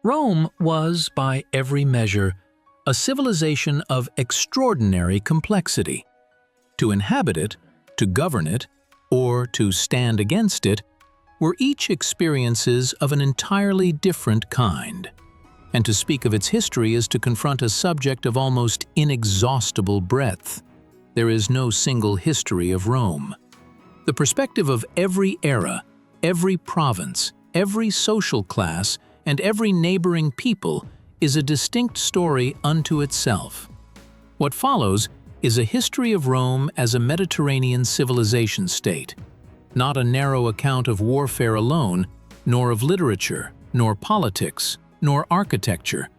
Rome was, by every measure, a civilization of extraordinary complexity. To inhabit it, to govern it, or to stand against it, were each experiences of an entirely different kind. And to speak of its history is to confront a subject of almost inexhaustible breadth. There is no single history of Rome. The perspective of every era, every province, every social class, and every neighboring people is a distinct story unto itself. What follows is a history of Rome as a Mediterranean civilization state, not a narrow account of warfare alone, nor of literature, nor politics, nor architecture,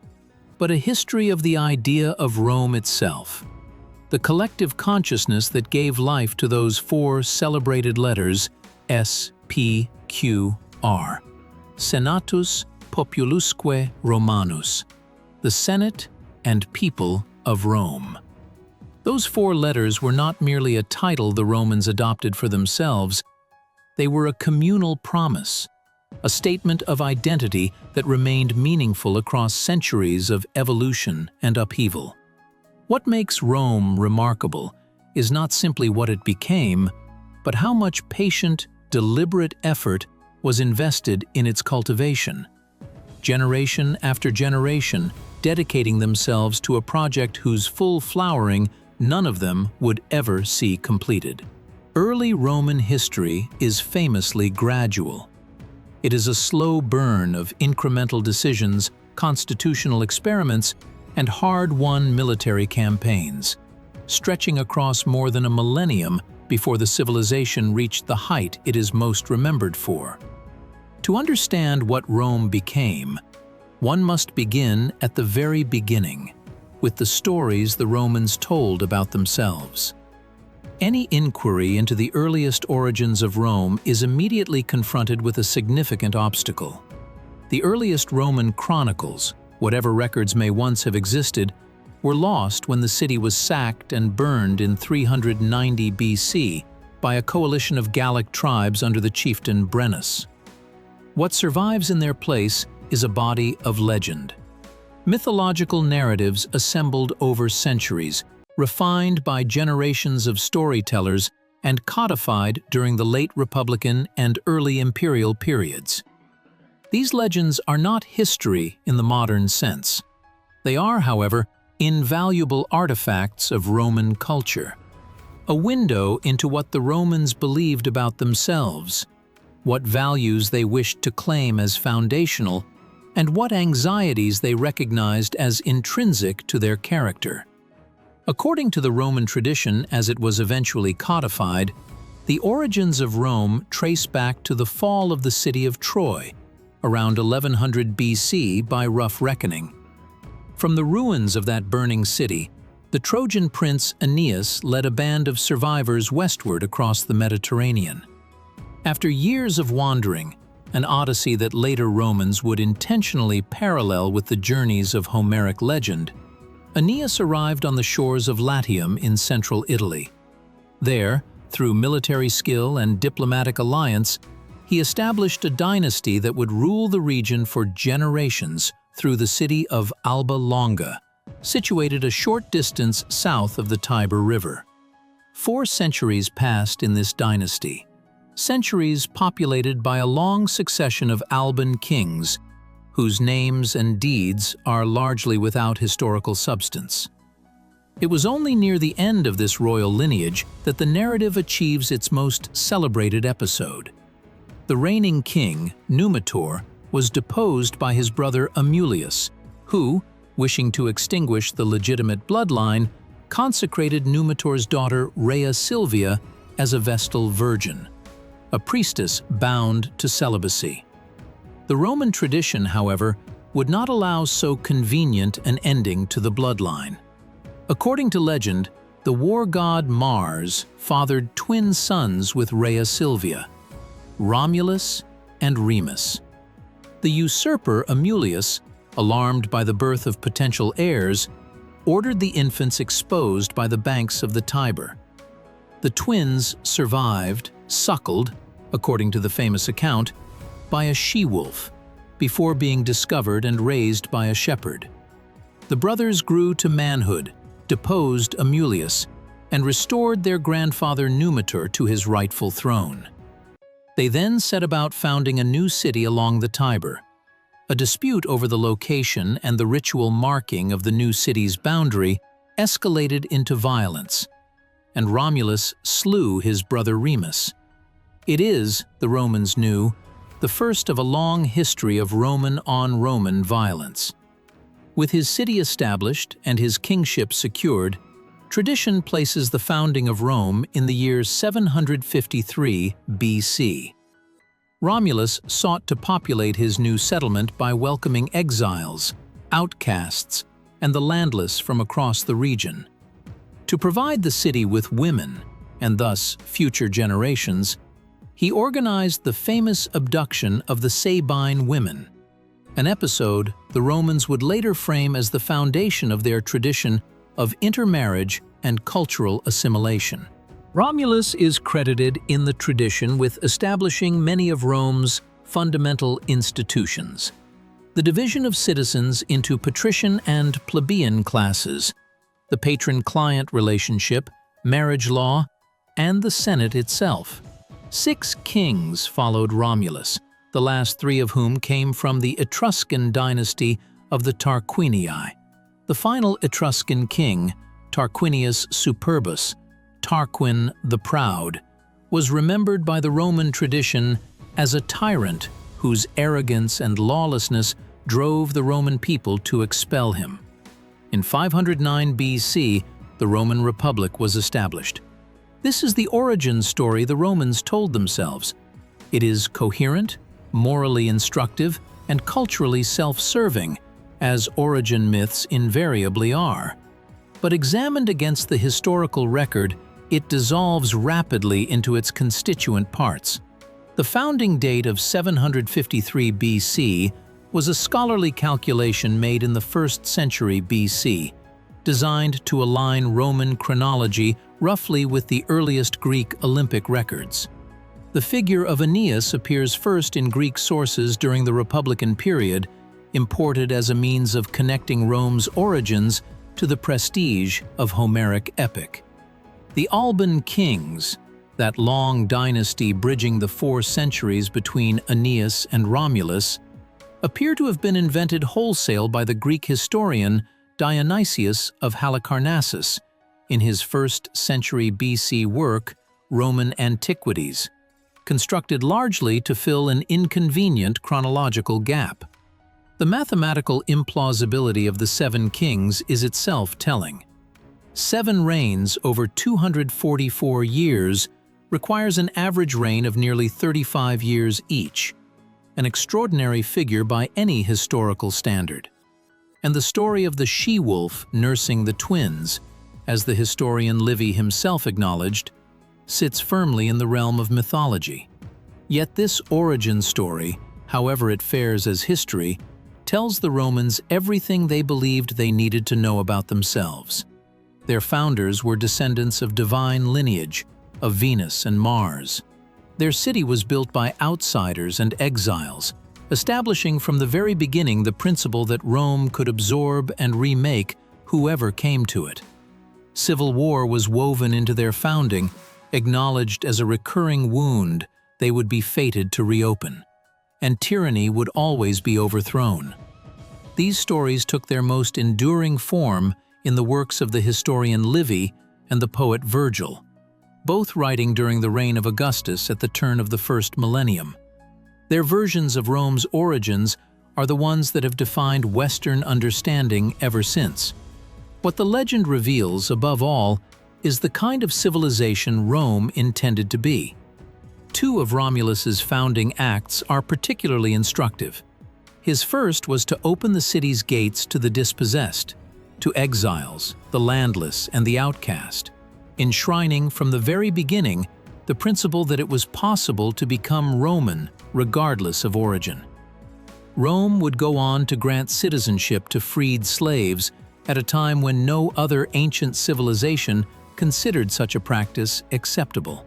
but a history of the idea of Rome itself, the collective consciousness that gave life to those four celebrated letters SPQR, Senatus Populusque Romanus, the Senate and people of Rome. Those four letters were not merely a title the Romans adopted for themselves, they were a communal promise, a statement of identity that remained meaningful across centuries of evolution and upheaval. What makes Rome remarkable is not simply what it became, but how much patient, deliberate effort was invested in its cultivation. Generation after generation dedicating themselves to a project whose full flowering none of them would ever see completed. Early Roman history is famously gradual. It is a slow burn of incremental decisions, constitutional experiments, and hard-won military campaigns, stretching across more than a millennium before the civilization reached the height it is most remembered for. To understand what Rome became, one must begin at the very beginning, with the stories the Romans told about themselves. Any inquiry into the earliest origins of Rome is immediately confronted with a significant obstacle. The earliest Roman chronicles, whatever records may once have existed, were lost when the city was sacked and burned in 390 BC by a coalition of Gallic tribes under the chieftain Brennus. What survives in their place is a body of legend. Mythological narratives assembled over centuries, refined by generations of storytellers and codified during the late Republican and early imperial periods. These legends are not history in the modern sense. They are, however, invaluable artifacts of Roman culture, a window into what the Romans believed about themselves, what values they wished to claim as foundational, and what anxieties they recognized as intrinsic to their character. According to the Roman tradition as it was eventually codified, the origins of Rome trace back to the fall of the city of Troy, around 1100 BC by rough reckoning. From the ruins of that burning city, the Trojan prince Aeneas led a band of survivors westward across the Mediterranean. After years of wandering, an odyssey that later Romans would intentionally parallel with the journeys of Homeric legend, Aeneas arrived on the shores of Latium in central Italy. There, through military skill and diplomatic alliance, he established a dynasty that would rule the region for generations through the city of Alba Longa, situated a short distance south of the Tiber River. 4 centuries passed in this dynasty, centuries populated by a long succession of Alban kings, whose names and deeds are largely without historical substance. It was only near the end of this royal lineage that the narrative achieves its most celebrated episode. The reigning king, Numitor, was deposed by his brother Amulius, who, wishing to extinguish the legitimate bloodline, consecrated Numitor's daughter Rhea Silvia as a Vestal virgin, a priestess bound to celibacy. The Roman tradition, however, would not allow so convenient an ending to the bloodline. According to legend, the war god Mars fathered twin sons with Rhea Silvia, Romulus and Remus. The usurper Amulius, alarmed by the birth of potential heirs, ordered the infants exposed by the banks of the Tiber. The twins survived, suckled, according to the famous account, by a she-wolf, before being discovered and raised by a shepherd. The brothers grew to manhood, deposed Amulius, and restored their grandfather Numitor to his rightful throne. They then set about founding a new city along the Tiber. A dispute over the location and the ritual marking of the new city's boundary escalated into violence, and Romulus slew his brother Remus. It is, the Romans knew, the first of a long history of Roman-on-Roman violence. With his city established and his kingship secured, tradition places the founding of Rome in the year 753 BC. Romulus sought to populate his new settlement by welcoming exiles, outcasts, and the landless from across the region. To provide the city with women, and thus future generations, he organized the famous abduction of the Sabine women, an episode the Romans would later frame as the foundation of their tradition of intermarriage and cultural assimilation. Romulus is credited in the tradition with establishing many of Rome's fundamental institutions: the division of citizens into patrician and plebeian classes, the patron-client relationship, marriage law, and the Senate itself. 6 kings followed Romulus, the last 3 of whom came from the Etruscan dynasty of the Tarquinii. The final Etruscan king, Tarquinius Superbus, Tarquin the Proud, was remembered by the Roman tradition as a tyrant whose arrogance and lawlessness drove the Roman people to expel him. In 509 BC, the Roman Republic was established. This is the origin story the Romans told themselves. It is coherent, morally instructive, and culturally self-serving, as origin myths invariably are. But examined against the historical record, it dissolves rapidly into its constituent parts. The founding date of 753 BC was a scholarly calculation made in the 1st century BC, designed to align Roman chronology roughly with the earliest Greek Olympic records. The figure of Aeneas appears first in Greek sources during the Republican period, imported as a means of connecting Rome's origins to the prestige of Homeric epic. The Alban kings, that long dynasty bridging the 4 centuries between Aeneas and Romulus, appear to have been invented wholesale by the Greek historian Dionysius of Halicarnassus in his 1st century BC work, Roman Antiquities, constructed largely to fill an inconvenient chronological gap. The mathematical implausibility of the 7 kings is itself telling. 7 reigns over 244 years requires an average reign of nearly 35 years each, an extraordinary figure by any historical standard. And the story of the she-wolf nursing the twins, as the historian Livy himself acknowledged, sits firmly in the realm of mythology. Yet this origin story, however it fares as history, tells the Romans everything they believed they needed to know about themselves. Their founders were descendants of divine lineage, of Venus and Mars. Their city was built by outsiders and exiles, establishing from the very beginning the principle that Rome could absorb and remake whoever came to it. Civil war was woven into their founding, acknowledged as a recurring wound they would be fated to reopen, and tyranny would always be overthrown. These stories took their most enduring form in the works of the historian Livy and the poet Virgil, both writing during the reign of Augustus at the turn of the 1st millennium. Their versions of Rome's origins are the ones that have defined Western understanding ever since. What the legend reveals, above all, is the kind of civilization Rome intended to be. 2 of Romulus's founding acts are particularly instructive. His first was to open the city's gates to the dispossessed, to exiles, the landless, and the outcast, enshrining from the very beginning the principle that it was possible to become Roman regardless of origin. Rome would go on to grant citizenship to freed slaves at a time when no other ancient civilization considered such a practice acceptable.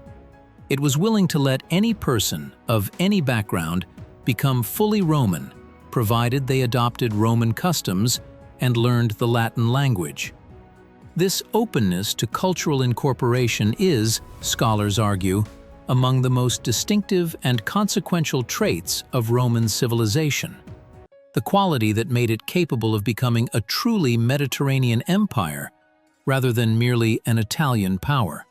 It was willing to let any person of any background become fully Roman, provided they adopted Roman customs and learned the Latin language. This openness to cultural incorporation is, scholars argue, among the most distinctive and consequential traits of Roman civilization, the quality that made it capable of becoming a truly Mediterranean empire rather than merely an Italian power.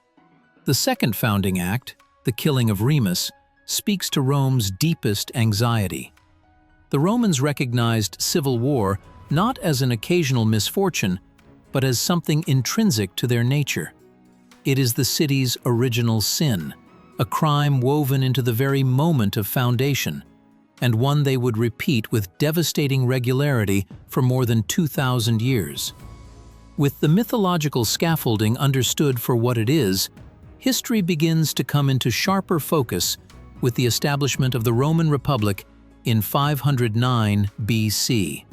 The second founding act, the killing of Remus, speaks to Rome's deepest anxiety. The Romans recognized civil war not as an occasional misfortune, but as something intrinsic to their nature. It is the city's original sin, a crime woven into the very moment of foundation, and one they would repeat with devastating regularity for more than 2,000 years. With the mythological scaffolding understood for what it is, history begins to come into sharper focus with the establishment of the Roman Republic in 509 BC.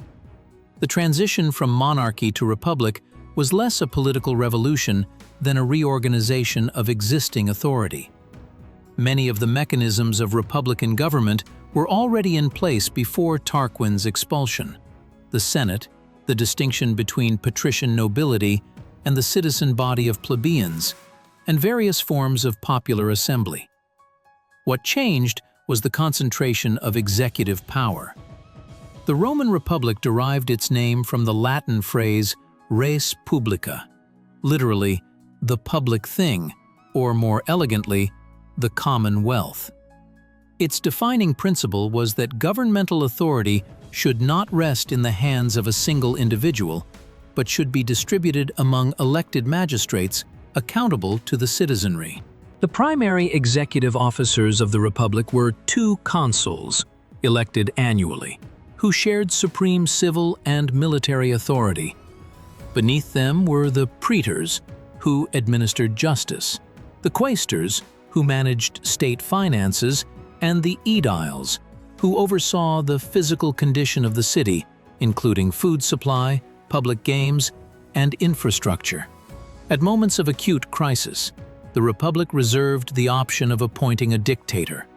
The transition from monarchy to republic was less a political revolution than a reorganization of existing authority. Many of the mechanisms of republican government were already in place before Tarquin's expulsion: the Senate, the distinction between patrician nobility and the citizen body of plebeians, and various forms of popular assembly. What changed was the concentration of executive power. The Roman Republic derived its name from the Latin phrase res publica, literally, the public thing, or more elegantly, the commonwealth. Its defining principle was that governmental authority should not rest in the hands of a single individual, but should be distributed among elected magistrates accountable to the citizenry. The primary executive officers of the Republic were two consuls, elected annually, who shared supreme civil and military authority. Beneath them were the praetors, who administered justice, the quaestors, who managed state finances, and the aediles, who oversaw the physical condition of the city, including food supply, public games, and infrastructure. At moments of acute crisis, the Republic reserved the option of appointing a dictator.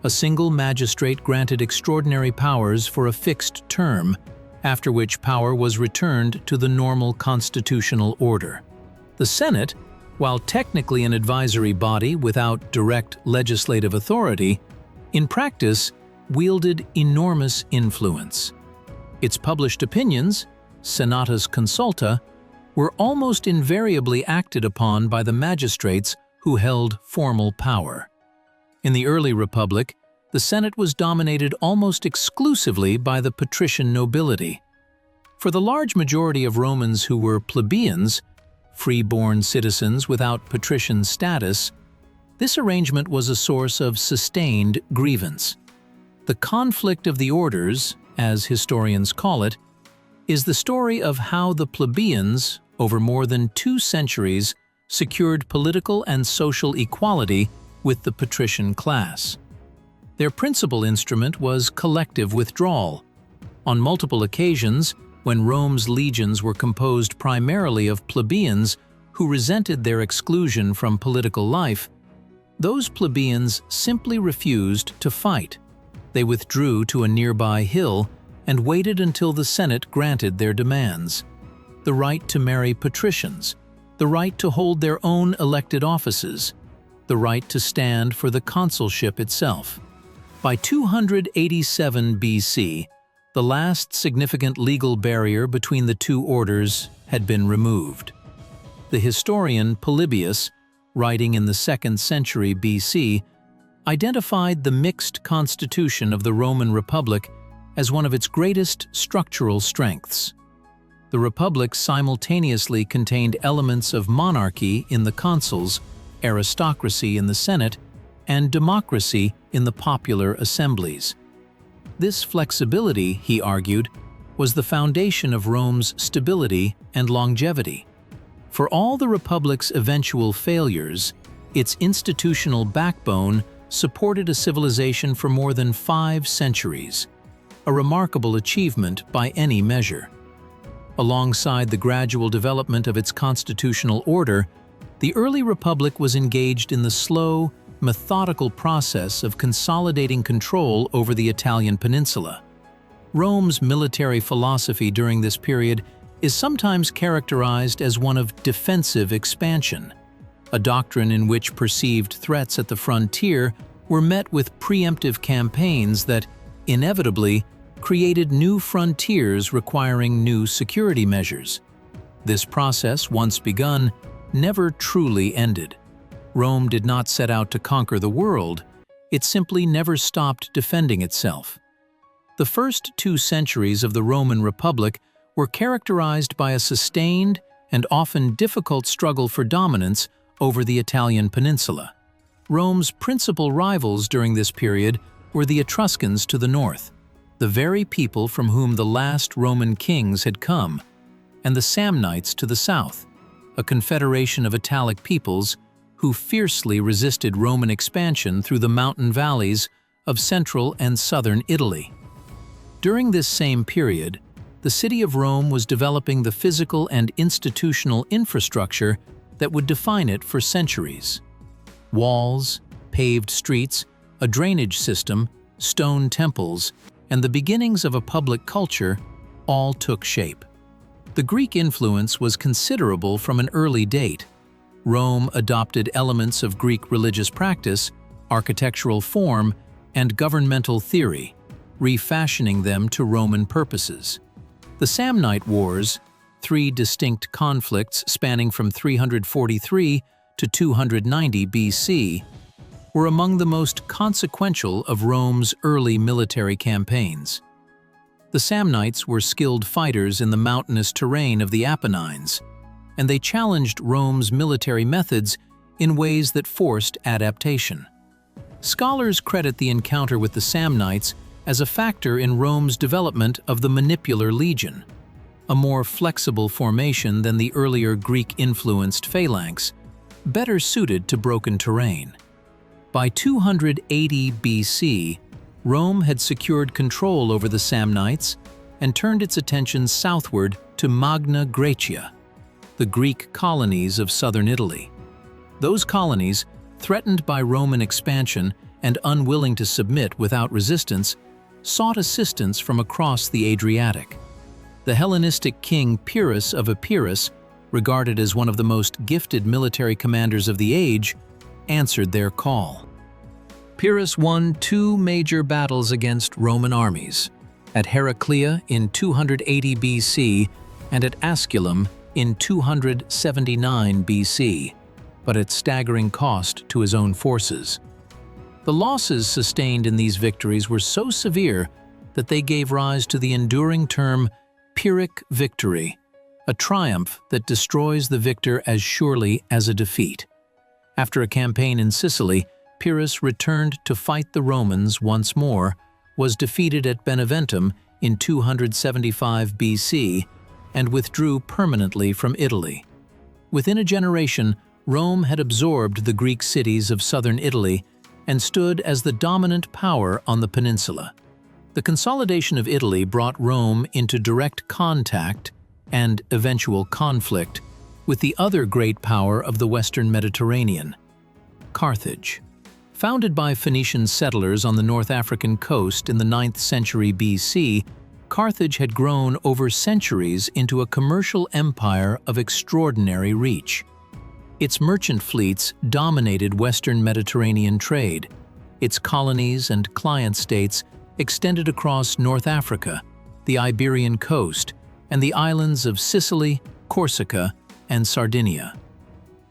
A single magistrate granted extraordinary powers for a fixed term, after which power was returned to the normal constitutional order. The Senate, while technically an advisory body without direct legislative authority, in practice wielded enormous influence. Its published opinions, senatus consulta, were almost invariably acted upon by the magistrates who held formal power. In the early Republic, the Senate was dominated almost exclusively by the patrician nobility. For the large majority of Romans who were plebeians, free-born citizens without patrician status, this arrangement was a source of sustained grievance. The conflict of the orders, as historians call it, is the story of how the plebeians, over more than 2 centuries, secured political and social equality with the patrician class. Their principal instrument was collective withdrawal. On multiple occasions, when Rome's legions were composed primarily of plebeians who resented their exclusion from political life, those plebeians simply refused to fight. They withdrew to a nearby hill and waited until the Senate granted their demands: the right to marry patricians, the right to hold their own elected offices, the right to stand for the consulship itself. By 287 BC, the last significant legal barrier between the two orders had been removed. The historian Polybius, writing in the 2nd century BC, identified the mixed constitution of the Roman Republic as one of its greatest structural strengths. The Republic simultaneously contained elements of monarchy in the consuls, aristocracy in the Senate, and democracy in the popular assemblies. This flexibility, he argued, was the foundation of Rome's stability and longevity. For all the Republic's eventual failures, its institutional backbone supported a civilization for more than 5 centuries, a remarkable achievement by any measure. Alongside the gradual development of its constitutional order, the early Republic was engaged in the slow, methodical process of consolidating control over the Italian peninsula. Rome's military philosophy during this period is sometimes characterized as one of defensive expansion, a doctrine in which perceived threats at the frontier were met with preemptive campaigns that, inevitably, created new frontiers requiring new security measures. This process, once begun, never truly ended. Rome did not set out to conquer the world, it simply never stopped defending itself. The first 2 centuries of the Roman Republic were characterized by a sustained and often difficult struggle for dominance over the Italian peninsula. Rome's principal rivals during this period were the Etruscans to the north, the very people from whom the last Roman kings had come, and the Samnites to the south, a confederation of Italic peoples who fiercely resisted Roman expansion through the mountain valleys of central and southern Italy. During this same period, the city of Rome was developing the physical and institutional infrastructure that would define it for centuries. Walls, paved streets, a drainage system, stone temples, and the beginnings of a public culture all took shape. The Greek influence was considerable from an early date. Rome adopted elements of Greek religious practice, architectural form, and governmental theory, refashioning them to Roman purposes. The Samnite Wars, 3 distinct conflicts spanning from 343 to 290 BC, were among the most consequential of Rome's early military campaigns. The Samnites were skilled fighters in the mountainous terrain of the Apennines, and they challenged Rome's military methods in ways that forced adaptation. Scholars credit the encounter with the Samnites as a factor in Rome's development of the manipular legion, a more flexible formation than the earlier Greek-influenced phalanx, better suited to broken terrain. By 280 BC, Rome had secured control over the Samnites and turned its attention southward to Magna Graecia, the Greek colonies of southern Italy. Those colonies, threatened by Roman expansion and unwilling to submit without resistance, sought assistance from across the Adriatic. The Hellenistic king Pyrrhus of Epirus, regarded as one of the most gifted military commanders of the age, answered their call. Pyrrhus won 2 major battles against Roman armies, at Heraclea in 280 BC and at Asculum in 279 BC, but at staggering cost to his own forces. The losses sustained in these victories were so severe that they gave rise to the enduring term Pyrrhic victory, a triumph that destroys the victor as surely as a defeat. After a campaign in Sicily, Pyrrhus returned to fight the Romans once more, was defeated at Beneventum in 275 BC, and withdrew permanently from Italy. Within a generation, Rome had absorbed the Greek cities of southern Italy and stood as the dominant power on the peninsula. The consolidation of Italy brought Rome into direct contact and eventual conflict with the other great power of the Western Mediterranean, Carthage. Founded by Phoenician settlers on the North African coast in the 9th century BC, Carthage had grown over centuries into a commercial empire of extraordinary reach. Its merchant fleets dominated Western Mediterranean trade. Its colonies and client states extended across North Africa, the Iberian coast, and the islands of Sicily, Corsica, and Sardinia.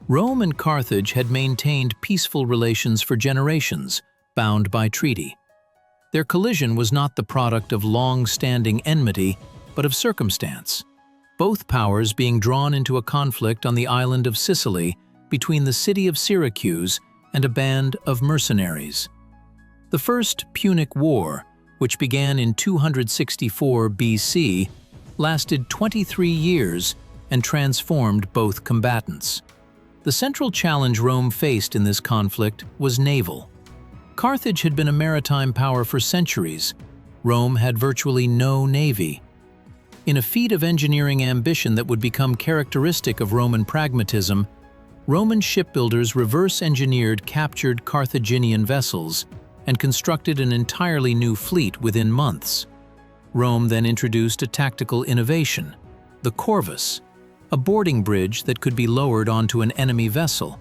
Rome and Carthage had maintained peaceful relations for generations, bound by treaty. Their collision was not the product of long-standing enmity, but of circumstance, both powers being drawn into a conflict on the island of Sicily between the city of Syracuse and a band of mercenaries. The First Punic War, which began in 264 BC, lasted 23 years and transformed both combatants. The central challenge Rome faced in this conflict was naval. Carthage had been a maritime power for centuries. Rome had virtually no navy. In a feat of engineering ambition that would become characteristic of Roman pragmatism, Roman shipbuilders reverse-engineered captured Carthaginian vessels and constructed an entirely new fleet within months. Rome then introduced a tactical innovation, the corvus, a boarding bridge that could be lowered onto an enemy vessel,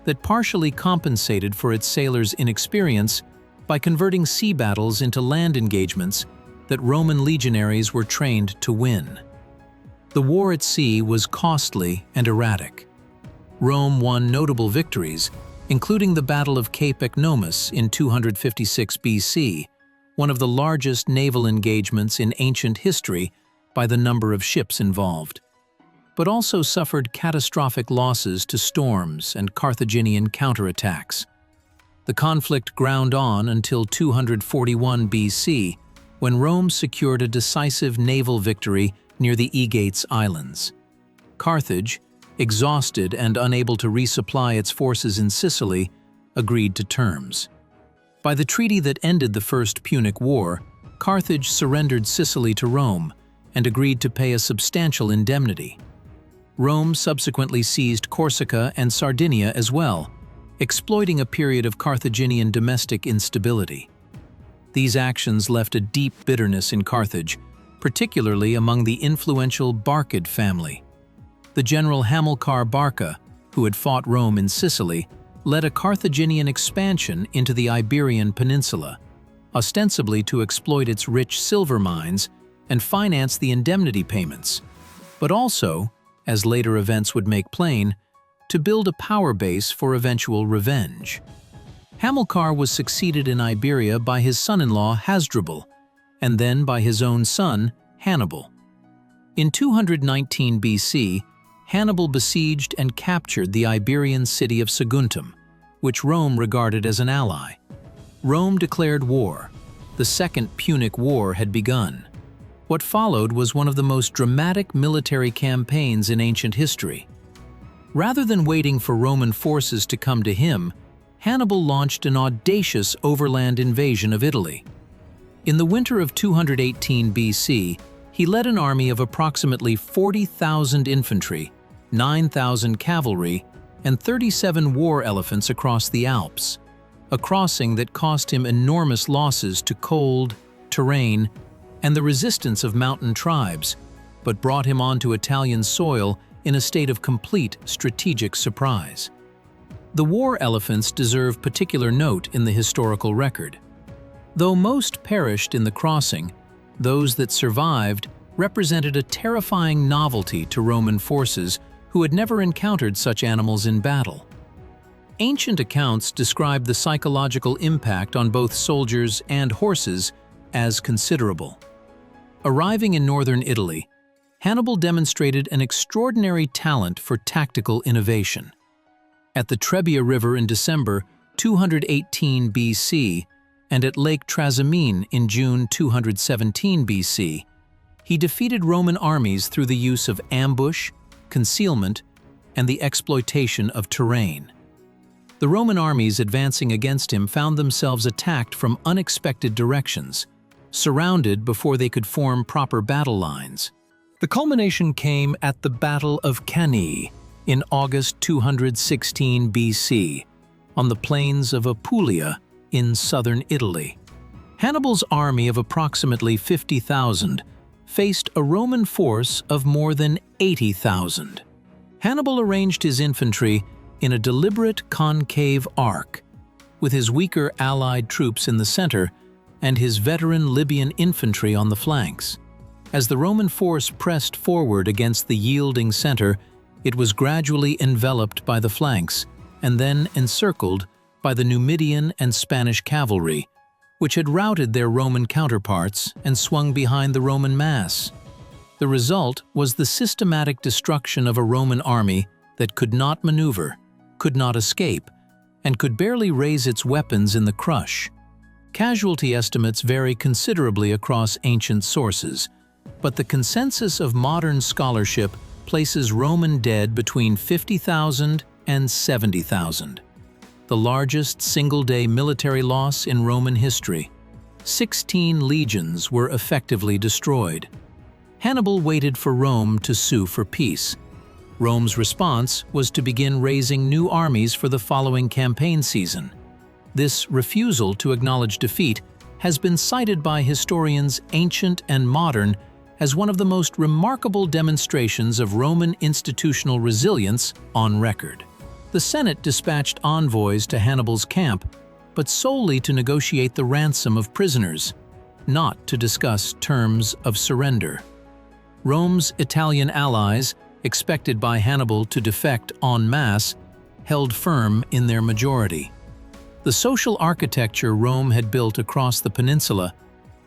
that partially compensated for its sailors' inexperience by converting sea battles into land engagements that Roman legionaries were trained to win. The war at sea was costly and erratic. Rome won notable victories, including the Battle of Cape Ecnomus in 256 BC, one of the largest naval engagements in ancient history by the number of ships involved, but also suffered catastrophic losses to storms and Carthaginian counterattacks. The conflict ground on until 241 BC, when Rome secured a decisive naval victory near the Aegates Islands. Carthage, exhausted and unable to resupply its forces in Sicily, agreed to terms. By the treaty that ended the First Punic War, Carthage surrendered Sicily to Rome and agreed to pay a substantial indemnity. Rome subsequently seized Corsica and Sardinia as well, exploiting a period of Carthaginian domestic instability. These actions left a deep bitterness in Carthage, particularly among the influential Barcid family. The general Hamilcar Barca, who had fought Rome in Sicily, led a Carthaginian expansion into the Iberian Peninsula, ostensibly to exploit its rich silver mines and finance the indemnity payments, but also, as later events would make plain, to build a power base for eventual revenge. Hamilcar was succeeded in Iberia by his son-in-law Hasdrubal, and then by his own son, Hannibal. In 219 BC, Hannibal besieged and captured the Iberian city of Saguntum, which Rome regarded as an ally. Rome declared war. The Second Punic War had begun. What followed was one of the most dramatic military campaigns in ancient history. Rather than waiting for Roman forces to come to him, Hannibal launched an audacious overland invasion of Italy. In the winter of 218 BC, he led an army of approximately 40,000 infantry, 9,000 cavalry, and 37 war elephants across the Alps, a crossing that cost him enormous losses to cold, terrain, and the resistance of mountain tribes, but brought him onto Italian soil in a state of complete strategic surprise. The war elephants deserve particular note in the historical record. Though most perished in the crossing, those that survived represented a terrifying novelty to Roman forces who had never encountered such animals in battle. Ancient accounts describe the psychological impact on both soldiers and horses as considerable. Arriving in northern Italy, Hannibal demonstrated an extraordinary talent for tactical innovation. At the Trebia River in December 218 BC and at Lake Trasimene in June 217 BC, he defeated Roman armies through the use of ambush, concealment, and the exploitation of terrain. The Roman armies advancing against him found themselves attacked from unexpected directions, surrounded before they could form proper battle lines. The culmination came at the Battle of Cannae in August 216 BC, on the plains of Apulia in southern Italy. Hannibal's army of approximately 50,000 faced a Roman force of more than 80,000. Hannibal arranged his infantry in a deliberate concave arc, with his weaker allied troops in the center and his veteran Libyan infantry on the flanks. As the Roman force pressed forward against the yielding center, it was gradually enveloped by the flanks and then encircled by the Numidian and Spanish cavalry, which had routed their Roman counterparts and swung behind the Roman mass. The result was the systematic destruction of a Roman army that could not maneuver, could not escape, and could barely raise its weapons in the crush. Casualty estimates vary considerably across ancient sources, but the consensus of modern scholarship places Roman dead between 50,000 and 70,000. The largest single-day military loss in Roman history. 16 legions were effectively destroyed. Hannibal waited for Rome to sue for peace. Rome's response was to begin raising new armies for the following campaign season. This refusal to acknowledge defeat has been cited by historians ancient and modern as one of the most remarkable demonstrations of Roman institutional resilience on record. The Senate dispatched envoys to Hannibal's camp, but solely to negotiate the ransom of prisoners, not to discuss terms of surrender. Rome's Italian allies, expected by Hannibal to defect en masse, held firm in their majority. The social architecture Rome had built across the peninsula,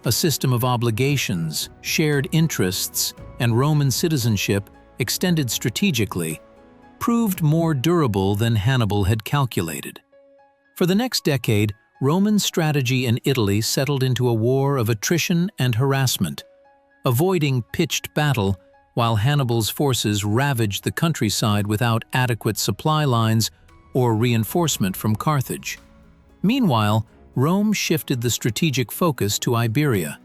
a system of obligations, shared interests, and Roman citizenship extended strategically, proved more durable than Hannibal had calculated. For the next decade, Roman strategy in Italy settled into a war of attrition and harassment, avoiding pitched battle while Hannibal's forces ravaged the countryside without adequate supply lines or reinforcement from Carthage. Meanwhile, Rome shifted the strategic focus to Iberia.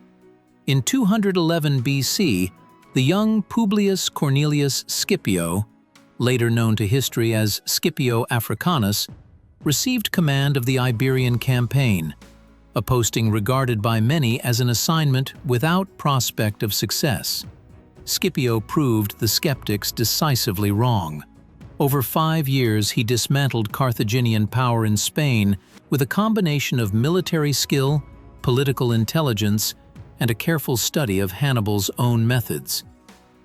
In 211 BC, the young Publius Cornelius Scipio, later known to history as Scipio Africanus, received command of the Iberian campaign, a posting regarded by many as an assignment without prospect of success. Scipio proved the skeptics decisively wrong. Over 5 years, he dismantled Carthaginian power in Spain with a combination of military skill, political intelligence, and a careful study of Hannibal's own methods.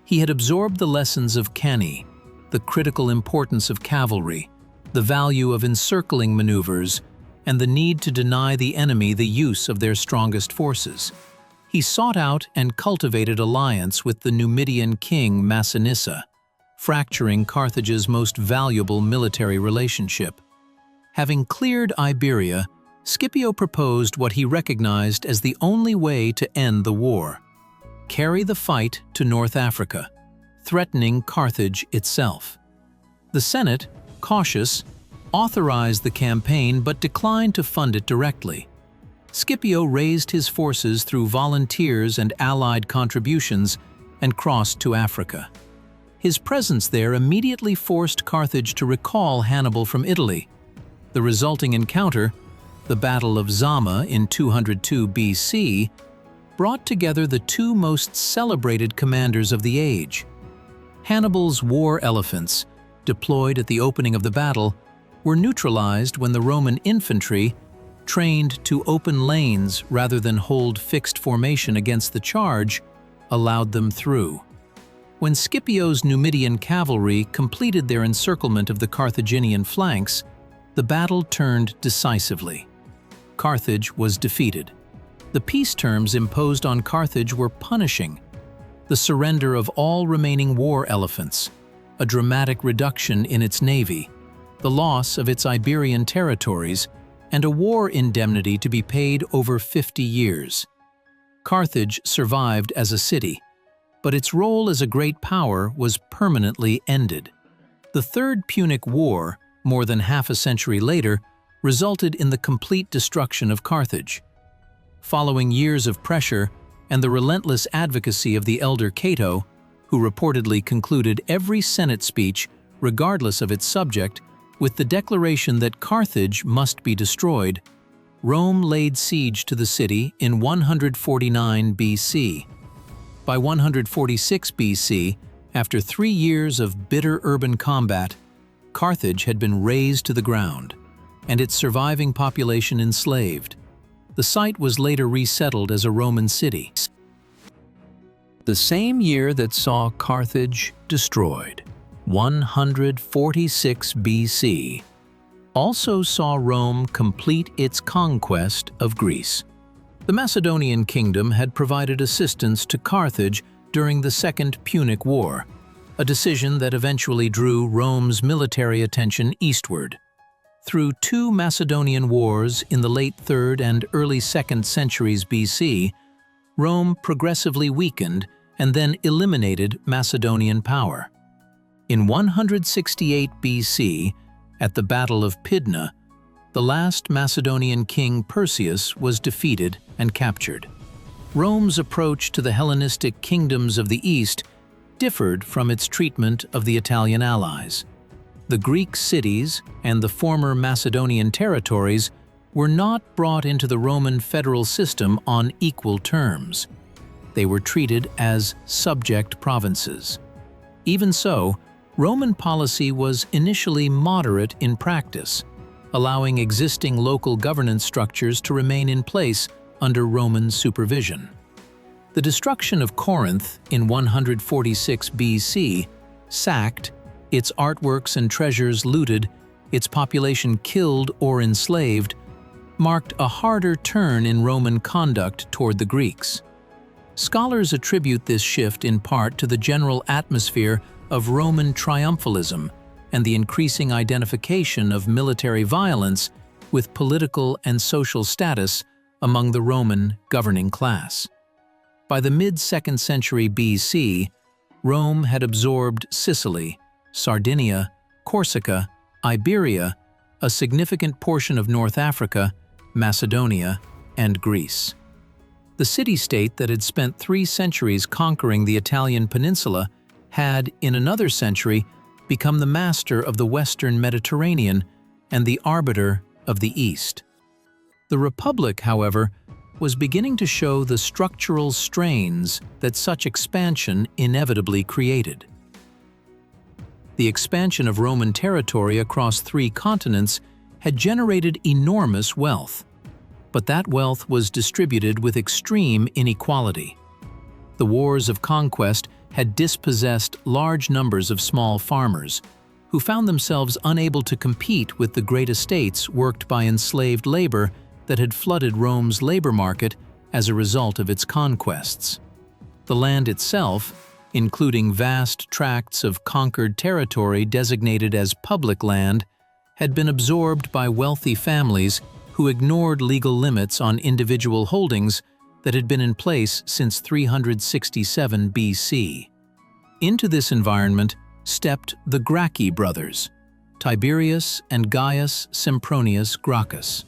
He had absorbed the lessons of Cannae, the critical importance of cavalry, the value of encircling maneuvers, and the need to deny the enemy the use of their strongest forces. He sought out and cultivated alliance with the Numidian king Massinissa, fracturing Carthage's most valuable military relationship. Having cleared Iberia, Scipio proposed what he recognized as the only way to end the war: carry the fight to North Africa, threatening Carthage itself. The Senate, cautious, authorized the campaign but declined to fund it directly. Scipio raised his forces through volunteers and allied contributions and crossed to Africa. His presence there immediately forced Carthage to recall Hannibal from Italy. The resulting encounter, the Battle of Zama in 202 BC, brought together the two most celebrated commanders of the age. Hannibal's war elephants, deployed at the opening of the battle, were neutralized when the Roman infantry, trained to open lanes rather than hold fixed formation against the charge, allowed them through. When Scipio's Numidian cavalry completed their encirclement of the Carthaginian flanks, the battle turned decisively. Carthage was defeated. The peace terms imposed on Carthage were punishing: the surrender of all remaining war elephants, a dramatic reduction in its navy, the loss of its Iberian territories, and a war indemnity to be paid over 50 years. Carthage survived as a city, but its role as a great power was permanently ended. The Third Punic War, more than half a century later, resulted in the complete destruction of Carthage. Following years of pressure and the relentless advocacy of the elder Cato, who reportedly concluded every Senate speech, regardless of its subject, with the declaration that Carthage must be destroyed, Rome laid siege to the city in 149 BC. By 146 BC, after 3 years of bitter urban combat, Carthage had been razed to the ground, and its surviving population enslaved. The site was later resettled as a Roman city. The same year that saw Carthage destroyed, 146 BC, also saw Rome complete its conquest of Greece. The Macedonian kingdom had provided assistance to Carthage during the Second Punic War, a decision that eventually drew Rome's military attention eastward. Through 2 Macedonian wars in the late 3rd and early 2nd centuries BC, Rome progressively weakened and then eliminated Macedonian power. In 168 BC, at the Battle of Pydna, the last Macedonian king Perseus was defeated and captured. Rome's approach to the Hellenistic kingdoms of the East differed from its treatment of the Italian allies. The Greek cities and the former Macedonian territories were not brought into the Roman federal system on equal terms. They were treated as subject provinces. Even so, Roman policy was initially moderate in practice, allowing existing local governance structures to remain in place under Roman supervision. The destruction of Corinth in 146 BC, sacked, its artworks and treasures looted, its population killed or enslaved, marked a harder turn in Roman conduct toward the Greeks. Scholars attribute this shift in part to the general atmosphere of Roman triumphalism and the increasing identification of military violence with political and social status among the Roman governing class. By the mid-2nd century BC, Rome had absorbed Sicily, Sardinia, Corsica, Iberia, a significant portion of North Africa, Macedonia, and Greece. The city-state that had spent 3 centuries conquering the Italian peninsula had, in another century, become the master of the Western Mediterranean and the arbiter of the East. The Republic, however, was beginning to show the structural strains that such expansion inevitably created. The expansion of Roman territory across 3 continents had generated enormous wealth, but that wealth was distributed with extreme inequality. The wars of conquest had dispossessed large numbers of small farmers, who found themselves unable to compete with the great estates worked by enslaved labor that had flooded Rome's labor market as a result of its conquests. The land itself, including vast tracts of conquered territory designated as public land, had been absorbed by wealthy families who ignored legal limits on individual holdings that had been in place since 367 BC. Into this environment stepped the Gracchi brothers, Tiberius and Gaius Sempronius Gracchus.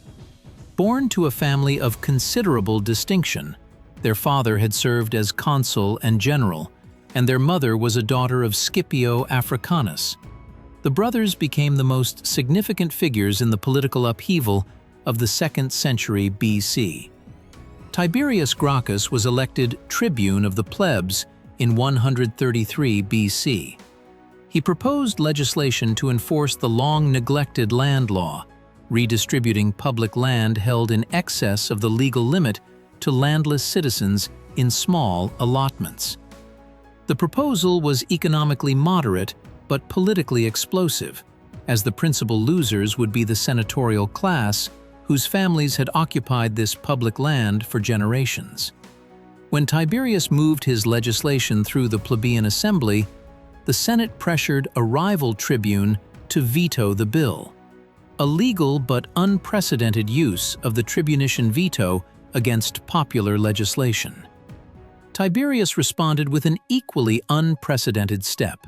Born to a family of considerable distinction, their father had served as consul and general, and their mother was a daughter of Scipio Africanus. The brothers became the most significant figures in the political upheaval of the 2nd century BC. Tiberius Gracchus was elected tribune of the plebs in 133 BC. He proposed legislation to enforce the long-neglected land law, redistributing public land held in excess of the legal limit to landless citizens in small allotments. The proposal was economically moderate but politically explosive, as the principal losers would be the senatorial class whose families had occupied this public land for generations. When Tiberius moved his legislation through the plebeian assembly, the Senate pressured a rival tribune to veto the bill, a legal but unprecedented use of the tribunician veto against popular legislation. Tiberius responded with an equally unprecedented step.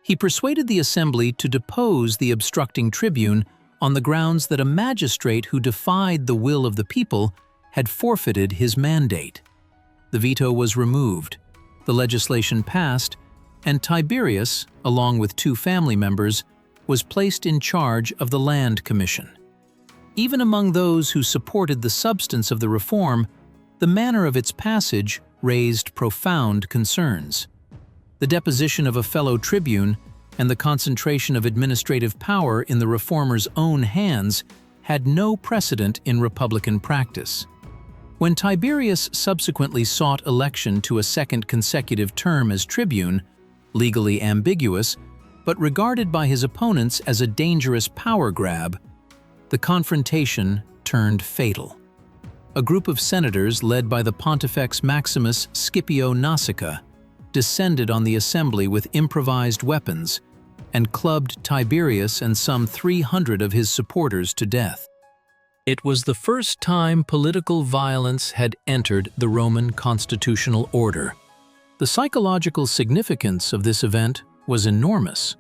He persuaded the assembly to depose the obstructing tribune on the grounds that a magistrate who defied the will of the people had forfeited his mandate. The veto was removed, the legislation passed, and Tiberius, along with 2 family members, was placed in charge of the Land Commission. Even among those who supported the substance of the reform, the manner of its passage raised profound concerns. The deposition of a fellow tribune and the concentration of administrative power in the reformers' own hands had no precedent in Republican practice. When Tiberius subsequently sought election to a 2nd consecutive term as tribune, legally ambiguous, but regarded by his opponents as a dangerous power grab, the confrontation turned fatal. A group of senators led by the Pontifex Maximus Scipio Nasica descended on the assembly with improvised weapons and clubbed Tiberius and some 300 of his supporters to death. It was the first time political violence had entered the Roman constitutional order. The psychological significance of this event was enormous.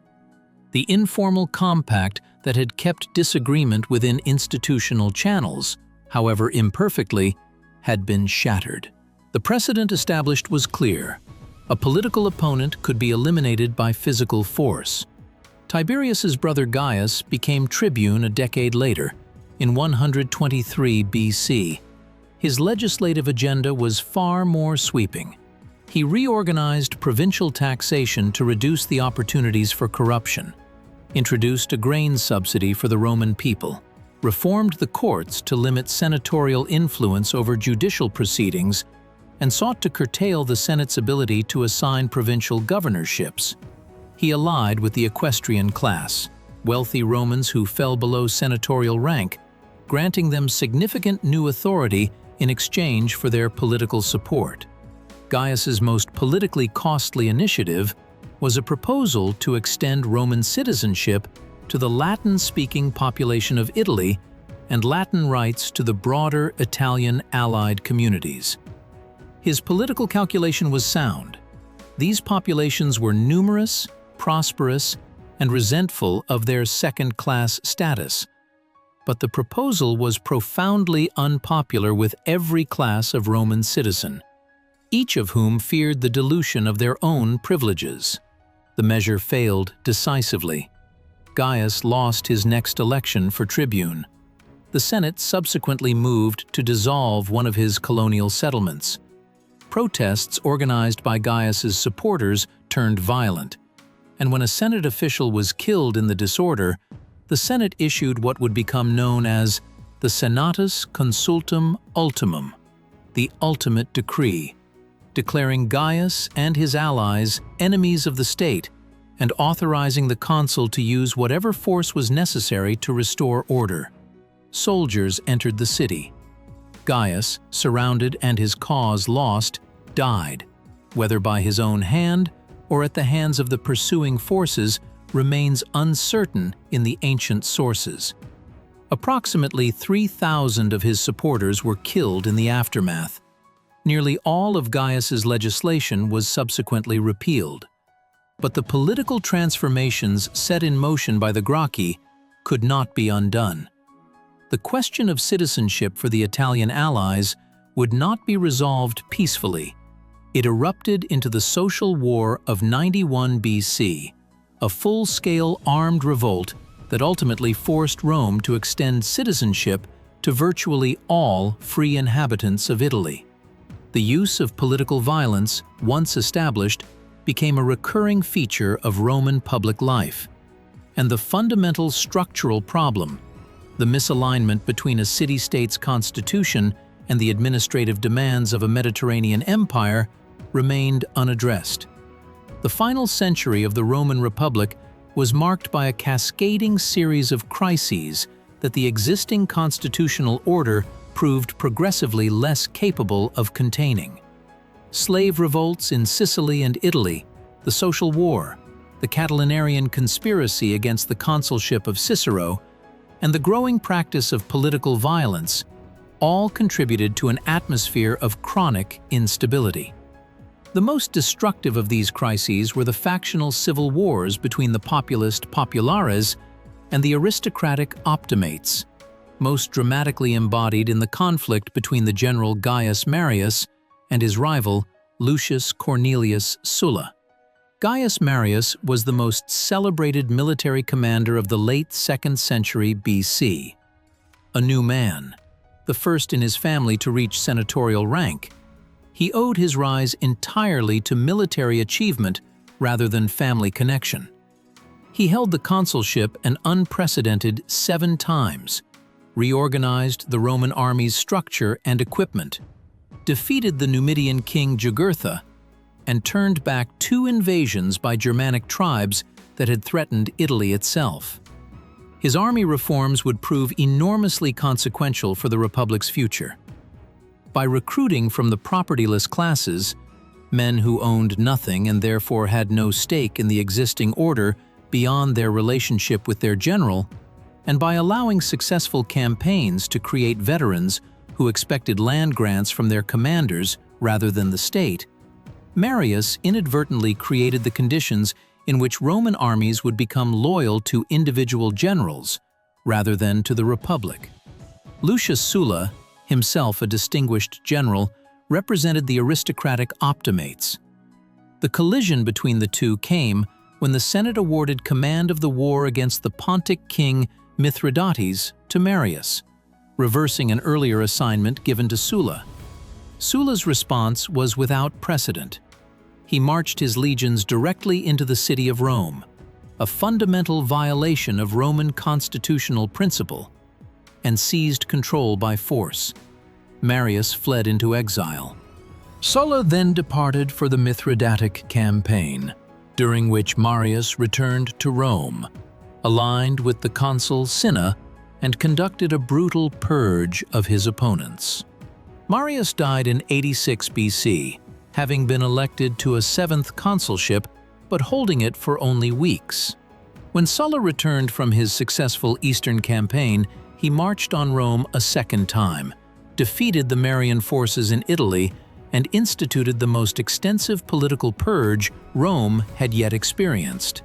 The informal compact that had kept disagreement within institutional channels, however imperfectly, had been shattered. The precedent established was clear. A political opponent could be eliminated by physical force. Tiberius's brother Gaius became tribune a decade later, in 123 BC. His legislative agenda was far more sweeping. He reorganized provincial taxation to reduce the opportunities for corruption, introduced a grain subsidy for the Roman people, reformed the courts to limit senatorial influence over judicial proceedings, and sought to curtail the Senate's ability to assign provincial governorships. He allied with the equestrian class, wealthy Romans who fell below senatorial rank, granting them significant new authority in exchange for their political support. Gaius's most politically costly initiative was a proposal to extend Roman citizenship to the Latin-speaking population of Italy and Latin rights to the broader Italian allied communities. His political calculation was sound. These populations were numerous, prosperous, and resentful of their second-class status. But the proposal was profoundly unpopular with every class of Roman citizen, each of whom feared the dilution of their own privileges. The measure failed decisively. Gaius lost his next election for tribune. The Senate subsequently moved to dissolve one of his colonial settlements. Protests organized by Gaius's supporters turned violent, and when a Senate official was killed in the disorder, the Senate issued what would become known as the Senatus Consultum Ultimum, the ultimate decree, declaring Gaius and his allies enemies of the state and authorizing the consul to use whatever force was necessary to restore order. Soldiers entered the city. Gaius, surrounded and his cause lost, died, whether by his own hand or at the hands of the pursuing forces remains uncertain in the ancient sources. Approximately 3,000 of his supporters were killed in the aftermath. Nearly all of Gaius's legislation was subsequently repealed. But the political transformations set in motion by the Gracchi could not be undone. The question of citizenship for the Italian allies would not be resolved peacefully. It erupted into the social war of 91 BC, a full-scale armed revolt that ultimately forced Rome to extend citizenship to virtually all free inhabitants of Italy. The use of political violence, once established, became a recurring feature of Roman public life. And the fundamental structural problem, the misalignment between a city-state's constitution and the administrative demands of a Mediterranean empire, remained unaddressed. The final century of the Roman Republic was marked by a cascading series of crises that the existing constitutional order proved progressively less capable of containing. Slave revolts in Sicily and Italy, the Social War, the Catilinarian conspiracy against the consulship of Cicero, and the growing practice of political violence all contributed to an atmosphere of chronic instability. The most destructive of these crises were the factional civil wars between the populist populares and the aristocratic optimates, most dramatically embodied in the conflict between the general Gaius Marius and his rival Lucius Cornelius Sulla. Gaius Marius was the most celebrated military commander of the late 2nd century BC. A new man, the first in his family to reach senatorial rank, he owed his rise entirely to military achievement rather than family connection. He held the consulship an unprecedented 7 times, reorganized the Roman army's structure and equipment, defeated the Numidian king Jugurtha, and turned back 2 invasions by Germanic tribes that had threatened Italy itself. His army reforms would prove enormously consequential for the Republic's future. By recruiting from the propertyless classes, men who owned nothing and therefore had no stake in the existing order beyond their relationship with their general, and by allowing successful campaigns to create veterans who expected land grants from their commanders rather than the state, Marius inadvertently created the conditions in which Roman armies would become loyal to individual generals rather than to the Republic. Lucius Sulla, himself a distinguished general, represented the aristocratic optimates. The collision between the two came when the Senate awarded command of the war against the Pontic king Mithridates to Marius, reversing an earlier assignment given to Sulla. Sulla's response was without precedent. He marched his legions directly into the city of Rome, a fundamental violation of Roman constitutional principle, and seized control by force. Marius fled into exile. Sulla then departed for the Mithridatic campaign, during which Marius returned to Rome, aligned with the consul Cinna, and conducted a brutal purge of his opponents. Marius died in 86 BC, having been elected to a 7th consulship, but holding it for only weeks. When Sulla returned from his successful eastern campaign, he marched on Rome a second time, defeated the Marian forces in Italy, and instituted the most extensive political purge Rome had yet experienced.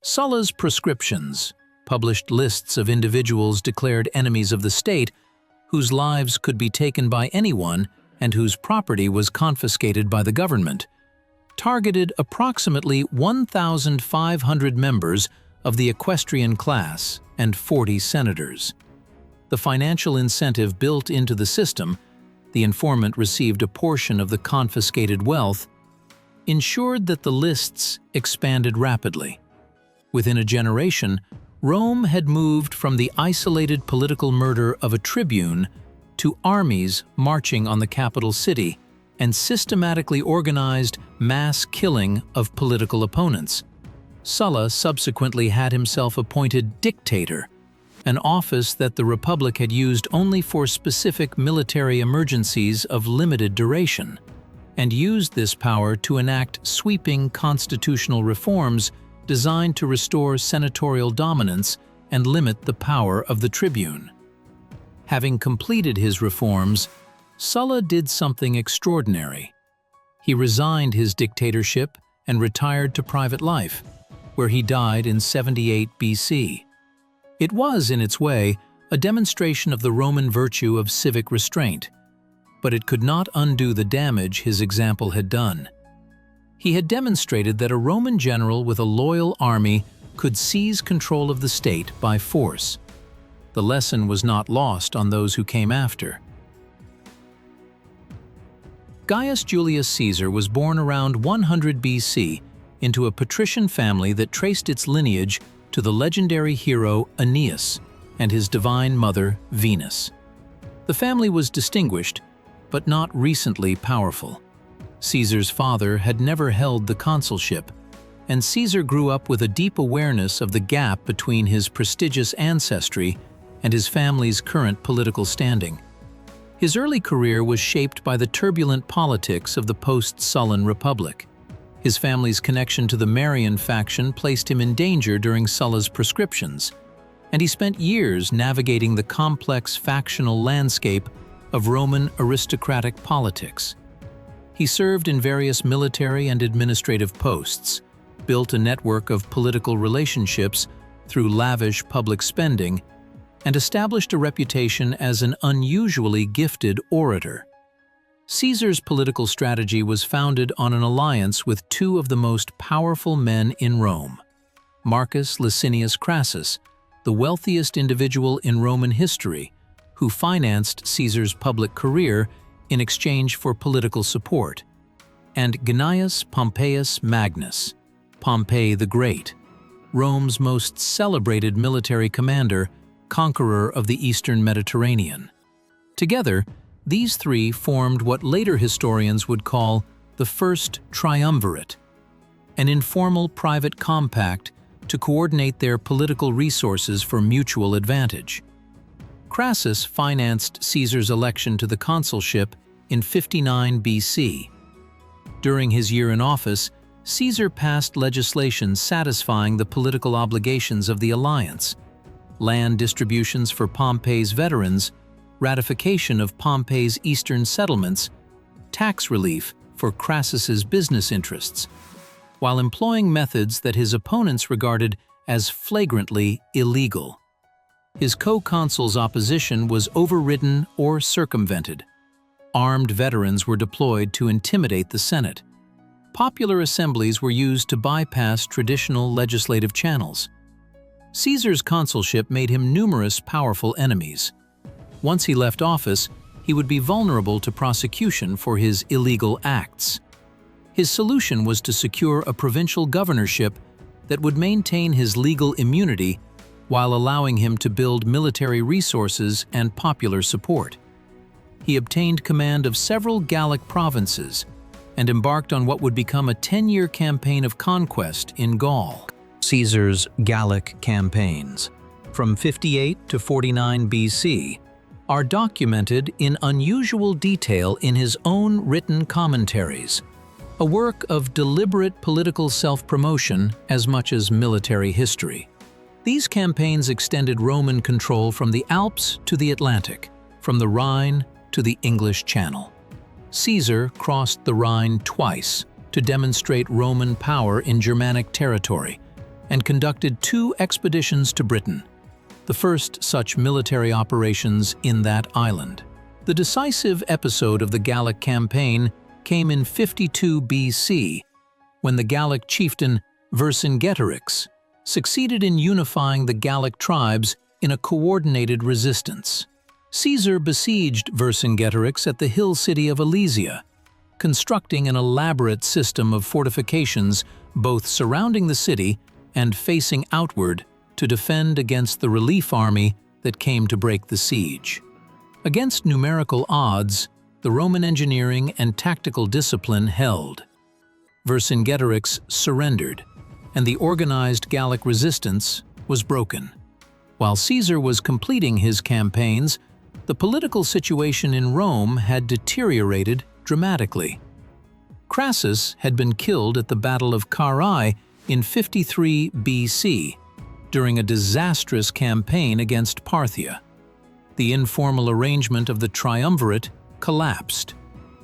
Sulla's proscriptions published lists of individuals declared enemies of the state, whose lives could be taken by anyone and whose property was confiscated by the government, targeted approximately 1,500 members of the equestrian class and 40 senators. The financial incentive built into the system, the informant received a portion of the confiscated wealth, ensured that the lists expanded rapidly. Within a generation, Rome had moved from the isolated political murder of a tribune to armies marching on the capital city and systematically organized mass killing of political opponents. Sulla subsequently had himself appointed dictator, an office that the Republic had used only for specific military emergencies of limited duration, and used this power to enact sweeping constitutional reforms designed to restore senatorial dominance and limit the power of the tribune. Having completed his reforms, Sulla did something extraordinary. He resigned his dictatorship and retired to private life, where he died in 78 BC. It was, in its way, a demonstration of the Roman virtue of civic restraint, but it could not undo the damage his example had done. He had demonstrated that a Roman general with a loyal army could seize control of the state by force. The lesson was not lost on those who came after. Gaius Julius Caesar was born around 100 BC into a patrician family that traced its lineage to the legendary hero Aeneas and his divine mother Venus. The family was distinguished, but not recently powerful. Caesar's father had never held the consulship, and Caesar grew up with a deep awareness of the gap between his prestigious ancestry and his family's current political standing. His early career was shaped by the turbulent politics of the post-Sullan Republic. His family's connection to the Marian faction placed him in danger during Sulla's proscriptions, and he spent years navigating the complex factional landscape of Roman aristocratic politics. He served in various military and administrative posts, built a network of political relationships through lavish public spending, and established a reputation as an unusually gifted orator. Caesar's political strategy was founded on an alliance with two of the most powerful men in Rome: Marcus Licinius Crassus, the wealthiest individual in Roman history, who financed Caesar's public career in exchange for political support, and Gnaeus Pompeius Magnus, Pompey the Great, Rome's most celebrated military commander, conqueror of the Eastern Mediterranean. Together, these three formed what later historians would call the First Triumvirate, an informal private compact to coordinate their political resources for mutual advantage. Crassus financed Caesar's election to the consulship in 59 BC. During his year in office, Caesar passed legislation satisfying the political obligations of the alliance: land distributions for Pompey's veterans, ratification of Pompey's eastern settlements, tax relief for Crassus's business interests, while employing methods that his opponents regarded as flagrantly illegal. His co-consul's opposition was overridden or circumvented. Armed veterans were deployed to intimidate the Senate. Popular assemblies were used to bypass traditional legislative channels. Caesar's consulship made him numerous powerful enemies. Once he left office, he would be vulnerable to prosecution for his illegal acts. His solution was to secure a provincial governorship that would maintain his legal immunity while allowing him to build military resources and popular support. He obtained command of several Gallic provinces and embarked on what would become a 10-year campaign of conquest in Gaul. Caesar's Gallic campaigns, from 58 to 49 BC, are documented in unusual detail in his own written commentaries, a work of deliberate political self-promotion as much as military history. These campaigns extended Roman control from the Alps to the Atlantic, from the Rhine to the English Channel. Caesar crossed the Rhine twice to demonstrate Roman power in Germanic territory and conducted 2 expeditions to Britain, the first such military operations in that island. The decisive episode of the Gallic campaign came in 52 BC, when the Gallic chieftain Vercingetorix succeeded in unifying the Gallic tribes in a coordinated resistance. Caesar besieged Vercingetorix at the hill city of Alesia, constructing an elaborate system of fortifications both surrounding the city and facing outward to defend against the relief army that came to break the siege. Against numerical odds, the Roman engineering and tactical discipline held. Vercingetorix surrendered, and the organized Gallic resistance was broken. While Caesar was completing his campaigns, the political situation in Rome had deteriorated dramatically. Crassus had been killed at the Battle of Cannae in 53 BC during a disastrous campaign against Parthia. The informal arrangement of the triumvirate collapsed.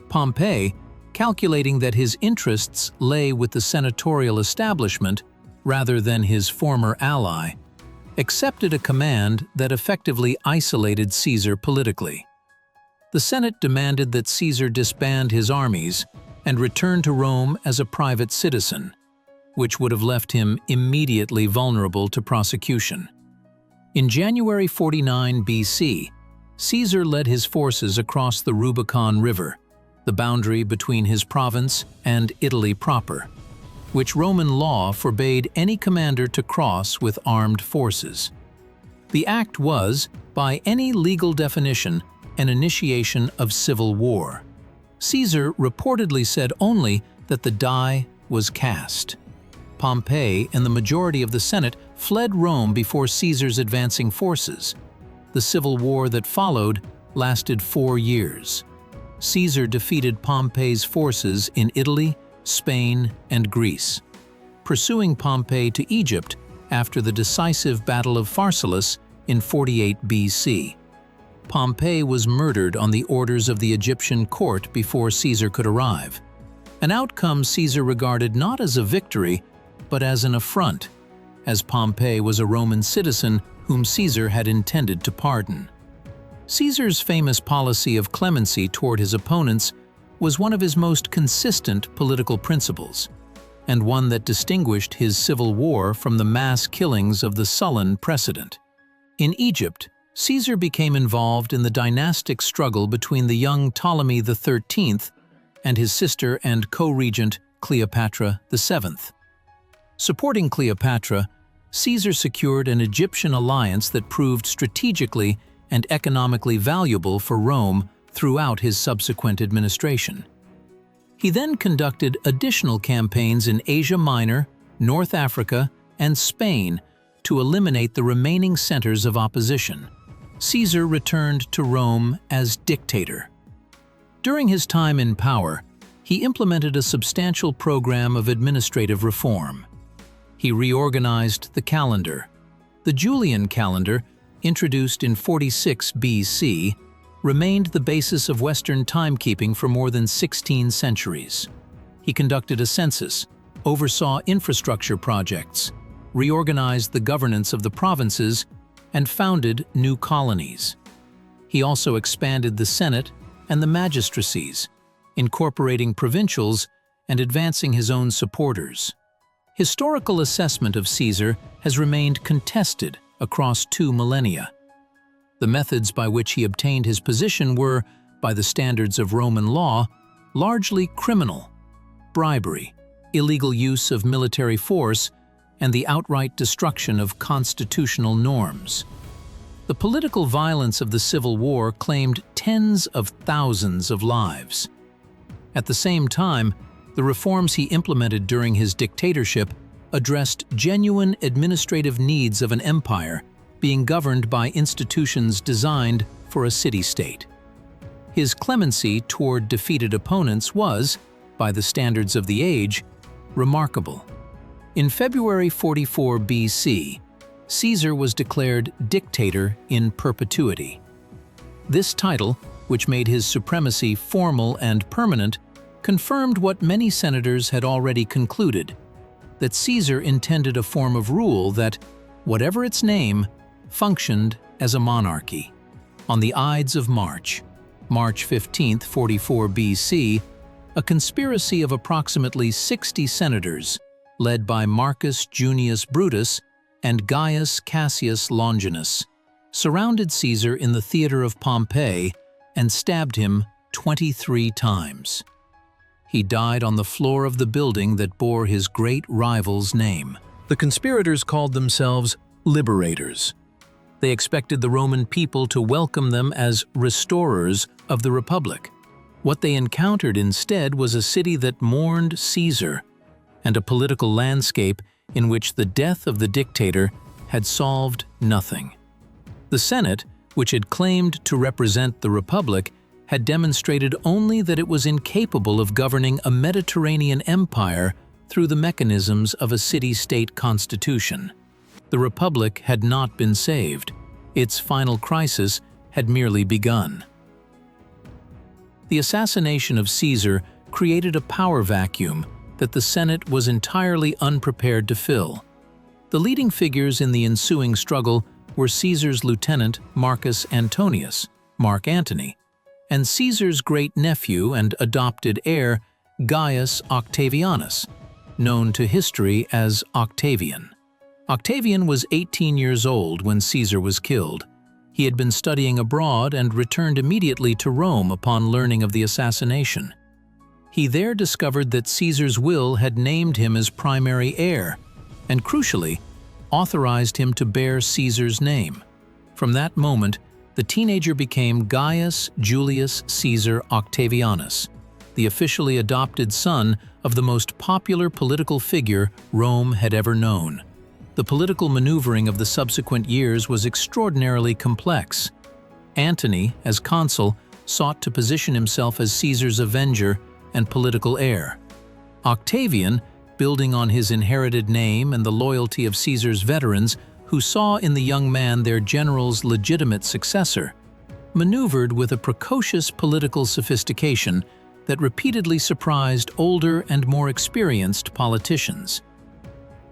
Pompey, calculating that his interests lay with the senatorial establishment rather than his former ally, accepted a command that effectively isolated Caesar politically. The Senate demanded that Caesar disband his armies and return to Rome as a private citizen, which would have left him immediately vulnerable to prosecution. In January 49 BC, Caesar led his forces across the Rubicon River, the boundary between his province and Italy proper, which Roman law forbade any commander to cross with armed forces. The act was, by any legal definition, an initiation of civil war. Caesar reportedly said only that the die was cast. Pompey and the majority of the Senate fled Rome before Caesar's advancing forces. The civil war that followed lasted 4 years. Caesar defeated Pompey's forces in Italy, Spain, and Greece, pursuing Pompey to Egypt after the decisive Battle of Pharsalus in 48 BC. Pompey was murdered on the orders of the Egyptian court before Caesar could arrive, an outcome Caesar regarded not as a victory, but as an affront, as Pompey was a Roman citizen whom Caesar had intended to pardon. Caesar's famous policy of clemency toward his opponents was one of his most consistent political principles, and one that distinguished his civil war from the mass killings of the Sullan precedent. In Egypt, Caesar became involved in the dynastic struggle between the young Ptolemy XIII and his sister and co-regent Cleopatra VII. Supporting Cleopatra, Caesar secured an Egyptian alliance that proved strategically and economically valuable for Rome throughout his subsequent administration. He then conducted additional campaigns in Asia Minor, North Africa, and Spain to eliminate the remaining centers of opposition. Caesar returned to Rome as dictator. During his time in power, he implemented a substantial program of administrative reform. He reorganized the calendar. The Julian calendar, introduced in 46 BC, remained the basis of Western timekeeping for more than 16 centuries. He conducted a census, oversaw infrastructure projects, reorganized the governance of the provinces, and founded new colonies. He also expanded the Senate and the magistracies, incorporating provincials and advancing his own supporters. Historical assessment of Caesar has remained contested across 2 millennia. The methods by which he obtained his position were, by the standards of Roman law, largely criminal: bribery, illegal use of military force, and the outright destruction of constitutional norms. The political violence of the Civil War claimed tens of thousands of lives. At the same time, the reforms he implemented during his dictatorship addressed genuine administrative needs of an empire being governed by institutions designed for a city-state. His clemency toward defeated opponents was, by the standards of the age, remarkable. In February 44 BC, Caesar was declared dictator in perpetuity. This title, which made his supremacy formal and permanent, confirmed what many senators had already concluded: that Caesar intended a form of rule that, whatever its name, functioned as a monarchy. On the Ides of March 15, 44 BC, a conspiracy of approximately 60 senators, led by Marcus Junius Brutus and Gaius Cassius Longinus, surrounded Caesar in the theater of Pompeii and stabbed him 23 times. He died on the floor of the building that bore his great rival's name. The conspirators called themselves liberators. They expected the Roman people to welcome them as restorers of the Republic. What they encountered instead was a city that mourned Caesar and a political landscape in which the death of the dictator had solved nothing. The Senate, which had claimed to represent the Republic, had demonstrated only that it was incapable of governing a Mediterranean empire through the mechanisms of a city-state constitution. The Republic had not been saved. Its final crisis had merely begun. The assassination of Caesar created a power vacuum that the Senate was entirely unprepared to fill. The leading figures in the ensuing struggle were Caesar's lieutenant Marcus Antonius, Mark Antony, and Caesar's great-nephew and adopted heir Gaius Octavianus, known to history as Octavian. Octavian was 18 years old when Caesar was killed. He had been studying abroad and returned immediately to Rome upon learning of the assassination. He there discovered that Caesar's will had named him as primary heir, and crucially, authorized him to bear Caesar's name. From that moment, the teenager became Gaius Julius Caesar Octavianus, the officially adopted son of the most popular political figure Rome had ever known. The political maneuvering of the subsequent years was extraordinarily complex. Antony, as consul, sought to position himself as Caesar's avenger and political heir. Octavian, building on his inherited name and the loyalty of Caesar's veterans, who saw in the young man their general's legitimate successor, maneuvered with a precocious political sophistication that repeatedly surprised older and more experienced politicians.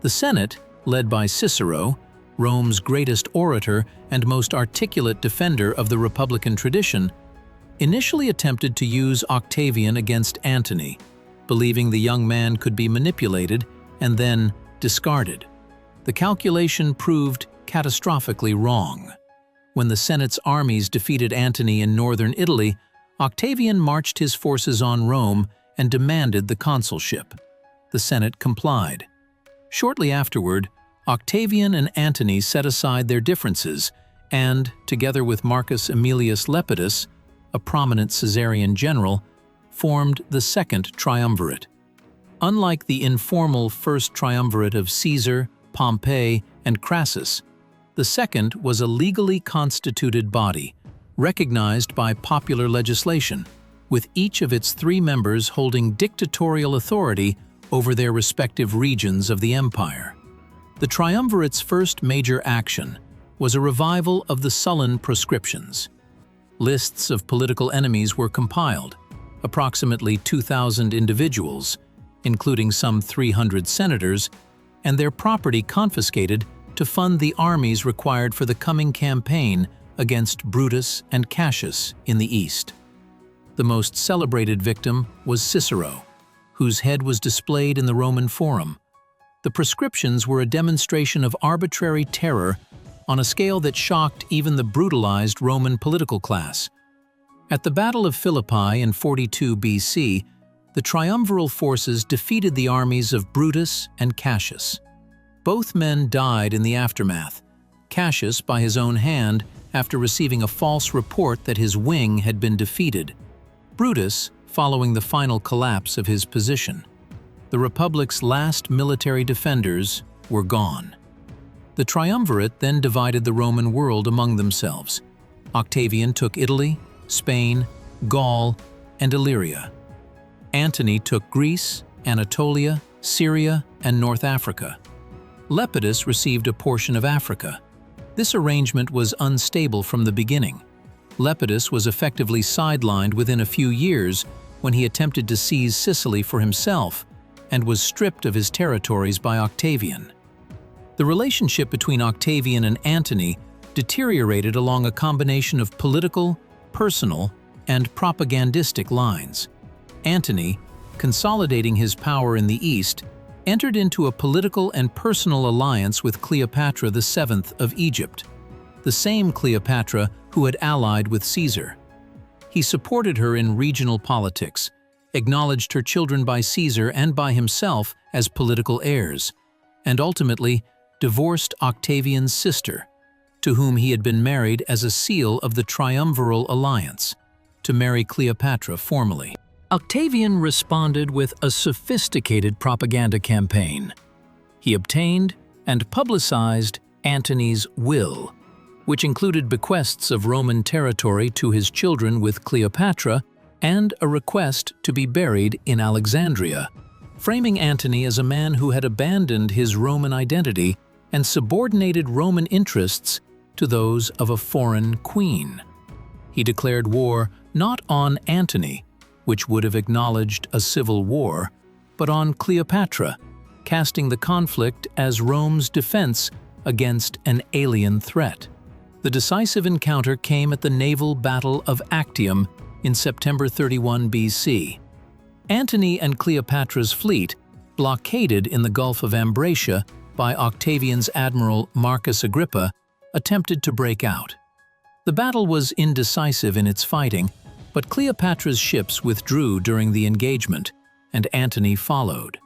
The Senate, led by Cicero, Rome's greatest orator and most articulate defender of the Republican tradition, initially attempted to use Octavian against Antony, believing the young man could be manipulated and then discarded. The calculation proved catastrophically wrong. When the Senate's armies defeated Antony in northern Italy, Octavian marched his forces on Rome and demanded the consulship. The Senate complied. Shortly afterward, Octavian and Antony set aside their differences and, together with Marcus Aemilius Lepidus, a prominent Caesarian general, formed the Second Triumvirate. Unlike the informal First Triumvirate of Caesar, Pompey, and Crassus, the second was a legally constituted body, recognized by popular legislation, with each of its 3 members holding dictatorial authority over their respective regions of the empire. The triumvirate's first major action was a revival of the Sullan proscriptions. Lists of political enemies were compiled, approximately 2,000 individuals, including some 300 senators, and their property confiscated to fund the armies required for the coming campaign against Brutus and Cassius in the east. The most celebrated victim was Cicero, whose head was displayed in the Roman Forum. The proscriptions were a demonstration of arbitrary terror on a scale that shocked even the brutalized Roman political class. At the Battle of Philippi in 42 BC, the triumviral forces defeated the armies of Brutus and Cassius. Both men died in the aftermath, Cassius by his own hand after receiving a false report that his wing had been defeated, Brutus following the final collapse of his position. The Republic's last military defenders were gone. The triumvirate then divided the Roman world among themselves. Octavian took Italy, Spain, Gaul, and Illyria. Antony took Greece, Anatolia, Syria, and North Africa. Lepidus received a portion of Africa. This arrangement was unstable from the beginning. Lepidus was effectively sidelined within a few years when he attempted to seize Sicily for himself and was stripped of his territories by Octavian. The relationship between Octavian and Antony deteriorated along a combination of political, personal, and propagandistic lines. Antony, consolidating his power in the East, entered into a political and personal alliance with Cleopatra VII of Egypt, the same Cleopatra who had allied with Caesar. He supported her in regional politics, acknowledged her children by Caesar and by himself as political heirs, and ultimately divorced Octavian's sister, to whom he had been married as a seal of the triumviral alliance, to marry Cleopatra formally. Octavian responded with a sophisticated propaganda campaign. He obtained and publicized Antony's will, which included bequests of Roman territory to his children with Cleopatra and a request to be buried in Alexandria, framing Antony as a man who had abandoned his Roman identity and subordinated Roman interests to those of a foreign queen. He declared war not on Antony, which would have acknowledged a civil war, but on Cleopatra, casting the conflict as Rome's defense against an alien threat. The decisive encounter came at the naval Battle of Actium in September 31 BC. Antony and Cleopatra's fleet, blockaded in the Gulf of Ambracia by Octavian's admiral Marcus Agrippa, attempted to break out. The battle was indecisive in its fighting, but Cleopatra's ships withdrew during the engagement, and Antony followed.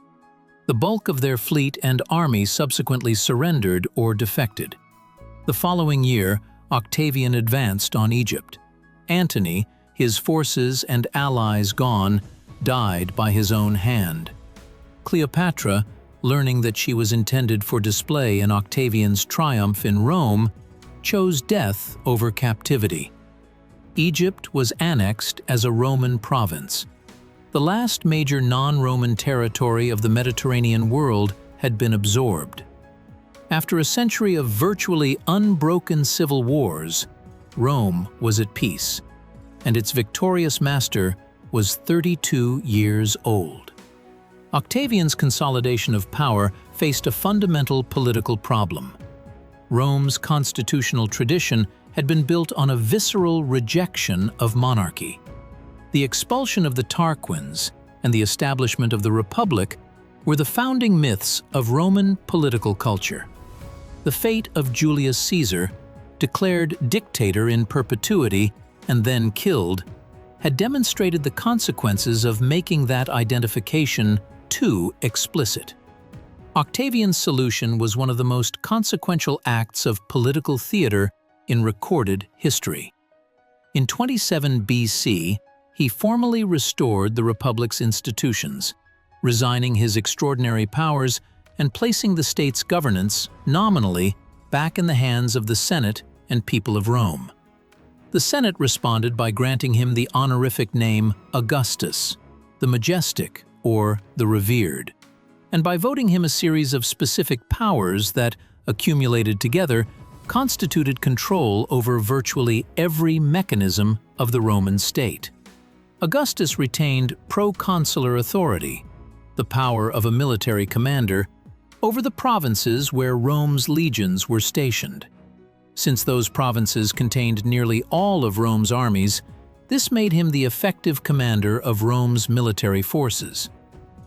The bulk of their fleet and army subsequently surrendered or defected. The following year, Octavian advanced on Egypt. Antony, his forces and allies gone, died by his own hand. Cleopatra, learning that she was intended for display in Octavian's triumph in Rome, chose death over captivity. Egypt was annexed as a Roman province. The last major non-Roman territory of the Mediterranean world had been absorbed. After a century of virtually unbroken civil wars, Rome was at peace, and its victorious master was 32 years old. Octavian's consolidation of power faced a fundamental political problem. Rome's constitutional tradition had been built on a visceral rejection of monarchy. The expulsion of the Tarquins and the establishment of the Republic were the founding myths of Roman political culture. The fate of Julius Caesar, declared dictator in perpetuity and then killed, had demonstrated the consequences of making that identification too explicit. Octavian's solution was one of the most consequential acts of political theater in recorded history. In 27 BC, he formally restored the Republic's institutions, resigning his extraordinary powers and placing the state's governance, nominally, back in the hands of the Senate and people of Rome. The Senate responded by granting him the honorific name Augustus, the majestic or the revered, and by voting him a series of specific powers that, accumulated together, constituted control over virtually every mechanism of the Roman state. Augustus retained proconsular authority, the power of a military commander, over the provinces where Rome's legions were stationed. Since those provinces contained nearly all of Rome's armies, this made him the effective commander of Rome's military forces.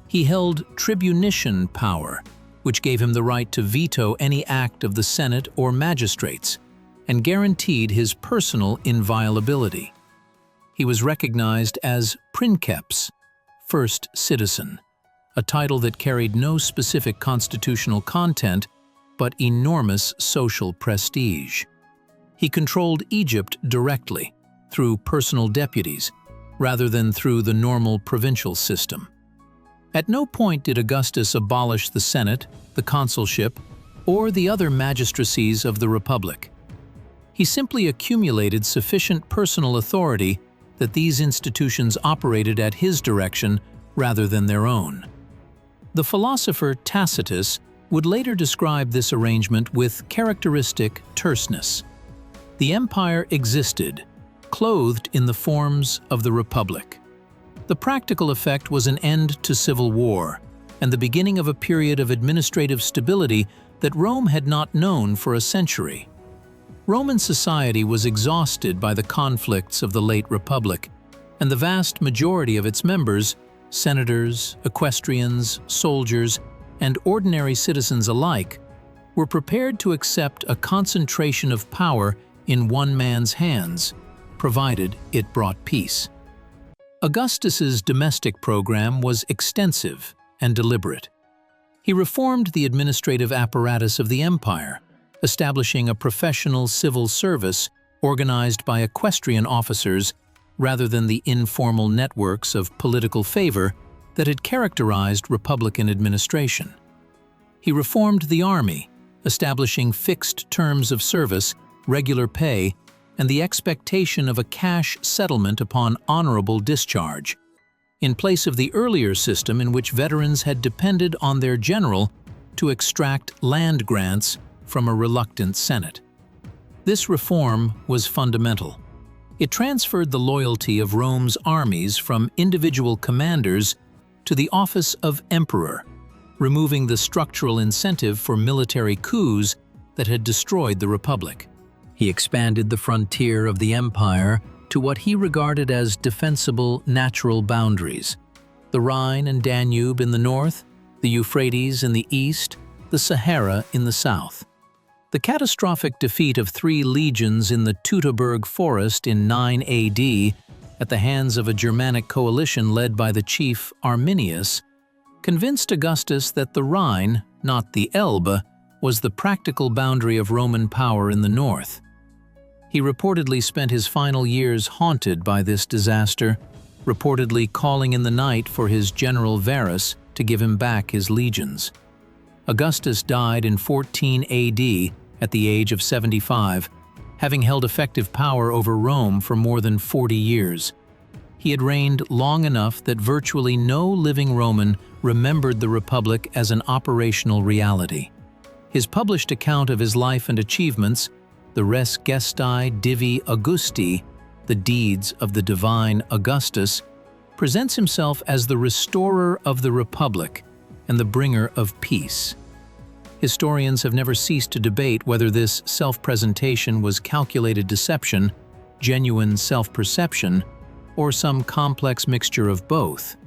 He held tribunician power, which gave him the right to veto any act of the Senate or magistrates, and guaranteed his personal inviolability. He was recognized as princeps, first citizen, a title that carried no specific constitutional content but enormous social prestige. He controlled Egypt directly, through personal deputies, rather than through the normal provincial system. At no point did Augustus abolish the Senate, the consulship, or the other magistracies of the Republic. He simply accumulated sufficient personal authority that these institutions operated at his direction rather than their own. The philosopher Tacitus would later describe this arrangement with characteristic terseness. The empire existed, clothed in the forms of the Republic. The practical effect was an end to civil war and the beginning of a period of administrative stability that Rome had not known for a century. Roman society was exhausted by the conflicts of the late Republic, and the vast majority of its members, senators, equestrians, soldiers, and ordinary citizens alike, were prepared to accept a concentration of power in one man's hands, provided it brought peace. Augustus's domestic program was extensive and deliberate. He reformed the administrative apparatus of the empire, establishing a professional civil service organized by equestrian officers rather than the informal networks of political favor that had characterized Republican administration. He reformed the army, establishing fixed terms of service, regular pay, and the expectation of a cash settlement upon honorable discharge, in place of the earlier system in which veterans had depended on their general to extract land grants from a reluctant Senate. This reform was fundamental. It transferred the loyalty of Rome's armies from individual commanders to the office of emperor, removing the structural incentive for military coups that had destroyed the Republic. He expanded the frontier of the empire to what he regarded as defensible natural boundaries: the Rhine and Danube in the north, the Euphrates in the east, the Sahara in the south. The catastrophic defeat of 3 legions in the Teutoburg forest in 9 AD at the hands of a Germanic coalition led by the chief Arminius convinced Augustus that the Rhine, not the Elbe, was the practical boundary of Roman power in the north. He reportedly spent his final years haunted by this disaster, reportedly calling in the night for his general Varus to give him back his legions. Augustus died in 14 AD at the age of 75, having held effective power over Rome for more than 40 years. He had reigned long enough that virtually no living Roman remembered the Republic as an operational reality. His published account of his life and achievements, the Res Gestae Divi Augusti, the deeds of the divine Augustus, presents himself as the restorer of the Republic and the bringer of peace. Historians have never ceased to debate whether this self-presentation was calculated deception, genuine self-perception, or some complex mixture of both.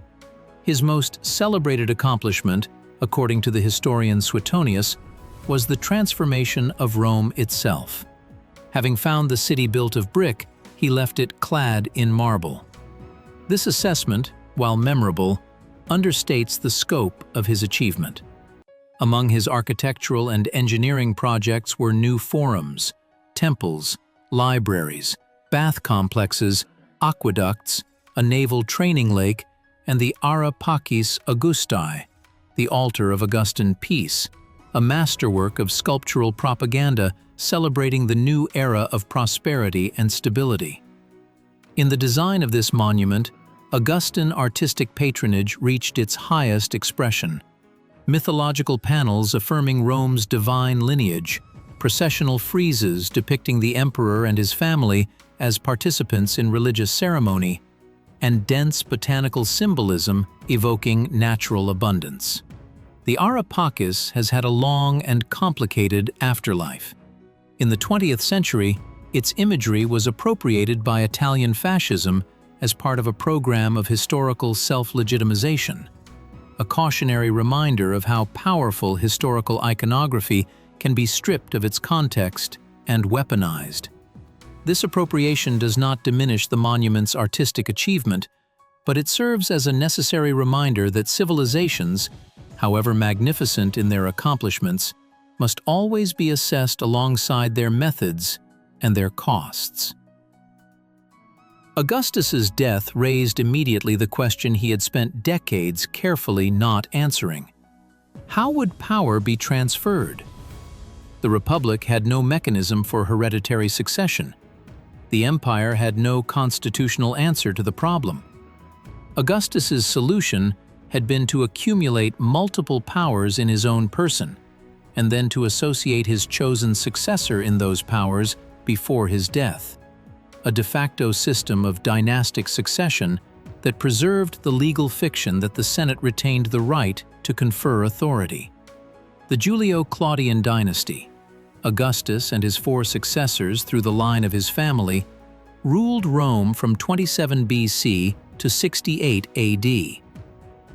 His most celebrated accomplishment, according to the historian Suetonius, was the transformation of Rome itself. Having found the city built of brick, he left it clad in marble. This assessment, while memorable, understates the scope of his achievement. Among his architectural and engineering projects were new forums, temples, libraries, bath complexes, aqueducts, a naval training lake, and the Ara Pacis Augustae, the altar of Augustan peace, a masterwork of sculptural propaganda celebrating the new era of prosperity and stability. In the design of this monument, Augustan artistic patronage reached its highest expression. Mythological panels affirming Rome's divine lineage, processional friezes depicting the emperor and his family as participants in religious ceremony, and dense botanical symbolism evoking natural abundance. The Ara Pacis has had a long and complicated afterlife. In the 20th century, its imagery was appropriated by Italian fascism as part of a program of historical self-legitimization. a cautionary reminder of how powerful historical iconography can be stripped of its context and weaponized. This appropriation does not diminish the monument's artistic achievement, but it serves as a necessary reminder that civilizations, however magnificent in their accomplishments, must always be assessed alongside their methods and their costs. Augustus's death raised immediately the question he had spent decades carefully not answering. How would power be transferred? The Republic had no mechanism for hereditary succession. The Empire had no constitutional answer to the problem. Augustus's solution had been to accumulate multiple powers in his own person, and then to associate his chosen successor in those powers before his death, a de facto system of dynastic succession that preserved the legal fiction that the Senate retained the right to confer authority. The Julio-Claudian dynasty, Augustus and his 4 successors through the line of his family, ruled Rome from 27 BC to 68 AD.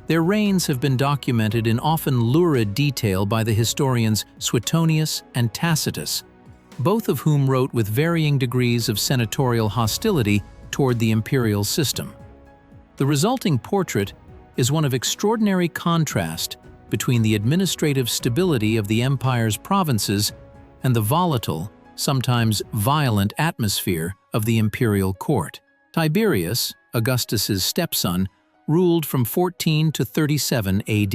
Their reigns have been documented in often lurid detail by the historians Suetonius and Tacitus, both of whom wrote with varying degrees of senatorial hostility toward the imperial system. The resulting portrait is one of extraordinary contrast between the administrative stability of the empire's provinces and the volatile, sometimes violent atmosphere of the imperial court. Tiberius, Augustus's stepson, ruled from 14 to 37 AD.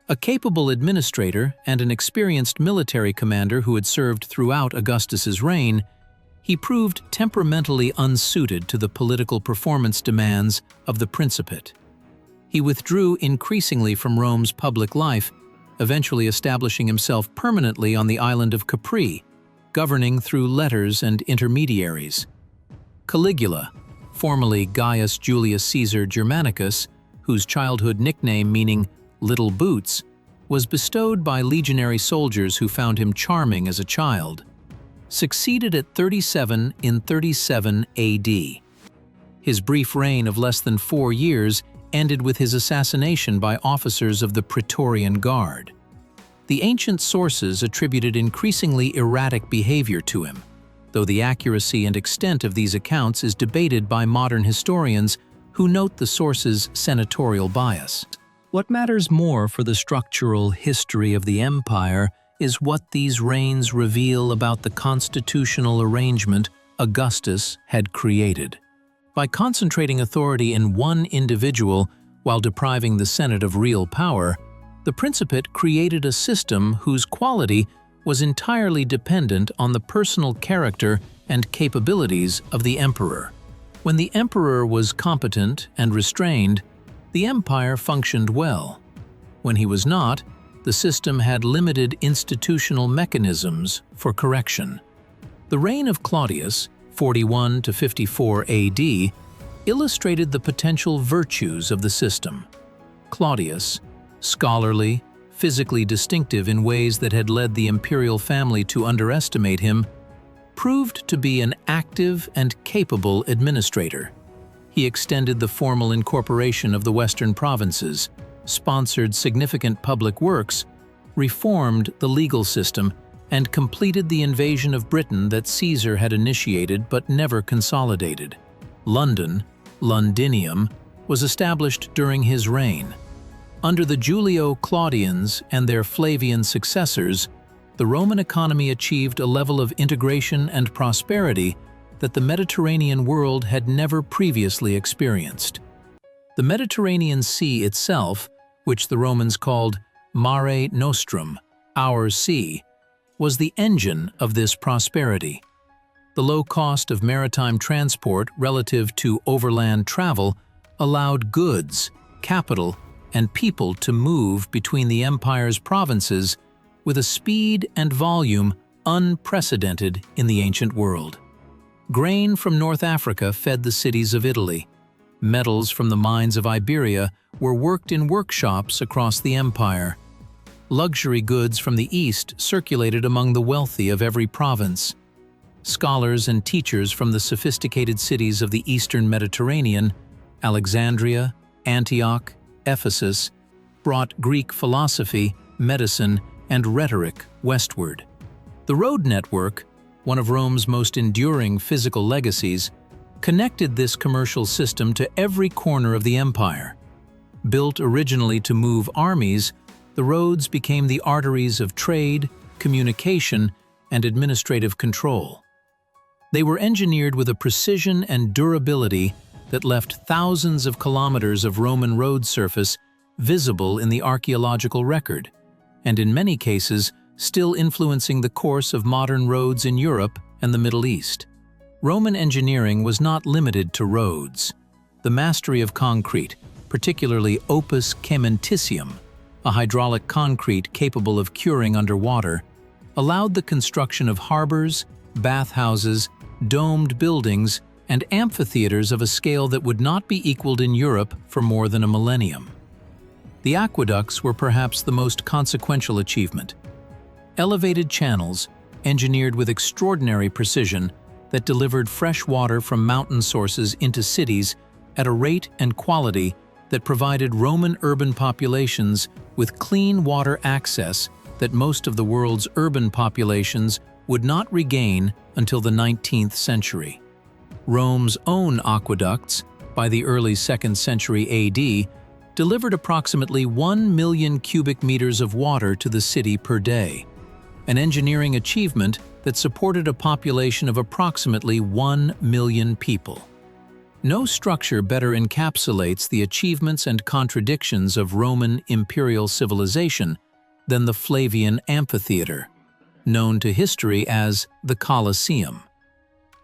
A capable administrator and an experienced military commander who had served throughout Augustus's reign, he proved temperamentally unsuited to the political performance demands of the Principate. He withdrew increasingly from Rome's public life, eventually establishing himself permanently on the island of Capri, governing through letters and intermediaries. Caligula, formerly Gaius Julius Caesar Germanicus, whose childhood nickname meaning Little Boots, was bestowed by legionary soldiers who found him charming as a child, succeeded at 37 in 37 AD. His brief reign of less than 4 years ended with his assassination by officers of the Praetorian Guard. The ancient sources attributed increasingly erratic behavior to him, though the accuracy and extent of these accounts is debated by modern historians who note the source's senatorial bias. What matters more for the structural history of the empire is what these reigns reveal about the constitutional arrangement Augustus had created. By concentrating authority in one individual while depriving the Senate of real power, the Principate created a system whose quality was entirely dependent on the personal character and capabilities of the emperor. When the emperor was competent and restrained, the empire functioned well. When he was not, the system had limited institutional mechanisms for correction. The reign of Claudius, 41 to 54 AD, illustrated the potential virtues of the system. Claudius, scholarly, physically distinctive in ways that had led the imperial family to underestimate him, proved to be an active and capable administrator. He extended the formal incorporation of the western provinces, sponsored significant public works, reformed the legal system, and completed the invasion of Britain that Caesar had initiated but never consolidated. London, Londinium, was established during his reign. Under the Julio-Claudians and their Flavian successors, the Roman economy achieved a level of integration and prosperity that the Mediterranean world had never previously experienced. The Mediterranean Sea itself, which the Romans called Mare Nostrum, our sea, was the engine of this prosperity. The low cost of maritime transport relative to overland travel allowed goods, capital, and people to move between the empire's provinces with a speed and volume unprecedented in the ancient world. Grain from North Africa fed the cities of Italy. Metals from the mines of Iberia were worked in workshops across the empire. Luxury goods from the east circulated among the wealthy of every province. Scholars and teachers from the sophisticated cities of the eastern Mediterranean, Alexandria, Antioch, Ephesus, brought Greek philosophy, medicine, and rhetoric westward. The road network, one of Rome's most enduring physical legacies, connected this commercial system to every corner of the empire. Built originally to move armies, the roads became the arteries of trade, communication, and administrative control. They were engineered with a precision and durability that left thousands of kilometers of Roman road surface visible in the archaeological record, and in many cases still influencing the course of modern roads in Europe and the Middle East. Roman engineering was not limited to roads. The mastery of concrete, particularly opus caementitium, a hydraulic concrete capable of curing underwater, allowed the construction of harbors, bathhouses, domed buildings, and amphitheaters of a scale that would not be equaled in Europe for more than a millennium. The aqueducts were perhaps the most consequential achievement. Elevated channels, engineered with extraordinary precision, that delivered fresh water from mountain sources into cities at a rate and quality that provided Roman urban populations with clean water access that most of the world's urban populations would not regain until the 19th century. Rome's own aqueducts, by the early 2nd century AD, delivered approximately 1 million cubic meters of water to the city per day, an engineering achievement that supported a population of approximately 1 million people. No structure better encapsulates the achievements and contradictions of Roman imperial civilization than the Flavian amphitheater, known to history as the Colosseum.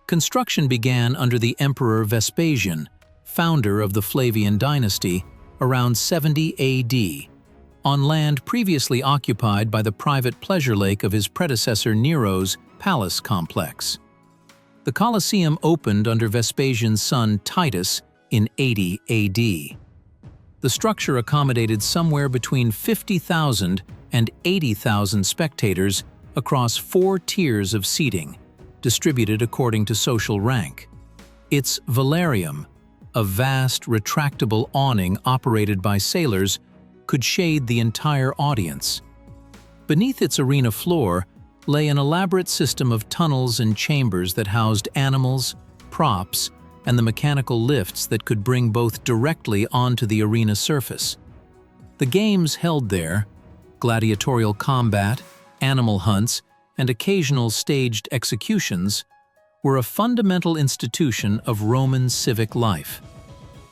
Construction began under the Emperor Vespasian, founder of the Flavian dynasty, around 70 AD, on land previously occupied by the private pleasure lake of his predecessor Nero's palace complex. The Colosseum opened under Vespasian's son Titus in 80 AD. The structure accommodated somewhere between 50,000 and 80,000 spectators across 4 tiers of seating, distributed according to social rank. Its velarium, a vast retractable awning operated by sailors, could shade the entire audience. Beneath its arena floor lay an elaborate system of tunnels and chambers that housed animals, props, and the mechanical lifts that could bring both directly onto the arena surface. The games held there, gladiatorial combat, animal hunts, and occasional staged executions, were a fundamental institution of Roman civic life.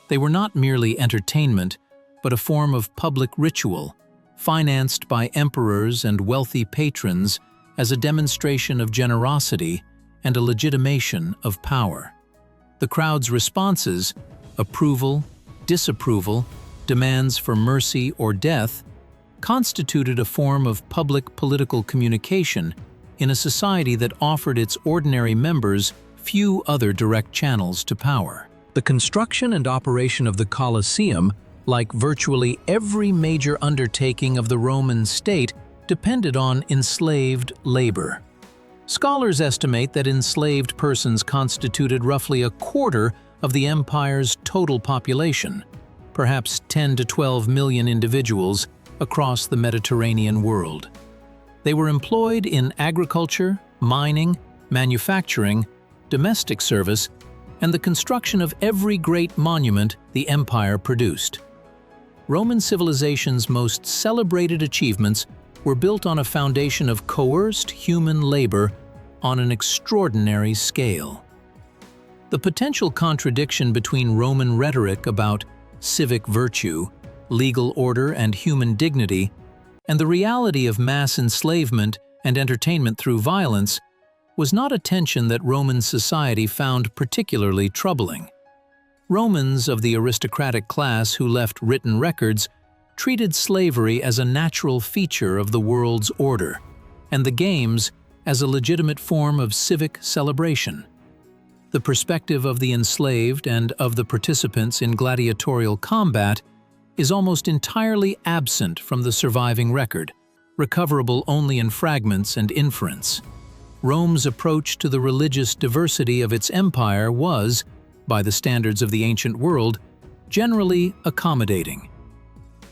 They were not merely entertainment, but a form of public ritual, financed by emperors and wealthy patrons as a demonstration of generosity and a legitimation of power. The crowd's responses, approval, disapproval, demands for mercy or death, constituted a form of public political communication in a society that offered its ordinary members few other direct channels to power. The construction and operation of the Colosseum, like virtually every major undertaking of the Roman state, depended on enslaved labor. Scholars estimate that enslaved persons constituted roughly a quarter of the empire's total population, perhaps 10 to 12 million individuals across the Mediterranean world. They were employed in agriculture, mining, manufacturing, domestic service, and the construction of every great monument the empire produced. Roman civilization's most celebrated achievements were built on a foundation of coerced human labor on an extraordinary scale. The potential contradiction between Roman rhetoric about civic virtue, legal order, and human dignity, and the reality of mass enslavement and entertainment through violence was not a tension that Roman society found particularly troubling. Romans of the aristocratic class who left written records treated slavery as a natural feature of the world's order, and the games as a legitimate form of civic celebration. The perspective of the enslaved and of the participants in gladiatorial combat is almost entirely absent from the surviving record, recoverable only in fragments and inference. Rome's approach to the religious diversity of its empire was, by the standards of the ancient world, generally accommodating.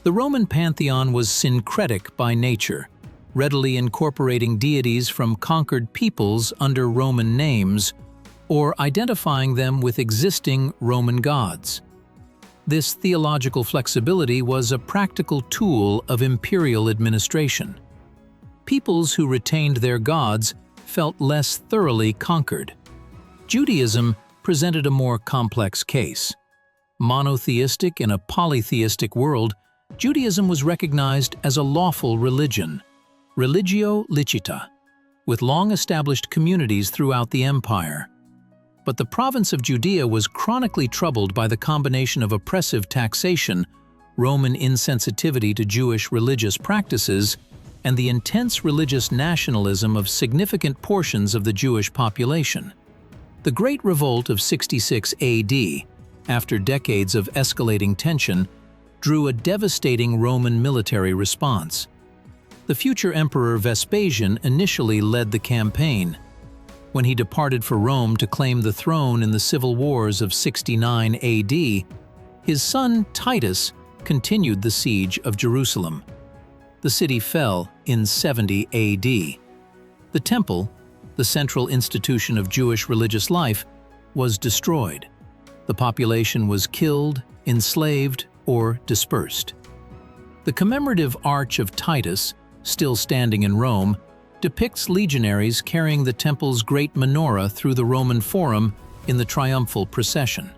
The Roman pantheon was syncretic by nature, readily incorporating deities from conquered peoples under Roman names, or identifying them with existing Roman gods. This theological flexibility was a practical tool of imperial administration. Peoples who retained their gods felt less thoroughly conquered. Judaism presented a more complex case. Monotheistic in a polytheistic world, Judaism was recognized as a lawful religion, religio licita, with long-established communities throughout the empire. But the province of Judea was chronically troubled by the combination of oppressive taxation, Roman insensitivity to Jewish religious practices, and the intense religious nationalism of significant portions of the Jewish population. The Great Revolt of 66 AD, after decades of escalating tension, drew a devastating Roman military response. The future Emperor Vespasian initially led the campaign. When he departed for Rome to claim the throne in the civil wars of 69 AD, his son Titus continued the siege of Jerusalem. The city fell in 70 AD. The temple, the central institution of Jewish religious life, was destroyed. The population was killed, enslaved, or dispersed. The commemorative Arch of Titus, still standing in Rome, depicts legionaries carrying the temple's great menorah through the Roman Forum in the triumphal procession.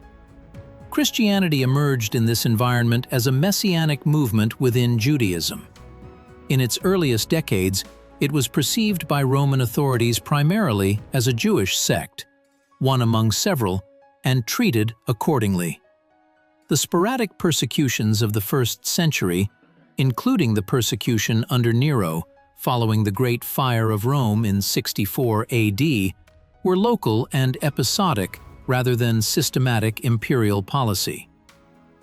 Christianity emerged in this environment as a messianic movement within Judaism. In its earliest decades, it was perceived by Roman authorities primarily as a Jewish sect, one among several, and treated accordingly. The sporadic persecutions of the 1st century, including the persecution under Nero following the Great Fire of Rome in 64 AD, were local and episodic rather than systematic imperial policy.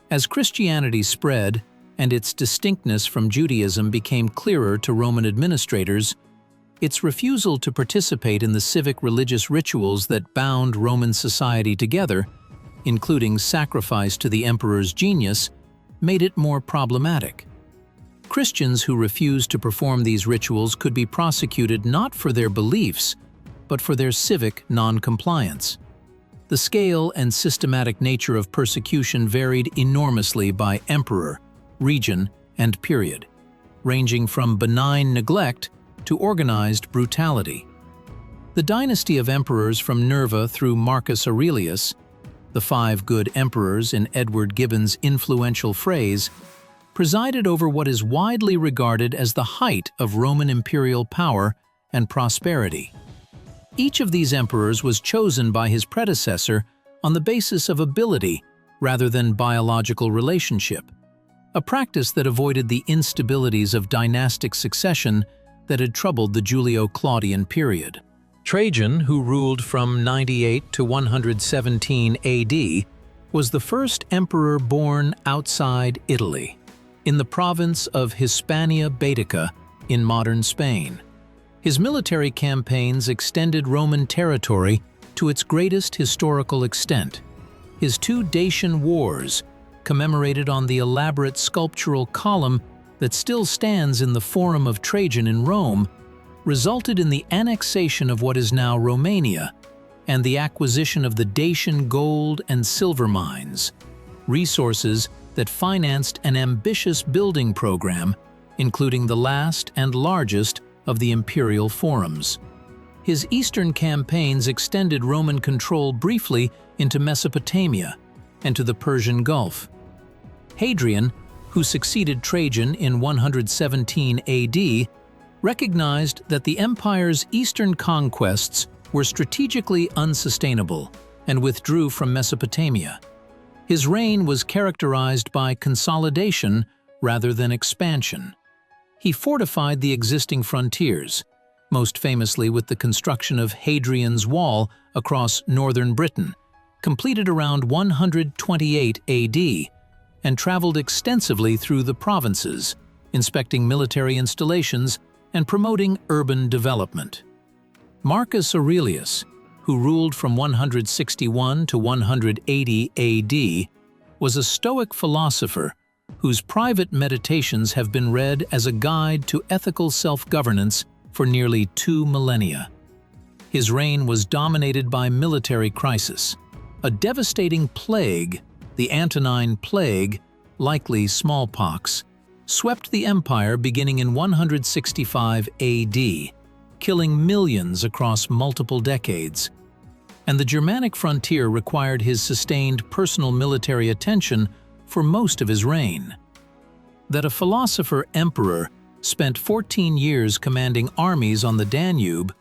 As Christianity spread and its distinctness from Judaism became clearer to Roman administrators, its refusal to participate in the civic religious rituals that bound Roman society together, including sacrifice to the emperor's genius, made it more problematic. Christians who refused to perform these rituals could be prosecuted not for their beliefs, but for their civic non-compliance. The scale and systematic nature of persecution varied enormously by emperor, region, and period, ranging from benign neglect to organized brutality. The dynasty of emperors from Nerva through Marcus Aurelius, the 5 good emperors in Edward Gibbon's influential phrase, presided over what is widely regarded as the height of Roman imperial power and prosperity. Each of these emperors was chosen by his predecessor on the basis of ability rather than biological relationship, a practice that avoided the instabilities of dynastic succession that had troubled the Julio-Claudian period. Trajan, who ruled from 98 to 117 AD, was the first emperor born outside Italy, in the province of Hispania Baetica in modern Spain. His military campaigns extended Roman territory to its greatest historical extent. His 2 Dacian Wars, commemorated on the elaborate sculptural column that still stands in the Forum of Trajan in Rome, resulted in the annexation of what is now Romania and the acquisition of the Dacian gold and silver mines, resources that financed an ambitious building program, including the last and largest of the imperial forums. His eastern campaigns extended Roman control briefly into Mesopotamia and to the Persian Gulf. Hadrian, who succeeded Trajan in 117 AD, recognized that the empire's eastern conquests were strategically unsustainable and withdrew from Mesopotamia. His reign was characterized by consolidation rather than expansion. He fortified the existing frontiers, most famously with the construction of Hadrian's Wall across northern Britain, completed around 128 AD, and traveled extensively through the provinces, inspecting military installations and promoting urban development. Marcus Aurelius, who ruled from 161 to 180 AD, was a Stoic philosopher whose private meditations have been read as a guide to ethical self-governance for nearly 2 millennia. His reign was dominated by military crisis. A devastating plague, the Antonine Plague, likely smallpox, swept the empire beginning in 165 AD, killing millions across multiple decades. And the Germanic frontier required his sustained personal military attention for most of his reign. That a philosopher-emperor spent 14 years commanding armies on the Danube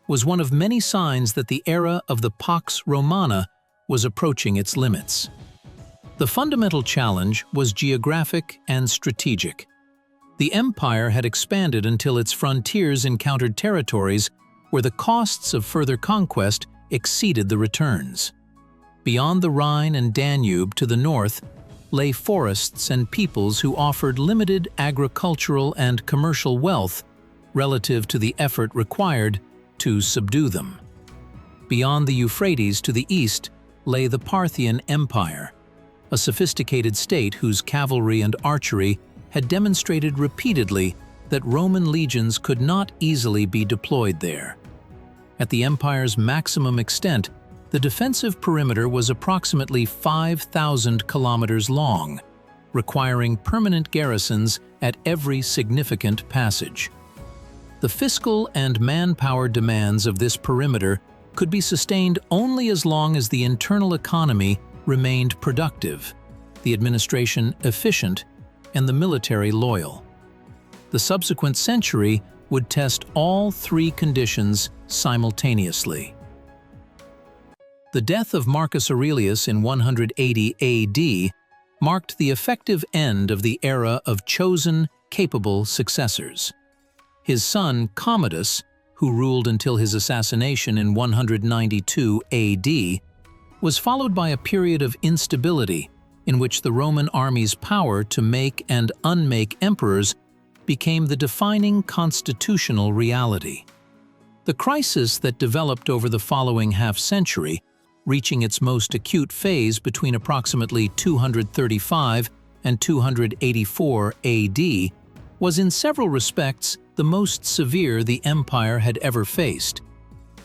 was one of many signs that the era of the Pax Romana was approaching its limits. The fundamental challenge was geographic and strategic. The empire had expanded until its frontiers encountered territories where the costs of further conquest exceeded the returns. Beyond the Rhine and Danube to the north lay forests and peoples who offered limited agricultural and commercial wealth relative to the effort required to subdue them. Beyond the Euphrates to the east lay the Parthian Empire, a sophisticated state whose cavalry and archery had demonstrated repeatedly that Roman legions could not easily be deployed there. At the empire's maximum extent, the defensive perimeter was approximately 5,000 kilometers long, requiring permanent garrisons at every significant passage. The fiscal and manpower demands of this perimeter could be sustained only as long as the internal economy remained productive, the administration efficient, and the military loyal. The subsequent century would test all three conditions simultaneously. The death of Marcus Aurelius in 180 AD marked the effective end of the era of chosen, capable successors. His son Commodus, who ruled until his assassination in 192 AD, was followed by a period of instability in which the Roman army's power to make and unmake emperors became the defining constitutional reality. The crisis that developed over the following half-century, reaching its most acute phase between approximately 235 and 284 AD, was in several respects the most severe the empire had ever faced,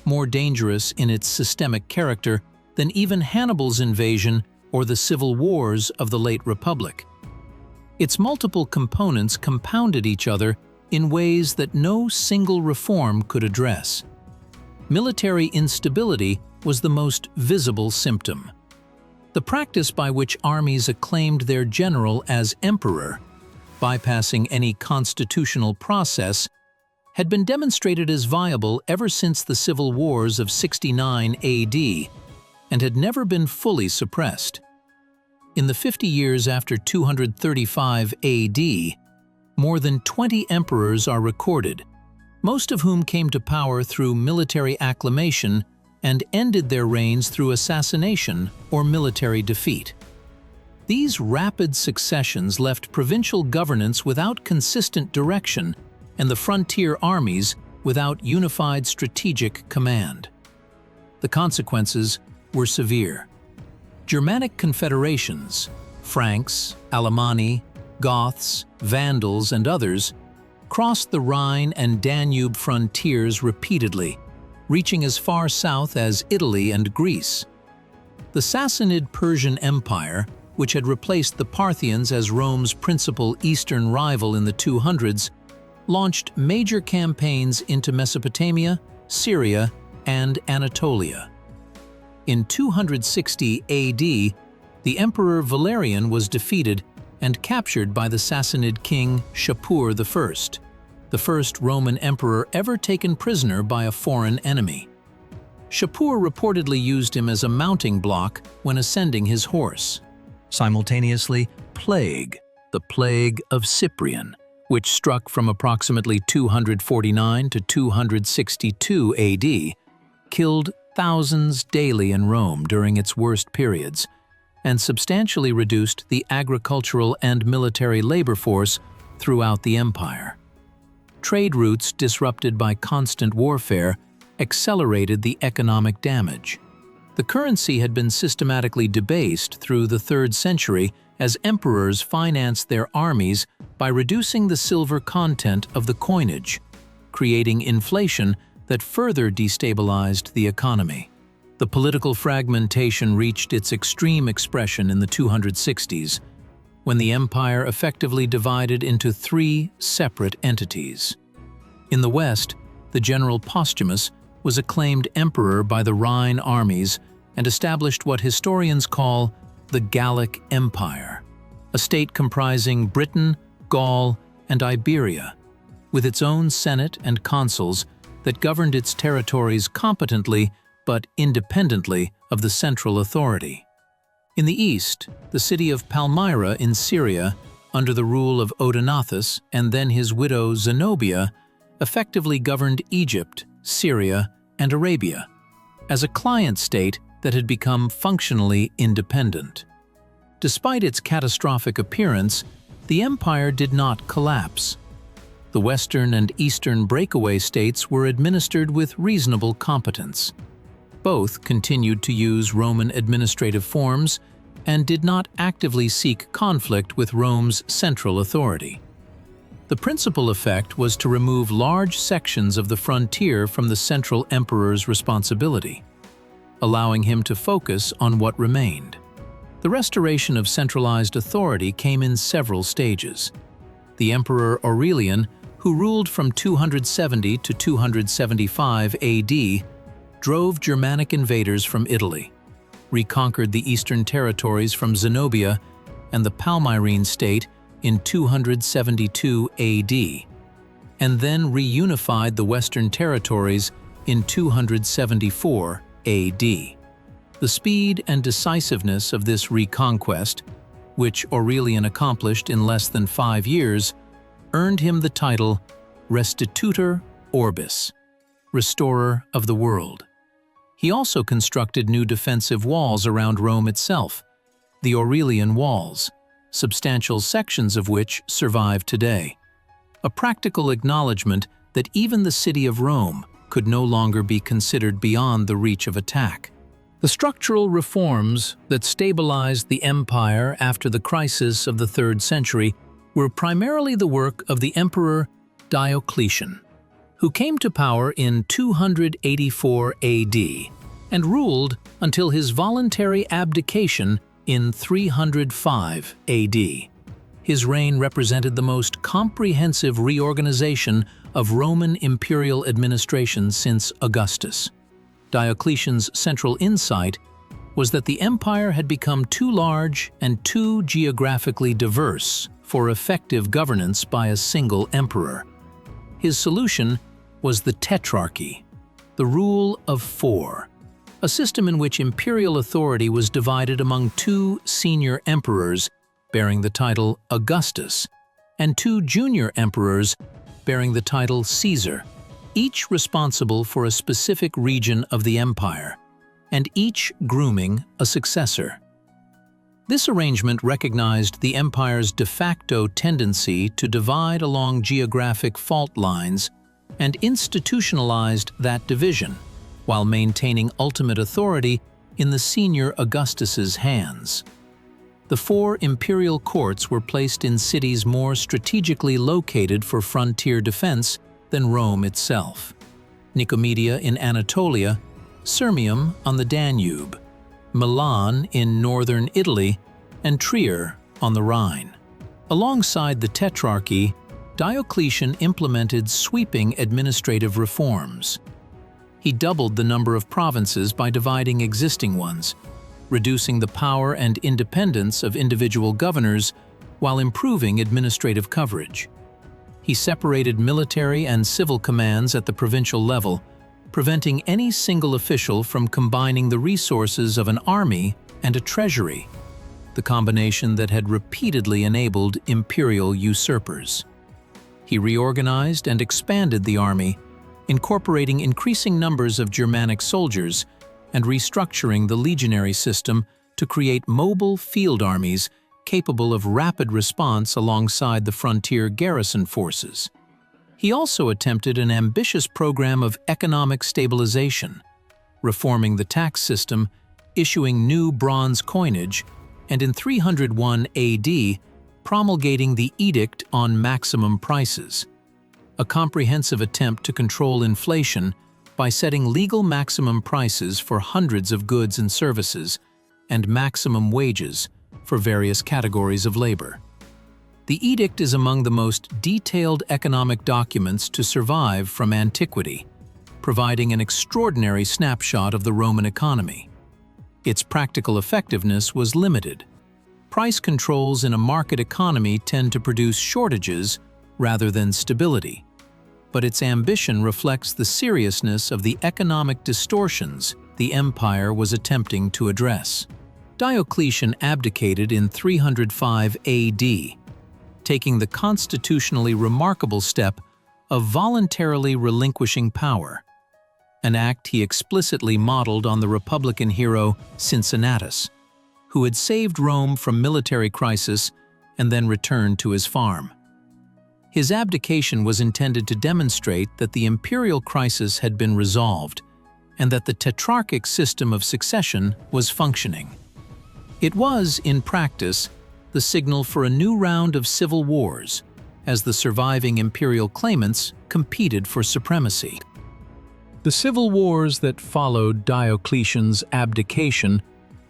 more dangerous in its systemic character than even Hannibal's invasion or the civil wars of the late Republic. Its multiple components compounded each other in ways that no single reform could address. Military instability was the most visible symptom. The practice by which armies acclaimed their general as emperor, bypassing any constitutional process, had been demonstrated as viable ever since the civil wars of 69 AD and had never been fully suppressed. In the 50 years after 235 AD, more than 20 emperors are recorded, most of whom came to power through military acclamation and ended their reigns through assassination or military defeat. These rapid successions left provincial governance without consistent direction and the frontier armies without unified strategic command. The consequences were severe. Germanic confederations, Franks, Alemanni, Goths, Vandals, and others, crossed the Rhine and Danube frontiers repeatedly, reaching as far south as Italy and Greece. The Sassanid Persian Empire, which had replaced the Parthians as Rome's principal eastern rival in the 200s, launched major campaigns into Mesopotamia, Syria, and Anatolia. In 260 AD, the Emperor Valerian was defeated and captured by the Sassanid king Shapur I, the first Roman emperor ever taken prisoner by a foreign enemy. Shapur reportedly used him as a mounting block when ascending his horse. Simultaneously, plague, the plague of Cyprian, which struck from approximately 249 to 262 AD, killed thousands daily in Rome during its worst periods, and substantially reduced the agricultural and military labor force throughout the empire. Trade routes disrupted by constant warfare accelerated the economic damage. The currency had been systematically debased through the 3rd century as emperors financed their armies by reducing the silver content of the coinage, creating inflation that further destabilized the economy. The political fragmentation reached its extreme expression in the 260s, when the empire effectively divided into three separate entities. In the West, the general Postumus was acclaimed emperor by the Rhine armies and established what historians call the Gallic Empire, a state comprising Britain, Gaul, and Iberia, with its own senate and consuls that governed its territories competently but independently of the central authority. In the east, the city of Palmyra in Syria, under the rule of Odenathus and then his widow Zenobia, effectively governed Egypt, Syria, and Arabia, as a client state that had become functionally independent. Despite its catastrophic appearance, the empire did not collapse. The western and eastern breakaway states were administered with reasonable competence. Both continued to use Roman administrative forms and did not actively seek conflict with Rome's central authority. The principal effect was to remove large sections of the frontier from the central emperor's responsibility, allowing him to focus on what remained. The restoration of centralized authority came in several stages. The Emperor Aurelian, who ruled from 270 to 275 AD, drove Germanic invaders from Italy, reconquered the eastern territories from Zenobia and the Palmyrene state in 272 AD, and then reunified the western territories in 274 AD. The speed and decisiveness of this reconquest, which Aurelian accomplished in less than 5 years, earned him the title Restitutor Orbis, Restorer of the World. He also constructed new defensive walls around Rome itself, the Aurelian Walls, substantial sections of which survive today, a practical acknowledgement that even the city of Rome could no longer be considered beyond the reach of attack. The structural reforms that stabilized the empire after the crisis of the 3rd century were primarily the work of the Emperor Diocletian, who came to power in 284 AD and ruled until his voluntary abdication in 305 AD. His reign represented the most comprehensive reorganization of Roman imperial administration since Augustus. Diocletian's central insight was that the empire had become too large and too geographically diverse for effective governance by a single emperor. His solution was the Tetrarchy, the rule of 4, a system in which imperial authority was divided among 2 senior emperors bearing the title Augustus and 2 junior emperors bearing the title Caesar, each responsible for a specific region of the empire, and each grooming a successor. This arrangement recognized the empire's de facto tendency to divide along geographic fault lines and institutionalized that division, while maintaining ultimate authority in the senior Augustus's hands. The 4 imperial courts were placed in cities more strategically located for frontier defense than Rome itself: Nicomedia in Anatolia, Sirmium on the Danube, Milan in northern Italy, and Trier on the Rhine. Alongside the Tetrarchy, Diocletian implemented sweeping administrative reforms. He doubled the number of provinces by dividing existing ones, reducing the power and independence of individual governors while improving administrative coverage. He separated military and civil commands at the provincial level, preventing any single official from combining the resources of an army and a treasury, the combination that had repeatedly enabled imperial usurpers. He reorganized and expanded the army, incorporating increasing numbers of Germanic soldiers and restructuring the legionary system to create mobile field armies capable of rapid response alongside the frontier garrison forces. He also attempted an ambitious program of economic stabilization, reforming the tax system, issuing new bronze coinage, and in 301 AD, promulgating the Edict on Maximum Prices, a comprehensive attempt to control inflation by setting legal maximum prices for hundreds of goods and services and maximum wages for various categories of labor. The edict is among the most detailed economic documents to survive from antiquity, providing an extraordinary snapshot of the Roman economy. Its practical effectiveness was limited. Price controls in a market economy tend to produce shortages rather than stability, but its ambition reflects the seriousness of the economic distortions the empire was attempting to address. Diocletian abdicated in 305 AD, taking the constitutionally remarkable step of voluntarily relinquishing power, an act he explicitly modeled on the Republican hero Cincinnatus, who had saved Rome from military crisis and then returned to his farm. His abdication was intended to demonstrate that the imperial crisis had been resolved and that the tetrarchic system of succession was functioning. It was, in practice, the signal for a new round of civil wars, as the surviving imperial claimants competed for supremacy. The civil wars that followed Diocletian's abdication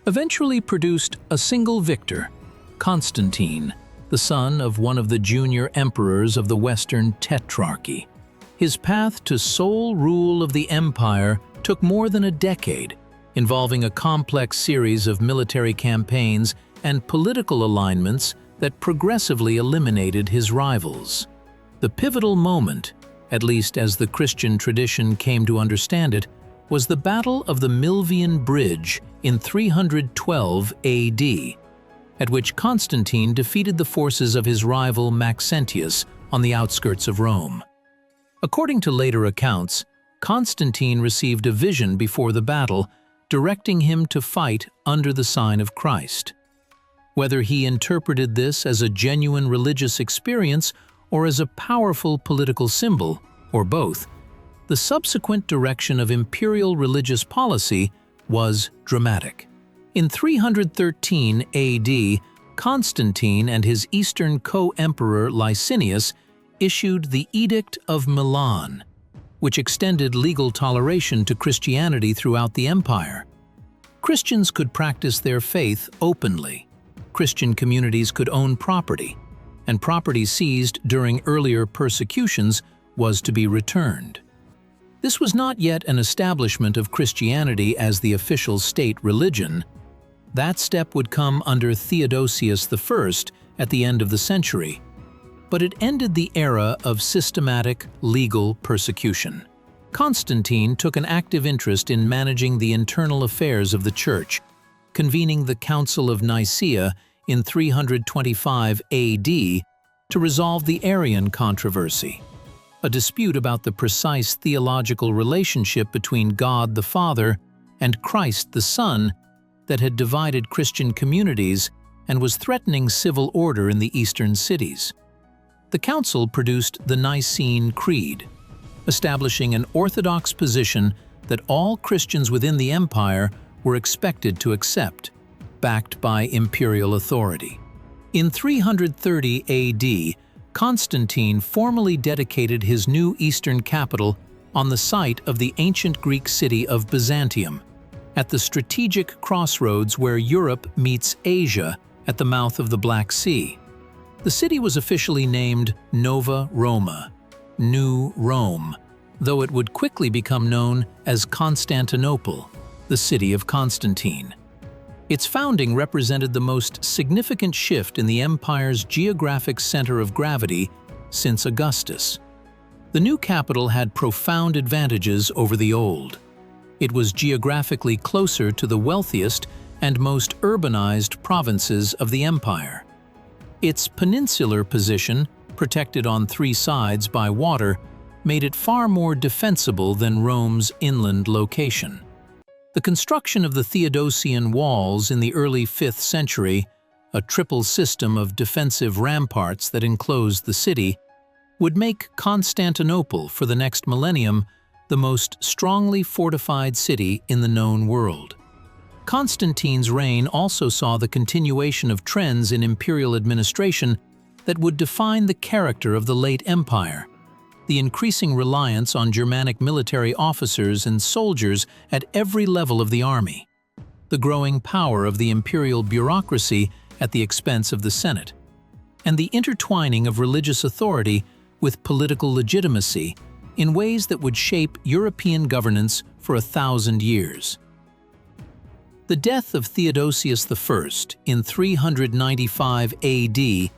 eventually produced a single victor, Constantine, the son of one of the junior emperors of the Western Tetrarchy. His path to sole rule of the empire took more than a decade, involving a complex series of military campaigns and political alignments that progressively eliminated his rivals. The pivotal moment, at least as the Christian tradition came to understand it, was the Battle of the Milvian Bridge in 312 AD, at which Constantine defeated the forces of his rival Maxentius on the outskirts of Rome. According to later accounts, Constantine received a vision before the battle, directing him to fight under the sign of Christ. Whether he interpreted this as a genuine religious experience or as a powerful political symbol, or both, the subsequent direction of imperial religious policy was dramatic. In 313 AD, Constantine and his eastern co-emperor Licinius issued the Edict of Milan, which extended legal toleration to Christianity throughout the empire. Christians could practice their faith openly. Christian communities could own property, and property seized during earlier persecutions was to be returned. This was not yet an establishment of Christianity as the official state religion. That step would come under Theodosius I at the end of the century, but it ended the era of systematic legal persecution. Constantine took an active interest in managing the internal affairs of the Church, convening the Council of Nicaea in 325 AD to resolve the Arian controversy, a dispute about the precise theological relationship between God the Father and Christ the Son that had divided Christian communities and was threatening civil order in the eastern cities. The council produced the Nicene Creed, establishing an orthodox position that all Christians within the empire were expected to accept, backed by imperial authority. In 330 AD, Constantine formally dedicated his new eastern capital on the site of the ancient Greek city of Byzantium, at the strategic crossroads where Europe meets Asia at the mouth of the Black Sea. The city was officially named Nova Roma, New Rome, though it would quickly become known as Constantinople, the city of Constantine. Its founding represented the most significant shift in the empire's geographic center of gravity since Augustus. The new capital had profound advantages over the old. It was geographically closer to the wealthiest and most urbanized provinces of the empire. Its peninsular position, protected on three sides by water, made it far more defensible than Rome's inland location. The construction of the Theodosian walls in the early 5th century, a triple system of defensive ramparts that enclosed the city, would make Constantinople for the next millennium the most strongly fortified city in the known world. Constantine's reign also saw the continuation of trends in imperial administration that would define the character of the late empire. The increasing reliance on Germanic military officers and soldiers at every level of the army. The growing power of the imperial bureaucracy at the expense of the Senate. And the intertwining of religious authority with political legitimacy in ways that would shape European governance for 1,000 years. The death of Theodosius I in 395 AD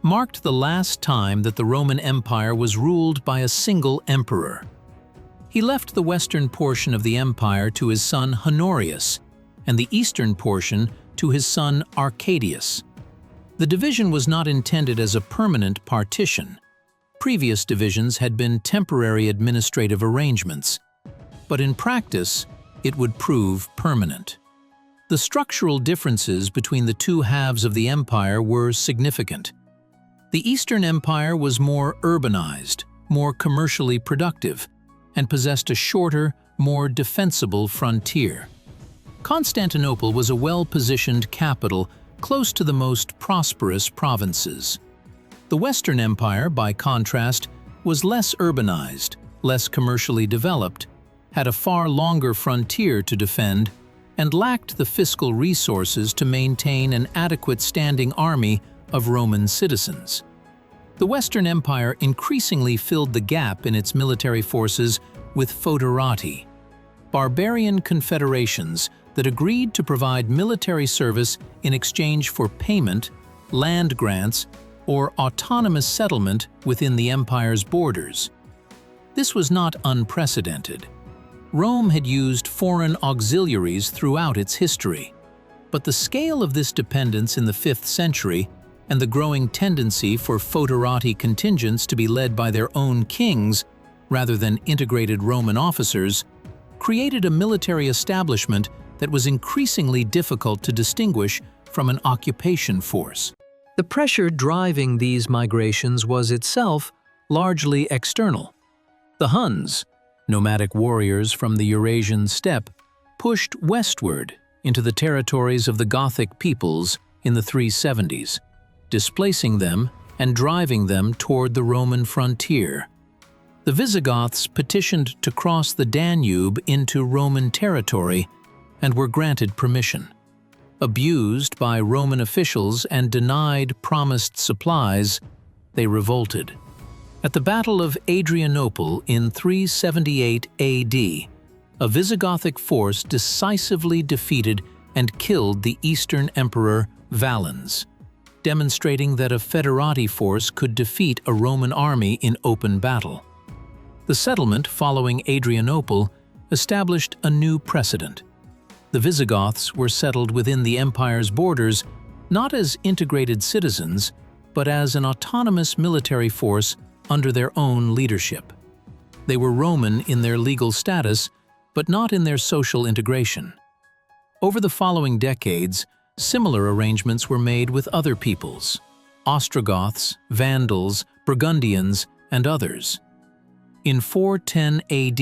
marked the last time that the Roman Empire was ruled by a single emperor. He left the western portion of the empire to his son Honorius, and the eastern portion to his son Arcadius. The division was not intended as a permanent partition. Previous divisions had been temporary administrative arrangements, but in practice, it would prove permanent. The structural differences between the two halves of the empire were significant. The Eastern Empire was more urbanized, more commercially productive, and possessed a shorter, more defensible frontier. Constantinople was a well-positioned capital close to the most prosperous provinces. The Western Empire, by contrast, was less urbanized, less commercially developed, had a far longer frontier to defend, and lacked the fiscal resources to maintain an adequate standing army of Roman citizens. The Western Empire increasingly filled the gap in its military forces with foederati, barbarian confederations that agreed to provide military service in exchange for payment, land grants, or autonomous settlement within the empire's borders. This was not unprecedented. Rome had used foreign auxiliaries throughout its history, but the scale of this dependence in the 5th century and the growing tendency for foederati contingents to be led by their own kings rather than integrated Roman officers created a military establishment that was increasingly difficult to distinguish from an occupation force. The pressure driving these migrations was itself largely external. The Huns, nomadic warriors from the Eurasian steppe, pushed westward into the territories of the Gothic peoples in the 370s, displacing them and driving them toward the Roman frontier. The Visigoths petitioned to cross the Danube into Roman territory and were granted permission. Abused by Roman officials and denied promised supplies, they revolted. At the Battle of Adrianople in 378 AD, a Visigothic force decisively defeated and killed the Eastern Emperor Valens, demonstrating that a foederati force could defeat a Roman army in open battle. The settlement following Adrianople established a new precedent. The Visigoths were settled within the empire's borders not as integrated citizens, but as an autonomous military force under their own leadership. They were Roman in their legal status, but not in their social integration. Over the following decades, similar arrangements were made with other peoples: Ostrogoths, Vandals, Burgundians, and others. In 410 AD,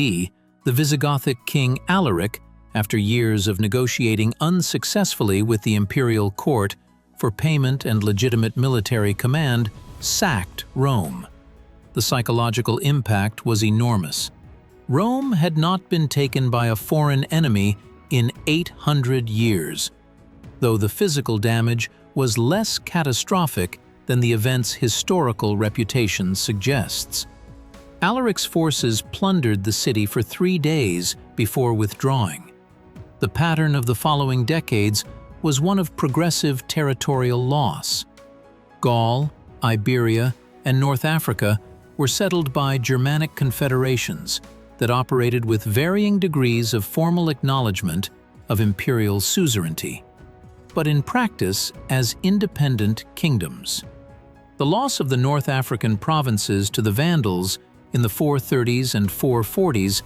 the Visigothic king Alaric, after years of negotiating unsuccessfully with the imperial court for payment and legitimate military command, sacked Rome. The psychological impact was enormous. Rome had not been taken by a foreign enemy in 800 years, though the physical damage was less catastrophic than the event's historical reputation suggests. Alaric's forces plundered the city for 3 days before withdrawing. The pattern of the following decades was one of progressive territorial loss. Gaul, Iberia, and North Africa were settled by Germanic confederations that operated with varying degrees of formal acknowledgement of imperial suzerainty, but in practice as independent kingdoms. The loss of the North African provinces to the Vandals in the 430s and 440s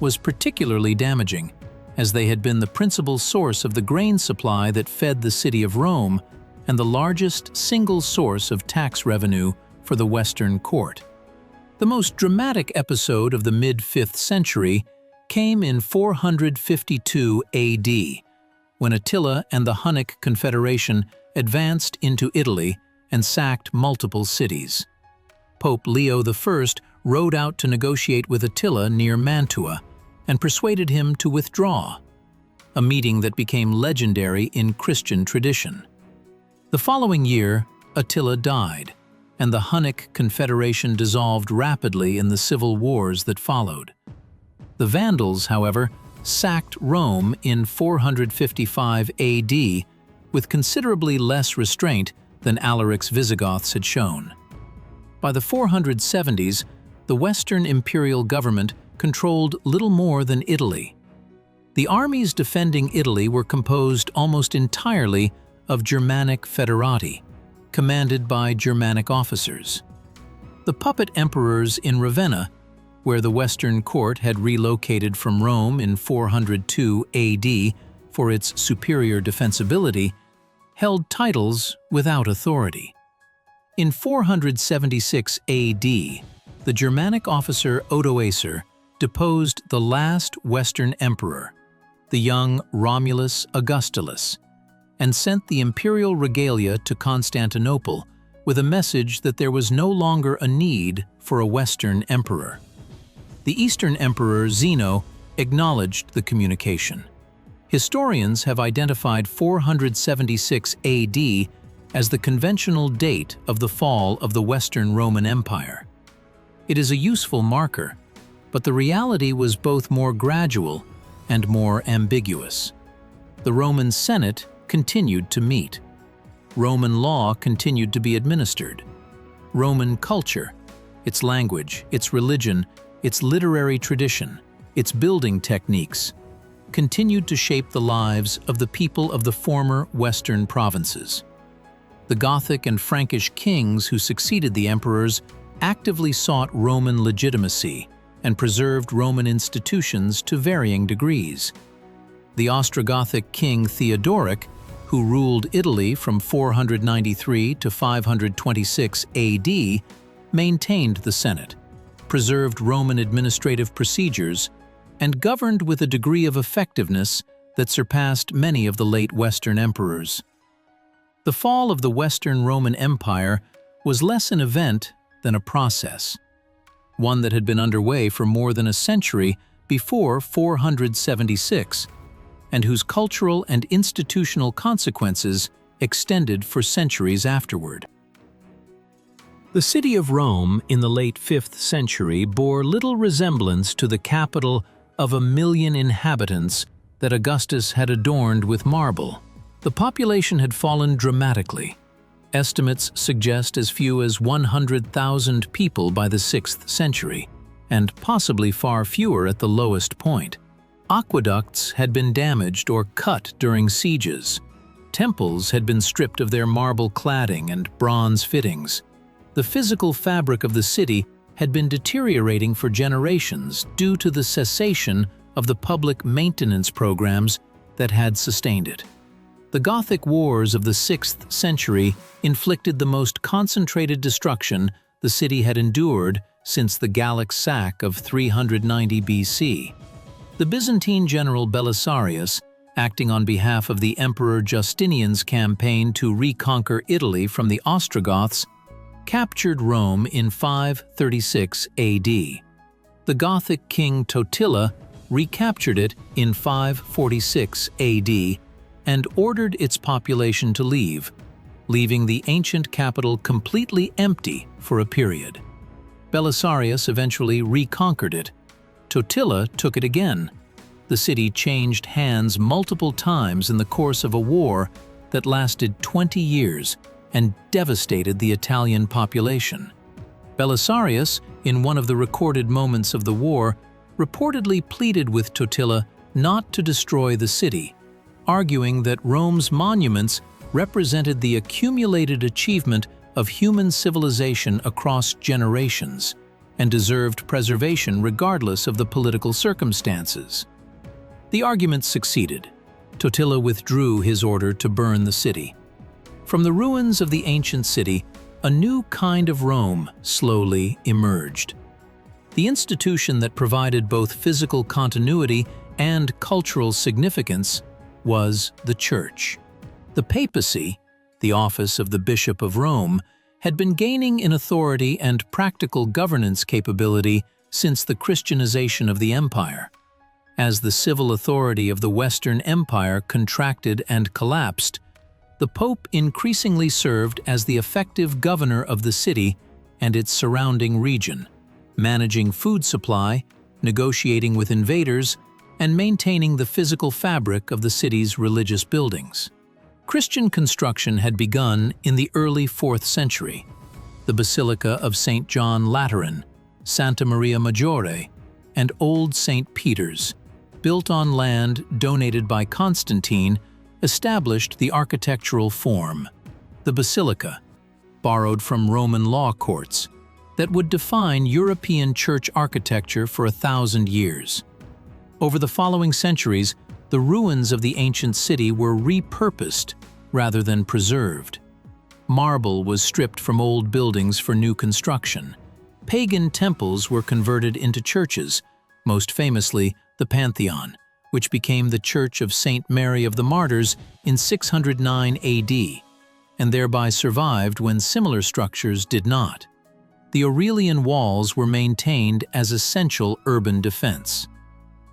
was particularly damaging, as they had been the principal source of the grain supply that fed the city of Rome and the largest single source of tax revenue for the Western court. The most dramatic episode of the mid-5th century came in 452 AD, when Attila and the Hunnic Confederation advanced into Italy and sacked multiple cities. Pope Leo I rode out to negotiate with Attila near Mantua and persuaded him to withdraw, a meeting that became legendary in Christian tradition. The following year, Attila died, and the Hunnic Confederation dissolved rapidly in the civil wars that followed. The Vandals, however, sacked Rome in 455 AD with considerably less restraint than Alaric's Visigoths had shown. By the 470s, the Western imperial government controlled little more than Italy. The armies defending Italy were composed almost entirely of Germanic federati, commanded by Germanic officers. The puppet emperors in Ravenna, where the Western court had relocated from Rome in 402 AD for its superior defensibility, held titles without authority. In 476 AD, the Germanic officer Odoacer deposed the last Western emperor, the young Romulus Augustulus, and sent the imperial regalia to Constantinople with a message that there was no longer a need for a Western emperor. The Eastern emperor Zeno acknowledged the communication. Historians have identified 476 AD as the conventional date of the fall of the Western Roman Empire. It is a useful marker, but the reality was both more gradual and more ambiguous. The Roman Senate continued to meet. Roman law continued to be administered. Roman culture, its language, its religion, its literary tradition, its building techniques, continued to shape the lives of the people of the former Western provinces. The Gothic and Frankish kings who succeeded the emperors actively sought Roman legitimacy and preserved Roman institutions to varying degrees. The Ostrogothic king Theodoric, who ruled Italy from 493 to 526 AD, maintained the Senate, preserved Roman administrative procedures, and governed with a degree of effectiveness that surpassed many of the late Western emperors. The fall of the Western Roman Empire was less an event than a process, one that had been underway for more than a century before 476, and whose cultural and institutional consequences extended for centuries afterward. The city of Rome in the late 5th century bore little resemblance to the capital of 1 million inhabitants that Augustus had adorned with marble. The population had fallen dramatically. Estimates suggest as few as 100,000 people by the 6th century, and possibly far fewer at the lowest point. Aqueducts had been damaged or cut during sieges. Temples had been stripped of their marble cladding and bronze fittings. The physical fabric of the city had been deteriorating for generations due to the cessation of the public maintenance programs that had sustained it. The Gothic wars of the 6th century inflicted the most concentrated destruction the city had endured since the Gallic sack of 390 BC. The Byzantine general Belisarius, acting on behalf of the Emperor Justinian's campaign to reconquer Italy from the Ostrogoths, captured Rome in 536 AD. The Gothic king Totila recaptured it in 546 AD and ordered its population to leave, leaving the ancient capital completely empty for a period. Belisarius eventually reconquered it. Totila took it again. The city changed hands multiple times in the course of a war that lasted 20 years and devastated the Italian population. Belisarius, in one of the recorded moments of the war, reportedly pleaded with Totila not to destroy the city, arguing that Rome's monuments represented the accumulated achievement of human civilization across generations and deserved preservation regardless of the political circumstances. The argument succeeded. Totila withdrew his order to burn the city. From the ruins of the ancient city, a new kind of Rome slowly emerged. The institution that provided both physical continuity and cultural significance was the Church. The papacy, the office of the Bishop of Rome, had been gaining in authority and practical governance capability since the Christianization of the empire. As the civil authority of the Western Empire contracted and collapsed, the Pope increasingly served as the effective governor of the city and its surrounding region, managing food supply, negotiating with invaders, and maintaining the physical fabric of the city's religious buildings. Christian construction had begun in the early 4th century. The Basilica of St. John Lateran, Santa Maria Maggiore, and Old St. Peter's, built on land donated by Constantine, established the architectural form, the basilica, borrowed from Roman law courts, that would define European church architecture for 1,000 years. Over the following centuries, the ruins of the ancient city were repurposed rather than preserved. Marble was stripped from old buildings for new construction. Pagan temples were converted into churches, most famously the Pantheon, which became the Church of Saint Mary of the Martyrs in 609 AD, and thereby survived when similar structures did not. The Aurelian walls were maintained as essential urban defense.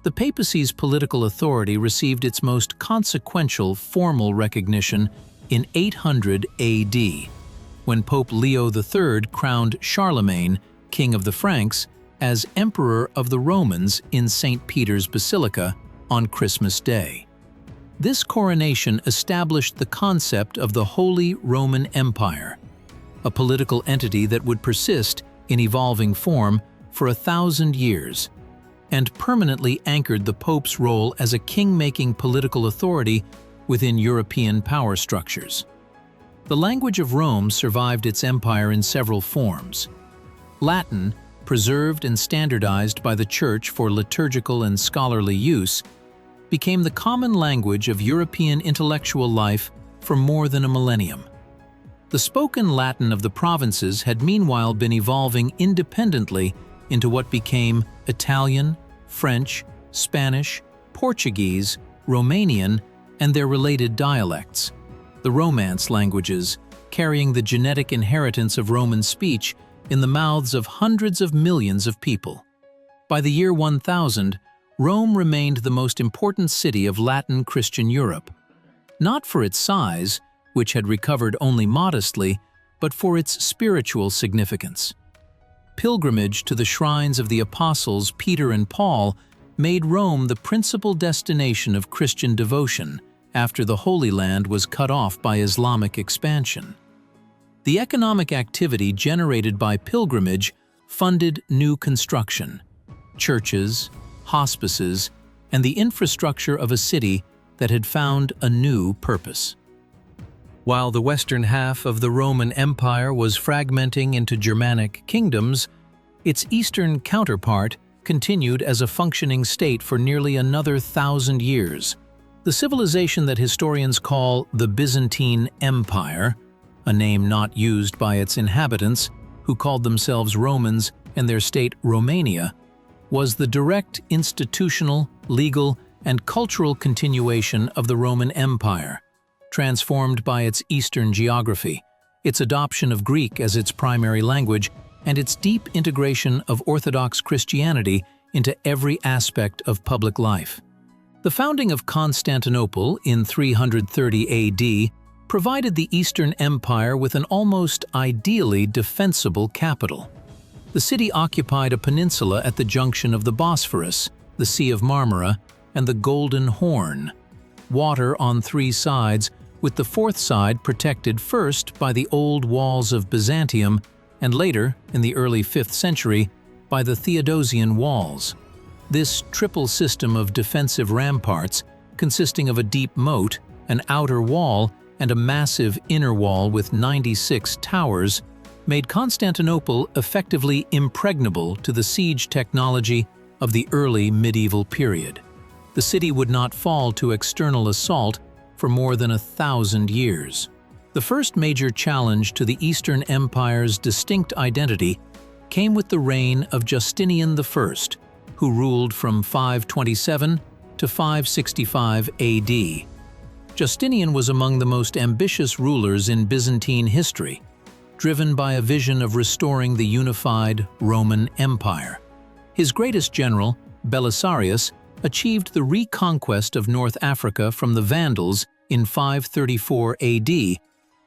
The papacy's political authority received its most consequential formal recognition in 800 AD, when Pope Leo III crowned Charlemagne, king of the Franks, as Emperor of the Romans in St. Peter's Basilica on Christmas Day. This coronation established the concept of the Holy Roman Empire, a political entity that would persist in evolving form for 1,000 years, and permanently anchored the Pope's role as a king-making political authority within European power structures. The language of Rome survived its empire in several forms. Latin, preserved and standardized by the Church for liturgical and scholarly use, became the common language of European intellectual life for more than a millennium. The spoken Latin of the provinces had meanwhile been evolving independently into what became Italian, French, Spanish, Portuguese, Romanian, and their related dialects, the Romance languages, carrying the genetic inheritance of Roman speech in the mouths of hundreds of millions of people. By the year 1000, Rome remained the most important city of Latin Christian Europe, not for its size, which had recovered only modestly, but for its spiritual significance. Pilgrimage to the shrines of the apostles Peter and Paul made Rome the principal destination of Christian devotion after the Holy Land was cut off by Islamic expansion. The economic activity generated by pilgrimage funded new construction, churches, hospices, and the infrastructure of a city that had found a new purpose. While the western half of the Roman Empire was fragmenting into Germanic kingdoms, its eastern counterpart continued as a functioning state for nearly another 1,000 years. The civilization that historians call the Byzantine Empire, a name not used by its inhabitants, who called themselves Romans and their state Romania, was the direct institutional, legal, and cultural continuation of the Roman Empire, transformed by its eastern geography, its adoption of Greek as its primary language, and its deep integration of Orthodox Christianity into every aspect of public life. The founding of Constantinople in 330 AD provided the Eastern Empire with an almost ideally defensible capital. The city occupied a peninsula at the junction of the Bosphorus, the Sea of Marmara, and the Golden Horn, water on 3 sides, with the 4th side protected first by the old walls of Byzantium and later, in the early 5th century, by the Theodosian walls. This triple system of defensive ramparts, consisting of a deep moat, an outer wall, and a massive inner wall with 96 towers, made Constantinople effectively impregnable to the siege technology of the early medieval period. The city would not fall to external assault for more than 1,000 years. The first major challenge to the Eastern Empire's distinct identity came with the reign of Justinian I, who ruled from 527 to 565 AD. Justinian was among the most ambitious rulers in Byzantine history, driven by a vision of restoring the unified Roman Empire. His greatest general, Belisarius, achieved the reconquest of North Africa from the Vandals in 534 AD,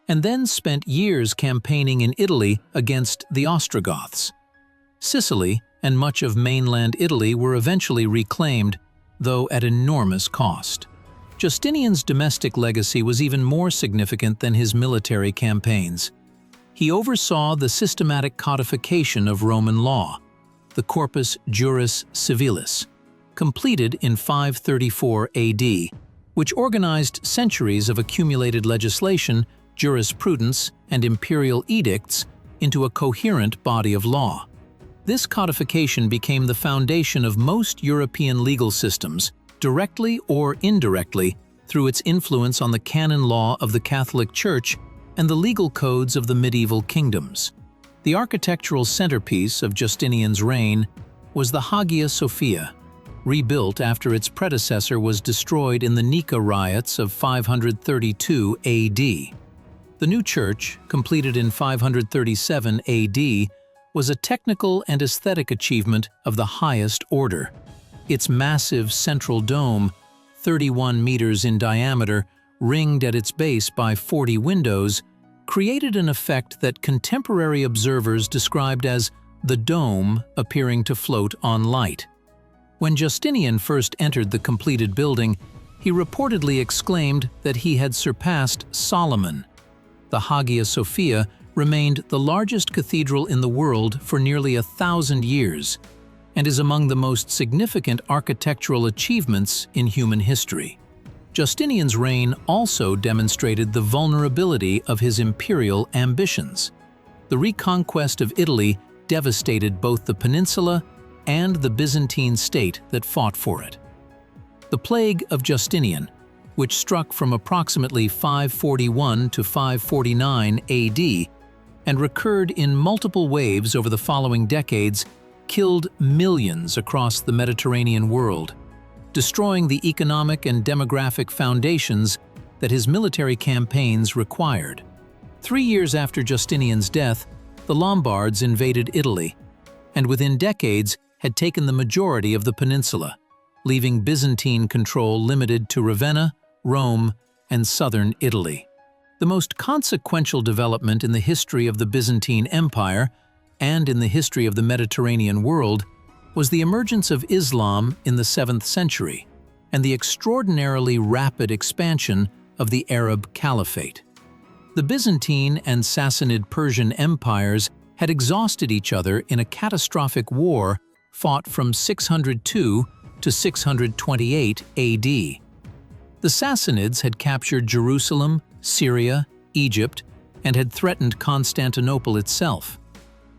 and then spent years campaigning in Italy against the Ostrogoths. Sicily and much of mainland Italy were eventually reclaimed, though at enormous cost. Justinian's domestic legacy was even more significant than his military campaigns. He oversaw the systematic codification of Roman law, the Corpus Juris Civilis, completed in 534 AD, which organized centuries of accumulated legislation, jurisprudence, and imperial edicts into a coherent body of law. This codification became the foundation of most European legal systems, directly or indirectly, through its influence on the canon law of the Catholic Church and the legal codes of the medieval kingdoms. The architectural centerpiece of Justinian's reign was the Hagia Sophia, rebuilt after its predecessor was destroyed in the Nika riots of 532 AD. The new church, completed in 537 AD, was a technical and aesthetic achievement of the highest order. Its massive central dome, 31 meters in diameter, ringed at its base by 40 windows, created an effect that contemporary observers described as the dome appearing to float on light. When Justinian first entered the completed building, he reportedly exclaimed that he had surpassed Solomon. The Hagia Sophia remained the largest cathedral in the world for nearly 1,000 years and is among the most significant architectural achievements in human history. Justinian's reign also demonstrated the vulnerability of his imperial ambitions. The reconquest of Italy devastated both the peninsula and the Byzantine state that fought for it. The plague of Justinian, which struck from approximately 541 to 549 AD and recurred in multiple waves over the following decades, killed millions across the Mediterranean world, destroying the economic and demographic foundations that his military campaigns required. 3 years after Justinian's death, the Lombards invaded Italy, and within decades had taken the majority of the peninsula, leaving Byzantine control limited to Ravenna, Rome, and southern Italy. The most consequential development in the history of the Byzantine Empire and in the history of the Mediterranean world was the emergence of Islam in the 7th century and the extraordinarily rapid expansion of the Arab Caliphate. The Byzantine and Sassanid Persian empires had exhausted each other in a catastrophic war fought from 602 to 628 AD. The Sassanids had captured Jerusalem, Syria, Egypt, and had threatened Constantinople itself.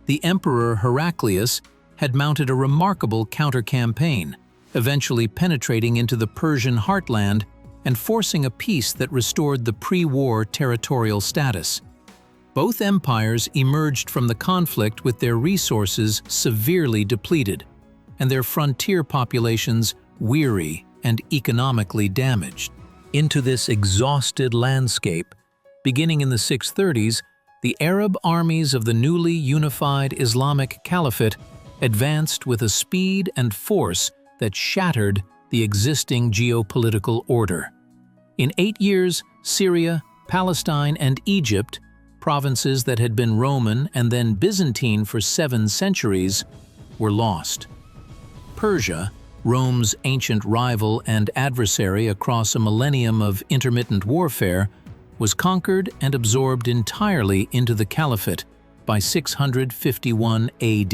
The Emperor Heraclius had mounted a remarkable counter-campaign, eventually penetrating into the Persian heartland and forcing a peace that restored the pre-war territorial status. Both empires emerged from the conflict with their resources severely depleted, and their frontier populations weary and economically damaged. Into this exhausted landscape, beginning in the 630s, the Arab armies of the newly unified Islamic Caliphate advanced with a speed and force that shattered the existing geopolitical order. In 8 years, Syria, Palestine, and Egypt, provinces that had been Roman and then Byzantine for 7 centuries, were lost. Persia, Rome's ancient rival and adversary across a millennium of intermittent warfare, was conquered and absorbed entirely into the Caliphate by 651 AD.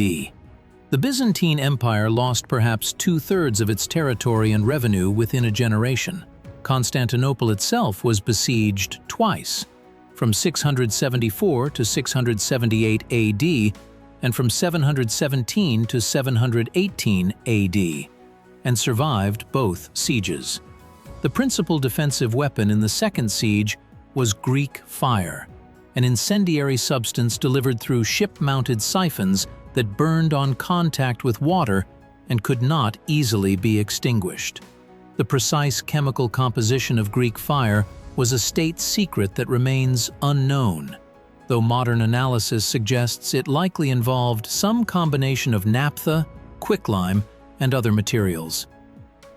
The Byzantine Empire lost perhaps 2/3 of its territory and revenue within a generation. Constantinople itself was besieged twice, from 674 to 678 AD and from 717 to 718 AD, and survived both sieges. The principal defensive weapon in the second siege was Greek fire, an incendiary substance delivered through ship-mounted siphons that burned on contact with water and could not easily be extinguished. The precise chemical composition of Greek fire was a state secret that remains unknown, though modern analysis suggests it likely involved some combination of naphtha, quicklime, and other materials.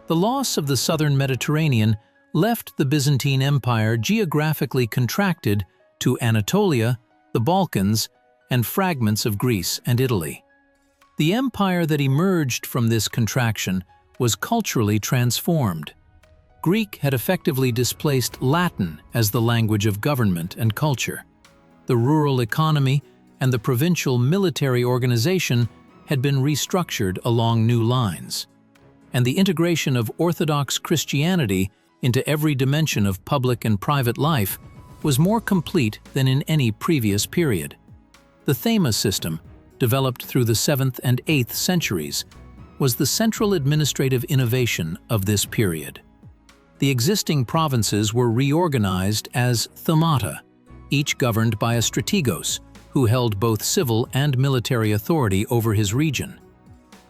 The loss of the southern Mediterranean left the Byzantine Empire geographically contracted to Anatolia, the Balkans, and fragments of Greece and Italy. The empire that emerged from this contraction was culturally transformed. Greek had effectively displaced Latin as the language of government and culture. The rural economy and the provincial military organization had been restructured along new lines, and the integration of Orthodox Christianity into every dimension of public and private life was more complete than in any previous period. The thema system, developed through the 7th and 8th centuries, was the central administrative innovation of this period. The existing provinces were reorganized as themata, each governed by a strategos, who held both civil and military authority over his region.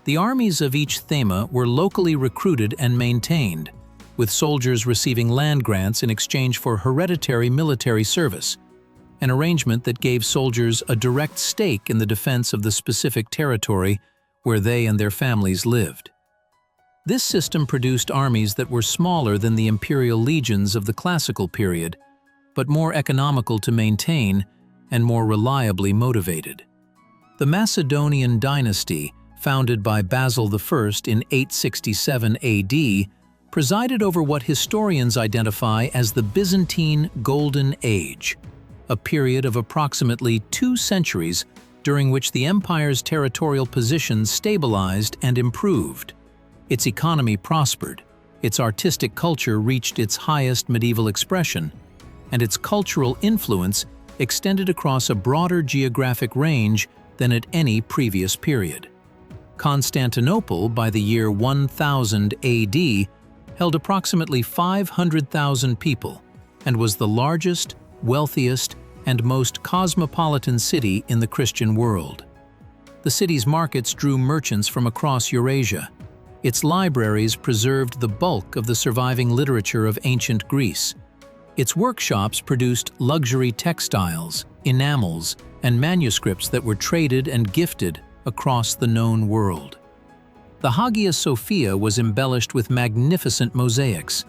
The armies of each thema were locally recruited and maintained, with soldiers receiving land grants in exchange for hereditary military service, an arrangement that gave soldiers a direct stake in the defense of the specific territory where they and their families lived. This system produced armies that were smaller than the imperial legions of the classical period, but more economical to maintain and more reliably motivated. The Macedonian dynasty, founded by Basil I in 867 AD, presided over what historians identify as the Byzantine Golden Age, a period of approximately 2 centuries during which the empire's territorial position stabilized and improved. Its economy prospered, its artistic culture reached its highest medieval expression, and its cultural influence extended across a broader geographic range than at any previous period. Constantinople, by the year 1000 AD, held approximately 500,000 people and was the largest, wealthiest, and most cosmopolitan city in the Christian world. The city's markets drew merchants from across Eurasia. Its libraries preserved the bulk of the surviving literature of ancient Greece. Its workshops produced luxury textiles, enamels, and manuscripts that were traded and gifted across the known world. The Hagia Sophia was embellished with magnificent mosaics.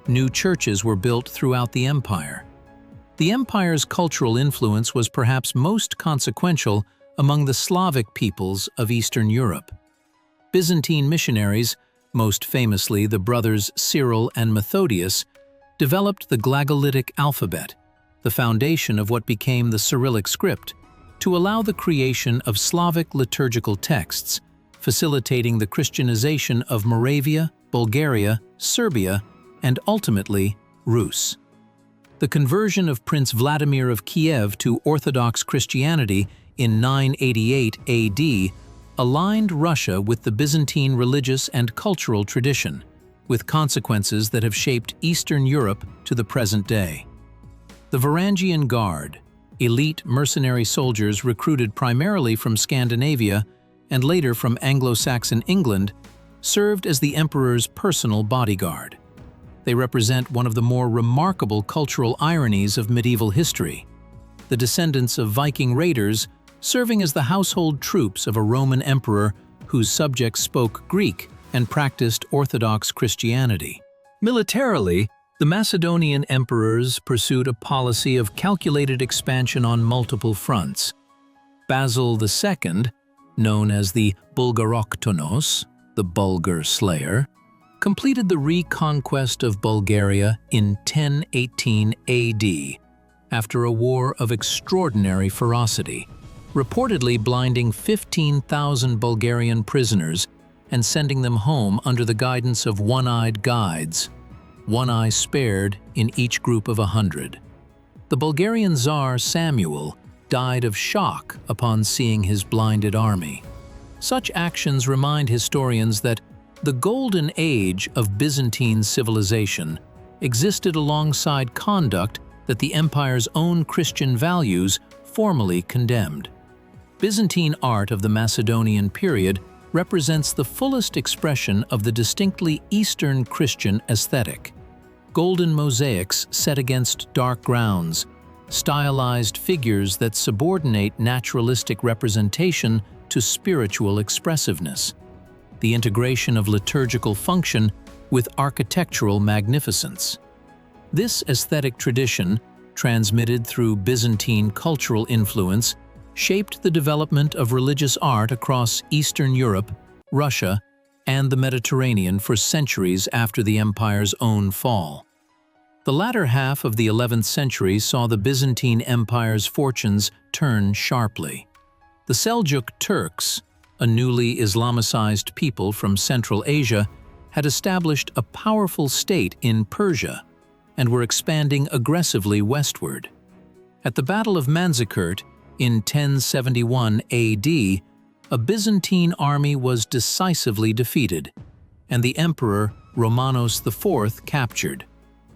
New churches were built throughout the empire. The empire's cultural influence was perhaps most consequential among the Slavic peoples of Eastern Europe. Byzantine missionaries, most famously the brothers Cyril and Methodius, developed the Glagolitic alphabet, the foundation of what became the Cyrillic script, to allow the creation of Slavic liturgical texts, facilitating the Christianization of Moravia, Bulgaria, Serbia, and ultimately Rus. The conversion of Prince Vladimir of Kiev to Orthodox Christianity in 988 AD aligned Russia with the Byzantine religious and cultural tradition, with consequences that have shaped Eastern Europe to the present day. The Varangian Guard, elite mercenary soldiers recruited primarily from Scandinavia and later from Anglo-Saxon England, served as the emperor's personal bodyguard. They represent one of the more remarkable cultural ironies of medieval history. The descendants of Viking raiders serving as the household troops of a Roman emperor whose subjects spoke Greek and practiced Orthodox Christianity. Militarily, the Macedonian emperors pursued a policy of calculated expansion on multiple fronts. Basil II, known as the Bulgaroktonos, the Bulgar Slayer, completed the reconquest of Bulgaria in 1018 AD after a war of extraordinary ferocity, reportedly blinding 15,000 Bulgarian prisoners and sending them home under the guidance of one-eyed guides, one eye spared in each group of 100. The Bulgarian Tsar Samuel died of shock upon seeing his blinded army. Such actions remind historians that the golden age of Byzantine civilization existed alongside conduct that the empire's own Christian values formally condemned. Byzantine art of the Macedonian period represents the fullest expression of the distinctly Eastern Christian aesthetic. golden mosaics set against dark grounds, stylized figures that subordinate naturalistic representation to spiritual expressiveness, the integration of liturgical function with architectural magnificence. This aesthetic tradition, transmitted through Byzantine cultural influence, shaped the development of religious art across Eastern Europe, Russia, and the Mediterranean for centuries after the empire's own fall. The latter half of the 11th century saw the Byzantine Empire's fortunes turn sharply. The Seljuk Turks, a newly Islamicized people from Central Asia, had established a powerful state in Persia and were expanding aggressively westward. At the Battle of Manzikert in 1071 AD, a Byzantine army was decisively defeated, and the emperor Romanos IV captured,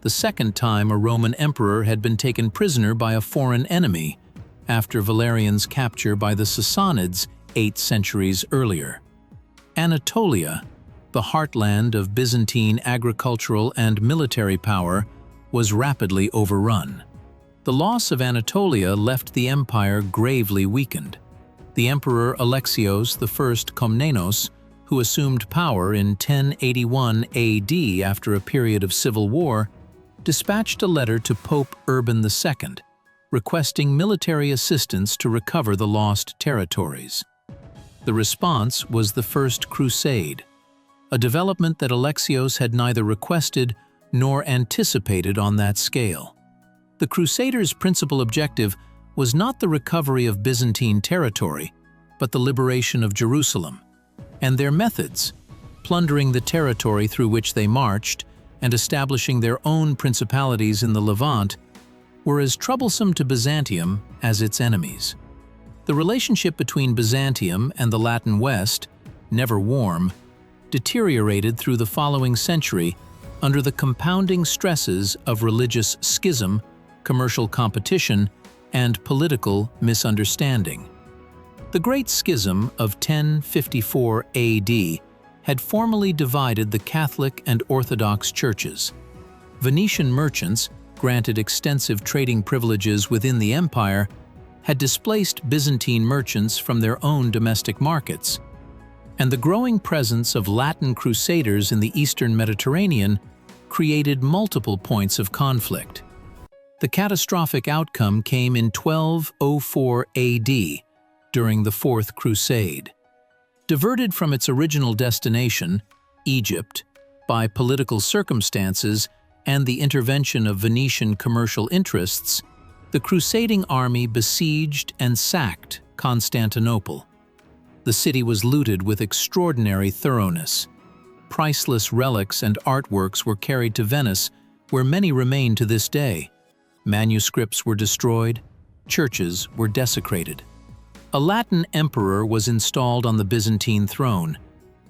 the second time a Roman emperor had been taken prisoner by a foreign enemy, after Valerian's capture by the Sassanids 8 centuries earlier. Anatolia, the heartland of Byzantine agricultural and military power, was rapidly overrun. The loss of Anatolia left the empire gravely weakened. The Emperor Alexios I Komnenos, who assumed power in 1081 AD after a period of civil war, dispatched a letter to Pope Urban II, requesting military assistance to recover the lost territories. The response was the First Crusade, a development that Alexios had neither requested nor anticipated on that scale. The Crusaders' principal objective was not the recovery of Byzantine territory, but the liberation of Jerusalem, and their methods, plundering the territory through which they marched and establishing their own principalities in the Levant, were as troublesome to Byzantium as its enemies. The relationship between Byzantium and the Latin West, never warm, deteriorated through the following century under the compounding stresses of religious schism, commercial competition, and political misunderstanding. The Great Schism of 1054 AD had formally divided the Catholic and Orthodox churches. Venetian merchants, granted extensive trading privileges within the empire, had displaced Byzantine merchants from their own domestic markets, and the growing presence of Latin crusaders in the Eastern Mediterranean created multiple points of conflict. The catastrophic outcome came in 1204 AD, during the Fourth Crusade. Diverted from its original destination, Egypt, by political circumstances and the intervention of Venetian commercial interests, the crusading army besieged and sacked Constantinople. The city was looted with extraordinary thoroughness. Priceless relics and artworks were carried to Venice, where many remain to this day. Manuscripts were destroyed, churches were desecrated. A Latin emperor was installed on the Byzantine throne,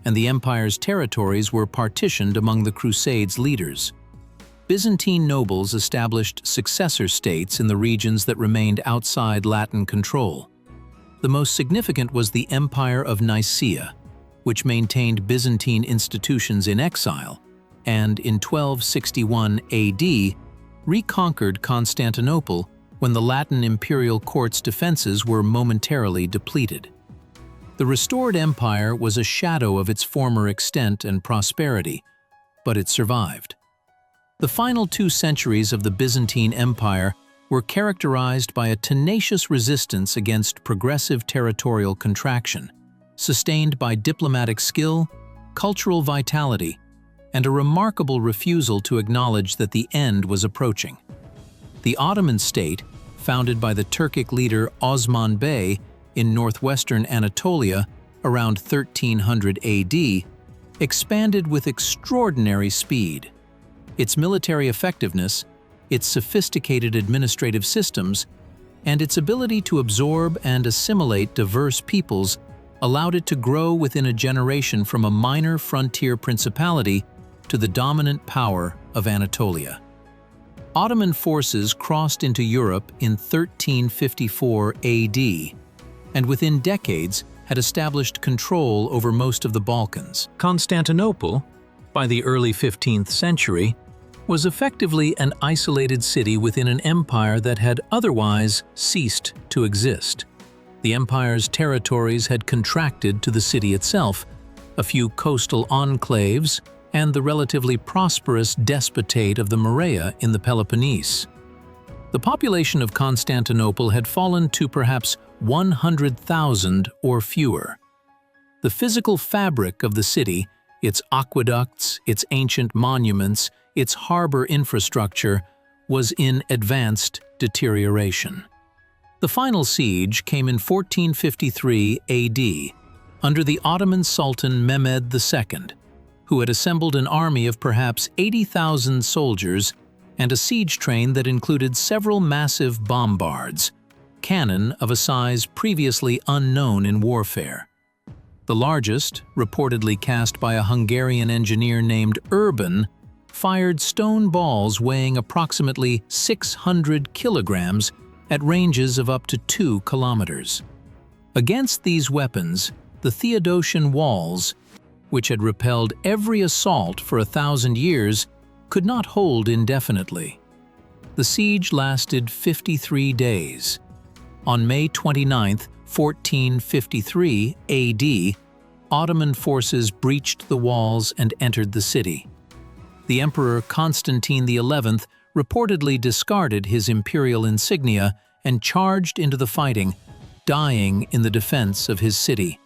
and the empire's territories were partitioned among the Crusades' leaders. Byzantine nobles established successor states in the regions that remained outside Latin control. The most significant was the Empire of Nicaea, which maintained Byzantine institutions in exile, and in 1261 AD, reconquered Constantinople when the Latin imperial court's defenses were momentarily depleted. The restored empire was a shadow of its former extent and prosperity, but it survived. The final 2 centuries of the Byzantine Empire were characterized by a tenacious resistance against progressive territorial contraction, sustained by diplomatic skill, cultural vitality, and a remarkable refusal to acknowledge that the end was approaching. The Ottoman state, founded by the Turkic leader Osman Bey in northwestern Anatolia around 1300 AD, expanded with extraordinary speed. Its military effectiveness, its sophisticated administrative systems, and its ability to absorb and assimilate diverse peoples allowed it to grow within a generation from a minor frontier principality to the dominant power of Anatolia. Ottoman forces crossed into Europe in 1354 AD, and within decades had established control over most of the Balkans. Constantinople, by the early 15th century, was effectively an isolated city within an empire that had otherwise ceased to exist. The empire's territories had contracted to the city itself, a few coastal enclaves, and the relatively prosperous despotate of the Morea in the Peloponnese. The population of Constantinople had fallen to perhaps 100,000 or fewer. The physical fabric of the city, its aqueducts, its ancient monuments, its harbor infrastructure, was in advanced deterioration. The final siege came in 1453 AD, under the Ottoman Sultan Mehmed II, who had assembled an army of perhaps 80,000 soldiers and a siege train that included several massive bombards, cannon of a size previously unknown in warfare. The largest, reportedly cast by a Hungarian engineer named Urban, fired stone balls weighing approximately 600 kilograms at ranges of up to 2 kilometers. Against these weapons, the Theodosian walls, which had repelled every assault for 1,000 years, could not hold indefinitely. The siege lasted 53 days. On May 29, 1453 AD, Ottoman forces breached the walls and entered the city. The Emperor Constantine XI reportedly discarded his imperial insignia and charged into the fighting, dying in the defense of his city.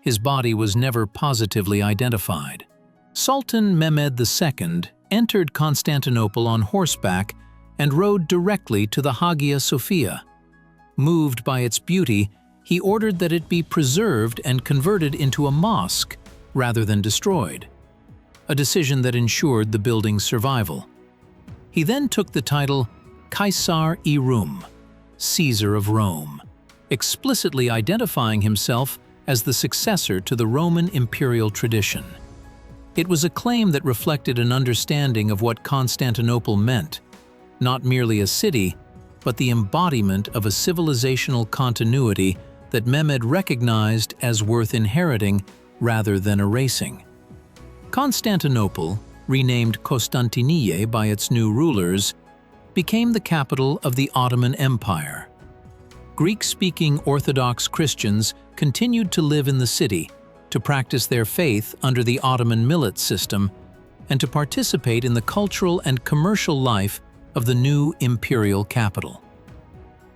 His body was never positively identified. Sultan Mehmed II entered Constantinople on horseback and rode directly to the Hagia Sophia. Moved by its beauty, he ordered that it be preserved and converted into a mosque rather than destroyed, a decision that ensured the building's survival. He then took the title Caesar-i Rum, Caesar of Rome, explicitly identifying himself as the successor to the Roman imperial tradition. It was a claim that reflected an understanding of what Constantinople meant, not merely a city, but the embodiment of a civilizational continuity that Mehmed recognized as worth inheriting rather than erasing. Constantinople, renamed Constantiniye by its new rulers, became the capital of the Ottoman Empire. Greek-speaking Orthodox Christians continued to live in the city, to practice their faith under the Ottoman millet system, and to participate in the cultural and commercial life of the new imperial capital.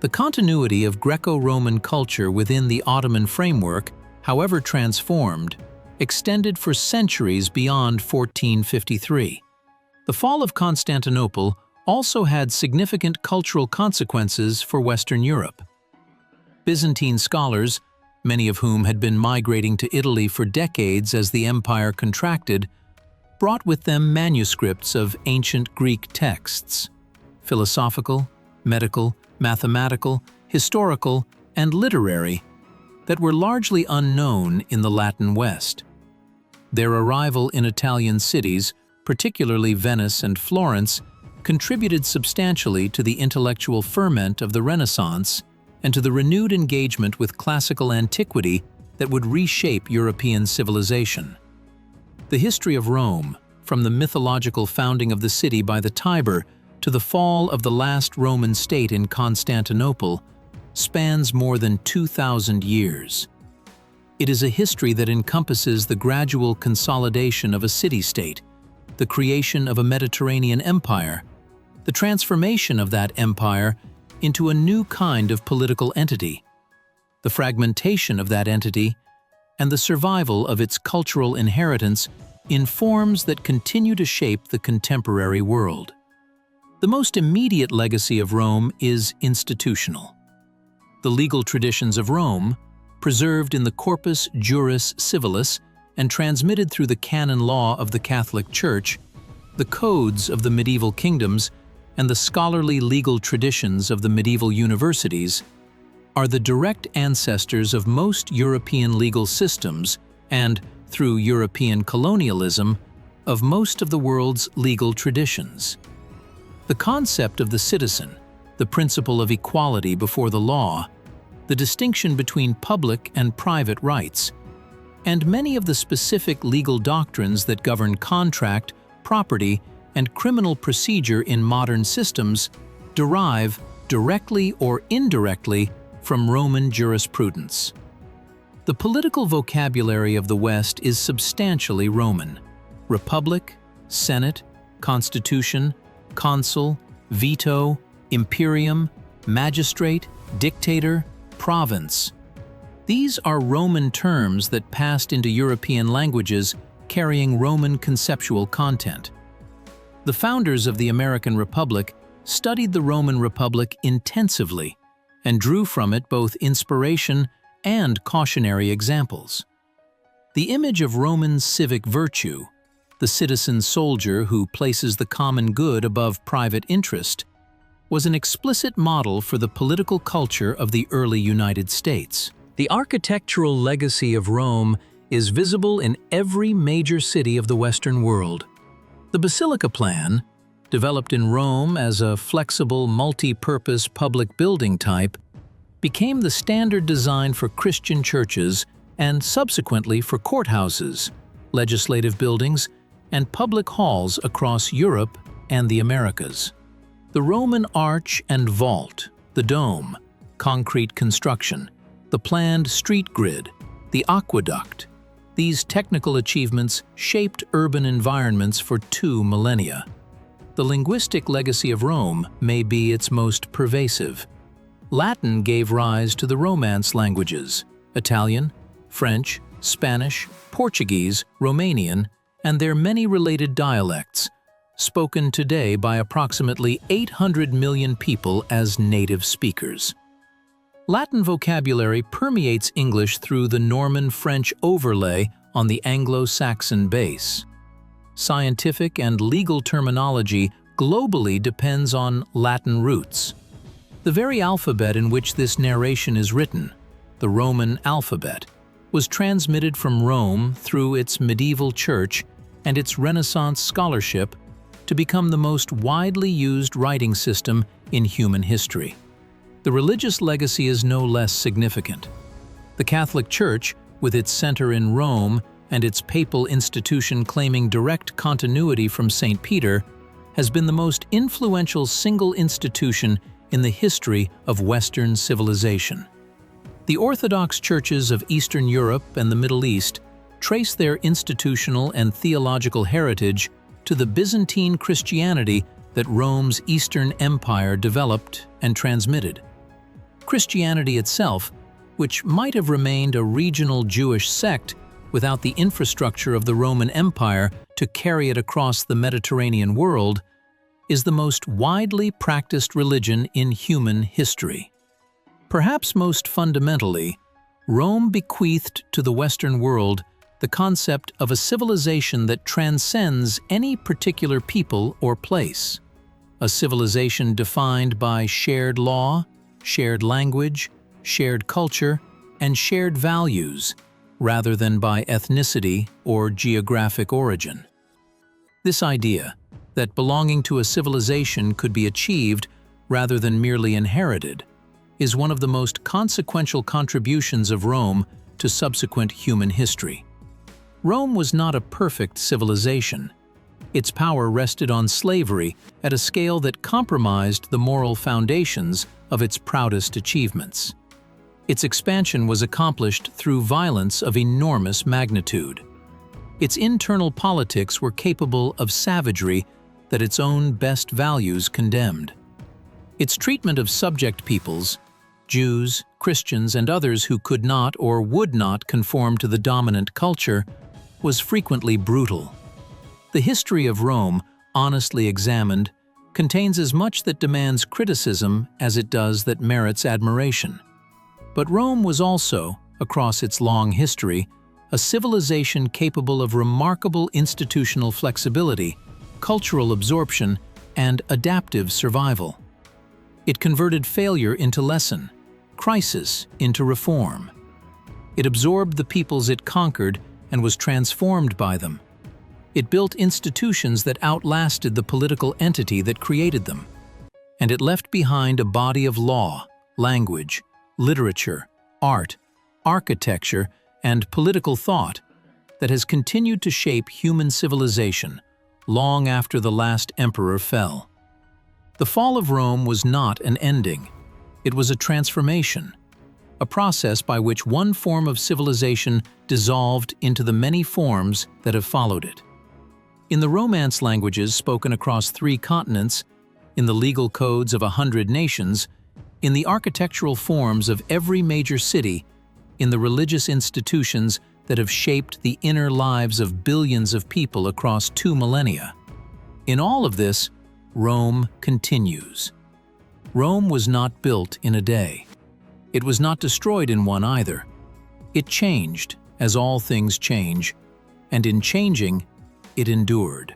The continuity of Greco-Roman culture within the Ottoman framework, however transformed, extended for centuries beyond 1453. The fall of Constantinople also had significant cultural consequences for Western Europe. Byzantine scholars, many of whom had been migrating to Italy for decades as the empire contracted, brought with them manuscripts of ancient Greek texts, philosophical, medical, mathematical, historical, and literary, that were largely unknown in the Latin West. Their arrival in Italian cities, particularly Venice and Florence, contributed substantially to the intellectual ferment of the Renaissance and to the renewed engagement with classical antiquity that would reshape European civilization. The history of Rome, from the mythological founding of the city by the Tiber to the fall of the last Roman state in Constantinople, spans more than 2,000 years. It is a history that encompasses the gradual consolidation of a city-state, the creation of a Mediterranean empire, the transformation of that empire into a new kind of political entity, the fragmentation of that entity, and the survival of its cultural inheritance in forms that continue to shape the contemporary world. The most immediate legacy of Rome is institutional. The legal traditions of Rome, preserved in the Corpus Juris Civilis and transmitted through the canon law of the Catholic Church, the codes of the medieval kingdoms, and the scholarly legal traditions of the medieval universities, are the direct ancestors of most European legal systems and, through European colonialism, of most of the world's legal traditions. The concept of the citizen, the principle of equality before the law, the distinction between public and private rights, and many of the specific legal doctrines that govern contract, property, and criminal procedure in modern systems derive, directly or indirectly, from Roman jurisprudence. The political vocabulary of the West is substantially Roman. Republic, Senate, Constitution, Consul, Veto, Imperium, Magistrate, Dictator, Province. These are Roman terms that passed into European languages carrying Roman conceptual content. The founders of the American Republic studied the Roman Republic intensively and drew from it both inspiration and cautionary examples. The image of Roman civic virtue, the citizen soldier who places the common good above private interest, was an explicit model for the political culture of the early United States. The architectural legacy of Rome is visible in every major city of the Western world. The Basilica plan, developed in Rome as a flexible, multi-purpose public building type, became the standard design for Christian churches and subsequently for courthouses, legislative buildings, and public halls across Europe and the Americas. The Roman arch and vault, the dome, concrete construction, the planned street grid, the aqueduct, these technical achievements shaped urban environments for 2 millennia. The linguistic legacy of Rome may be its most pervasive. Latin gave rise to the Romance languages, Italian, French, Spanish, Portuguese, Romanian, and their many related dialects, spoken today by approximately 800 million people as native speakers. Latin vocabulary permeates English through the Norman-French overlay on the Anglo-Saxon base. Scientific and legal terminology globally depends on Latin roots. The very alphabet in which this narration is written, the Roman alphabet, was transmitted from Rome through its medieval church and its Renaissance scholarship to become the most widely used writing system in human history. The religious legacy is no less significant. The Catholic Church, with its center in Rome and its papal institution claiming direct continuity from St. Peter, has been the most influential single institution in the history of Western civilization. The Orthodox churches of Eastern Europe and the Middle East trace their institutional and theological heritage to the Byzantine Christianity that Rome's Eastern Empire developed and transmitted. Christianity itself, which might have remained a regional Jewish sect without the infrastructure of the Roman Empire to carry it across the Mediterranean world, is the most widely practiced religion in human history. Perhaps most fundamentally, Rome bequeathed to the Western world the concept of a civilization that transcends any particular people or place. A civilization defined by shared law, shared language, shared culture, and shared values, rather than by ethnicity or geographic origin. This idea, that belonging to a civilization could be achieved rather than merely inherited, is one of the most consequential contributions of Rome to subsequent human history. Rome was not a perfect civilization. Its power rested on slavery at a scale that compromised the moral foundations of its proudest achievements. Its expansion was accomplished through violence of enormous magnitude. Its internal politics were capable of savagery that its own best values condemned. Its treatment of subject peoples, Jews, Christians, and others who could not or would not conform to the dominant culture, was frequently brutal. The history of Rome, honestly examined, contains as much that demands criticism as it does that merits admiration. But Rome was also, across its long history, a civilization capable of remarkable institutional flexibility, cultural absorption, and adaptive survival. It converted failure into lesson, crisis into reform. It absorbed the peoples it conquered and was transformed by them. It built institutions that outlasted the political entity that created them. And it left behind a body of law, language, literature, art, architecture, and political thought that has continued to shape human civilization, long after the last emperor fell. The fall of Rome was not an ending. It was a transformation, a process by which one form of civilization dissolved into the many forms that have followed it. In the Romance languages spoken across 3 continents, in the legal codes of 100 nations, in the architectural forms of every major city, in the religious institutions that have shaped the inner lives of billions of people across 2 millennia. In all of this, Rome continues. Rome was not built in a day. It was not destroyed in one either. It changed, as all things change, and in changing, it endured.